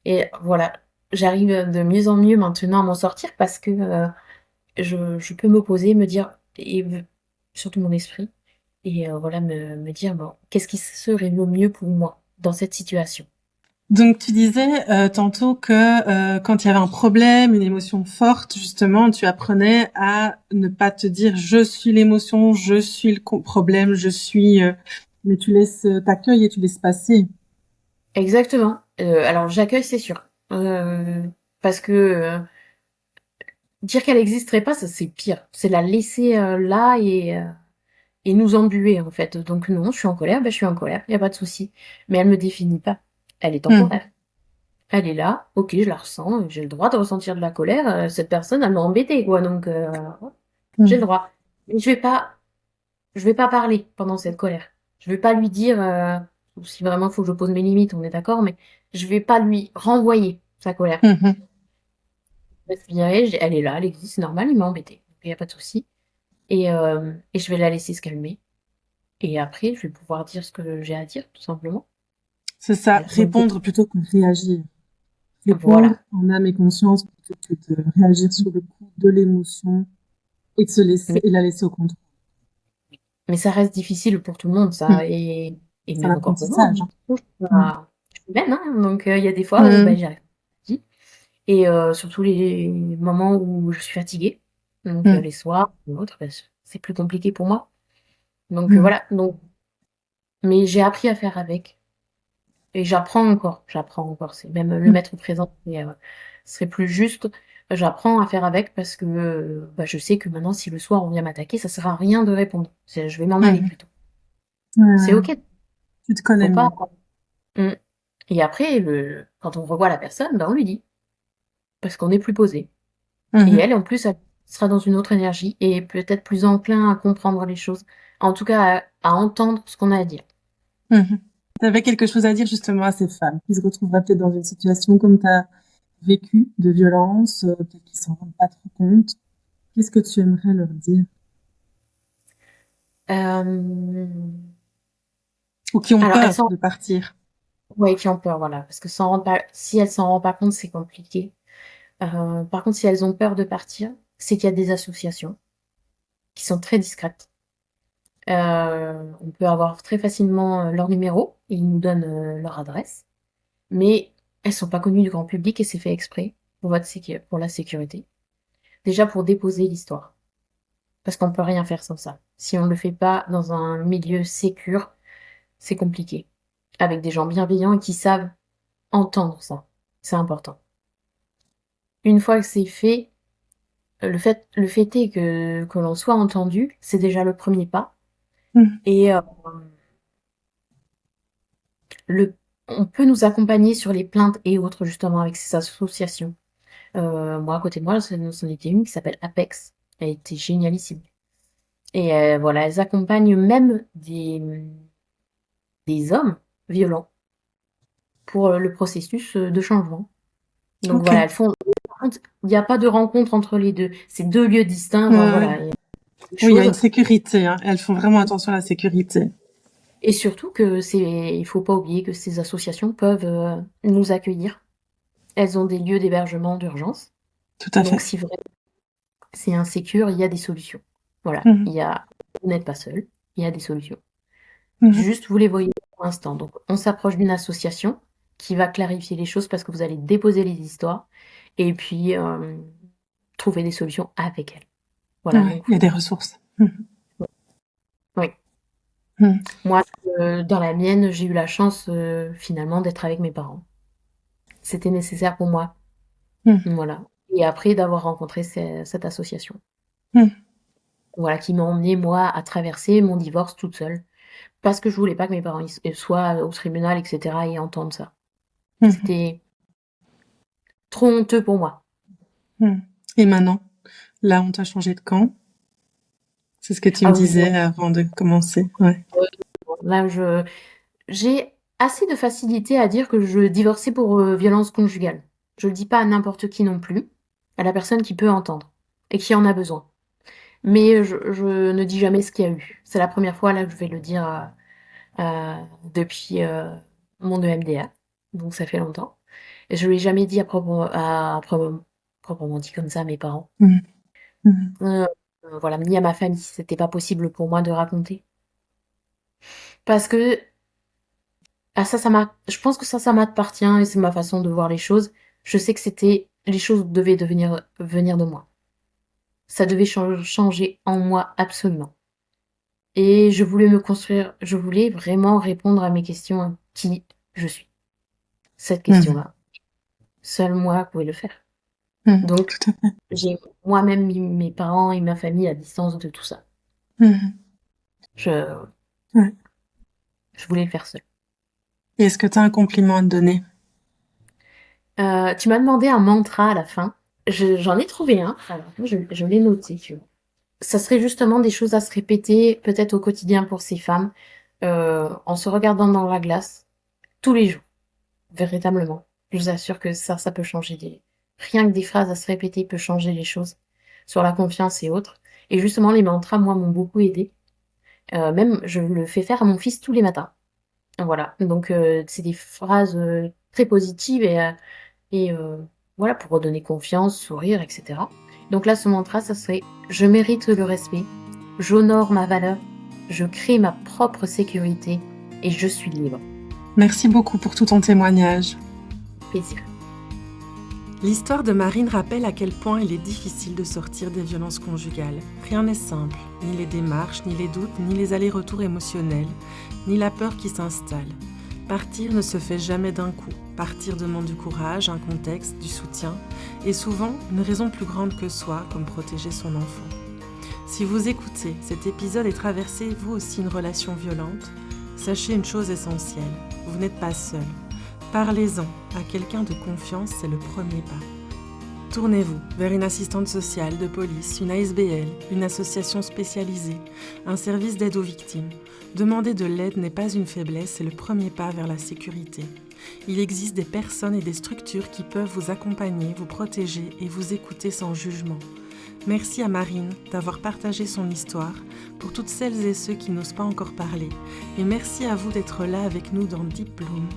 [SPEAKER 2] Et voilà. J'arrive de mieux en mieux maintenant à m'en sortir parce que je peux me poser, me dire, et surtout mon esprit, et voilà, me dire, bon, qu'est-ce qui serait le mieux pour moi dans cette situation?
[SPEAKER 1] Donc tu disais tantôt que quand il y avait un problème, une émotion forte, justement, tu apprenais à ne pas te dire je suis l'émotion, je suis le problème, je suis, mais tu laisses t'accueilles et tu laisses passer.
[SPEAKER 2] Exactement. Alors j'accueille, c'est sûr. Parce que dire qu'elle n'existerait pas, ça c'est pire. C'est la laisser là et nous embuer en fait. Donc non, je suis en colère, ben je suis en colère, y a pas de souci. Mais elle me définit pas. Elle est
[SPEAKER 1] Mhm.
[SPEAKER 2] temporaire. Elle est là, ok, je la ressens, j'ai le droit de ressentir de la colère. Cette personne, elle m'a embêtée, quoi. Donc j'ai le
[SPEAKER 1] Mhm.
[SPEAKER 2] droit. Mais je vais pas parler pendant cette colère. Je vais pas lui dire si vraiment il faut que je pose mes limites, on est d'accord, mais je vais pas lui renvoyer sa colère.
[SPEAKER 1] Mhm.
[SPEAKER 2] Respirer, elle est là, elle existe, c'est normal, il m'a embêté. Il n'y a pas de souci. Et je vais la laisser se calmer. Et après, je vais pouvoir dire ce que j'ai à dire, tout simplement.
[SPEAKER 1] C'est ça,
[SPEAKER 2] Voilà. Donc,
[SPEAKER 1] répondre plutôt que réagir. Répondre
[SPEAKER 2] voilà.
[SPEAKER 1] en âme et conscience plutôt que de réagir sur le coup de l'émotion et de se laisser
[SPEAKER 2] Mais,
[SPEAKER 1] et la laisser au contrôle.
[SPEAKER 2] mais ça reste difficile pour tout le monde, ça.
[SPEAKER 1] Mhm.
[SPEAKER 2] Et
[SPEAKER 1] C'est un
[SPEAKER 2] même encore pour moi,
[SPEAKER 1] apprentissage.
[SPEAKER 2] hein. Je suis
[SPEAKER 1] Mhm.
[SPEAKER 2] je suis humaine, hein. Donc, il y a des fois où bah,
[SPEAKER 1] Mhm.
[SPEAKER 2] j'y arrive pas. Et surtout les moments où je suis fatiguée. Donc,
[SPEAKER 1] Mhm.
[SPEAKER 2] les soirs ou autres, bah, c'est plus compliqué pour moi. Donc,
[SPEAKER 1] Mhm.
[SPEAKER 2] voilà. Donc, mais j'ai appris à faire avec. Et j'apprends encore. C'est même le
[SPEAKER 1] Mhm.
[SPEAKER 2] mettre présent, ce serait plus juste. J'apprends à faire avec parce que bah, je sais que maintenant, si le soir on vient m'attaquer, ça sert à rien de répondre. Je vais m'en aller
[SPEAKER 1] Mhm.
[SPEAKER 2] plutôt.
[SPEAKER 1] Ouais,
[SPEAKER 2] C'est
[SPEAKER 1] ouais.
[SPEAKER 2] ok.
[SPEAKER 1] Tu te connais
[SPEAKER 2] Faut pas.
[SPEAKER 1] mieux.
[SPEAKER 2] Mm. Et après, quand on revoit la personne, ben on lui dit parce qu'on est plus posé. Et
[SPEAKER 1] Mhm.
[SPEAKER 2] elle, en plus, elle sera dans une autre énergie et peut-être plus enclin à comprendre les choses. En tout cas, à entendre ce qu'on a à dire.
[SPEAKER 1] Mhm. Tu avais quelque chose à dire justement à ces femmes qui se retrouveraient peut-être dans une situation comme tu as vécu de violence, peut-être qu'ils s'en rendent pas trop compte. Qu'est-ce que tu aimerais leur dire?
[SPEAKER 2] Euh,
[SPEAKER 1] Ou qui ont
[SPEAKER 2] Alors, elles
[SPEAKER 1] peur
[SPEAKER 2] sont
[SPEAKER 1] de partir.
[SPEAKER 2] Ouais, qui ont peur, voilà, parce que si elles s'en rendent pas compte, c'est compliqué. Par contre, si elles ont peur de partir, c'est qu'il y a des associations qui sont très discrètes. On peut avoir très facilement, leur numéro, ils nous donnent, leur adresse, mais elles sont pas connues du grand public et c'est fait exprès pour la sécurité. Déjà pour déposer l'histoire, parce qu'on peut rien faire sans ça. Si on le fait pas dans un milieu sécure, c'est compliqué. Avec des gens bienveillants et qui savent entendre ça. C'est important. Une fois que c'est fait, le fait est que l'on soit entendu, c'est déjà le premier pas.
[SPEAKER 1] Mhm.
[SPEAKER 2] Et le, on peut nous accompagner sur les plaintes et autres, justement, avec ces associations. Moi, à côté de moi, c'en était une qui s'appelle Apex. Elle était génialissime. Et voilà, elles accompagnent même des hommes violents pour le processus de changement. Donc
[SPEAKER 1] Ok.
[SPEAKER 2] voilà, elles font. Par contre, il n'y a pas de rencontre entre les deux. C'est deux lieux distincts.
[SPEAKER 1] Ouais,
[SPEAKER 2] Enfin,
[SPEAKER 1] ouais.
[SPEAKER 2] voilà, il y a des
[SPEAKER 1] Oui, il y a une
[SPEAKER 2] choses.
[SPEAKER 1] sécurité, hein. Elles font vraiment attention à la sécurité.
[SPEAKER 2] Et surtout il faut pas oublier que ces associations peuvent nous accueillir. Elles ont des lieux d'hébergement d'urgence.
[SPEAKER 1] Tout à
[SPEAKER 2] Donc
[SPEAKER 1] fait.
[SPEAKER 2] si vraiment c'est insécure, il y a des solutions. Voilà,
[SPEAKER 1] Mhm.
[SPEAKER 2] vous n'êtes pas seul, il y a des solutions.
[SPEAKER 1] Mhm.
[SPEAKER 2] Juste, vous les voyez pour l'instant. Donc, on s'approche d'une association qui va clarifier les choses parce que vous allez déposer les histoires et puis trouver des solutions avec elles. Voilà,
[SPEAKER 1] Ouais,
[SPEAKER 2] donc
[SPEAKER 1] il y a des ressources. Mhm.
[SPEAKER 2] oui.
[SPEAKER 1] Mhm.
[SPEAKER 2] Moi, dans la mienne, j'ai eu la chance finalement d'être avec mes parents. C'était nécessaire pour moi.
[SPEAKER 1] Mhm.
[SPEAKER 2] Voilà. Et après d'avoir rencontré cette association.
[SPEAKER 1] Mhm.
[SPEAKER 2] Voilà, qui m'a emmenée, moi, à traverser mon divorce toute seule. Parce que je voulais pas que mes parents soient au tribunal, etc. et entendent ça.
[SPEAKER 1] Mhm.
[SPEAKER 2] C'était trop honteux pour moi.
[SPEAKER 1] Mhm. Et maintenant, là, on t'a changé de camp. C'est ce que tu me
[SPEAKER 2] Ah oui,
[SPEAKER 1] disais avant de commencer. Ouais.
[SPEAKER 2] là, j'ai assez de facilité à dire que je divorçais pour violence conjugale. Je le dis pas à n'importe qui non plus, à la personne qui peut entendre et qui en a besoin. Mais je ne dis jamais ce qu'il y a eu. C'est la première fois là que je vais le dire depuis mon EMDA, donc ça fait longtemps. Et je l'ai jamais dit proprement dit comme ça à mes parents.
[SPEAKER 1] Mhm. Mhm.
[SPEAKER 2] Euh, voilà, ni à ma famille, c'était pas possible pour moi de raconter. Parce que je pense que ça m'appartient et c'est ma façon de voir les choses. Je sais que les choses devaient venir de moi. Ça devait changer en moi absolument. Et je voulais me construire, je voulais vraiment répondre à mes questions, qui je suis. Cette
[SPEAKER 1] Mhm.
[SPEAKER 2] question-là. Seul moi pouvait le faire.
[SPEAKER 1] Mhm.
[SPEAKER 2] Donc,
[SPEAKER 1] Tout à fait.
[SPEAKER 2] j'ai moi-même mis mes parents et ma famille à distance de tout ça.
[SPEAKER 1] Mhm.
[SPEAKER 2] Je,
[SPEAKER 1] Ouais.
[SPEAKER 2] je voulais le faire seul.
[SPEAKER 1] Et est-ce que tu as un compliment à te donner?
[SPEAKER 2] Tu m'as demandé un mantra à la fin. J'en ai trouvé un. Alors, je l'ai noté, tu vois. Ça serait justement des choses à se répéter, peut-être au quotidien pour ces femmes, en se regardant dans la glace, tous les jours, véritablement. Je vous assure que ça peut changer rien que des phrases à se répéter peut changer les choses sur la confiance et autres. Et justement, les mantras, moi, m'ont beaucoup aidé. Même, je le fais faire à mon fils tous les matins. Voilà. Donc, c'est des phrases très positives et voilà, pour redonner confiance, sourire, etc. Donc là, ce mantra, ça serait: je mérite le respect, j'honore ma valeur, je crée ma propre sécurité et je suis libre.
[SPEAKER 1] Merci beaucoup pour tout ton témoignage.
[SPEAKER 2] Plaisir.
[SPEAKER 1] L'histoire de Marine rappelle à quel point il est difficile de sortir des violences conjugales. Rien n'est simple, ni les démarches, ni les doutes, ni les allers-retours émotionnels, ni la peur qui s'installe. Partir ne se fait jamais d'un coup. Partir demande du courage, un contexte, du soutien, et souvent une raison plus grande que soi, comme protéger son enfant. Si vous écoutez cet épisode et traversez vous aussi une relation violente, sachez une chose essentielle, vous n'êtes pas seul. Parlez-en à quelqu'un de confiance, c'est le premier pas. Tournez-vous vers une assistante sociale, de police, une ASBL, une association spécialisée, un service d'aide aux victimes. Demander de l'aide n'est pas une faiblesse, c'est le premier pas vers la sécurité. Il existe des personnes et des structures qui peuvent vous accompagner, vous protéger et vous écouter sans jugement. Merci à Marine d'avoir partagé son histoire pour toutes celles et ceux qui n'osent pas encore parler. Et merci à vous d'être là avec nous dans Deep Bloom.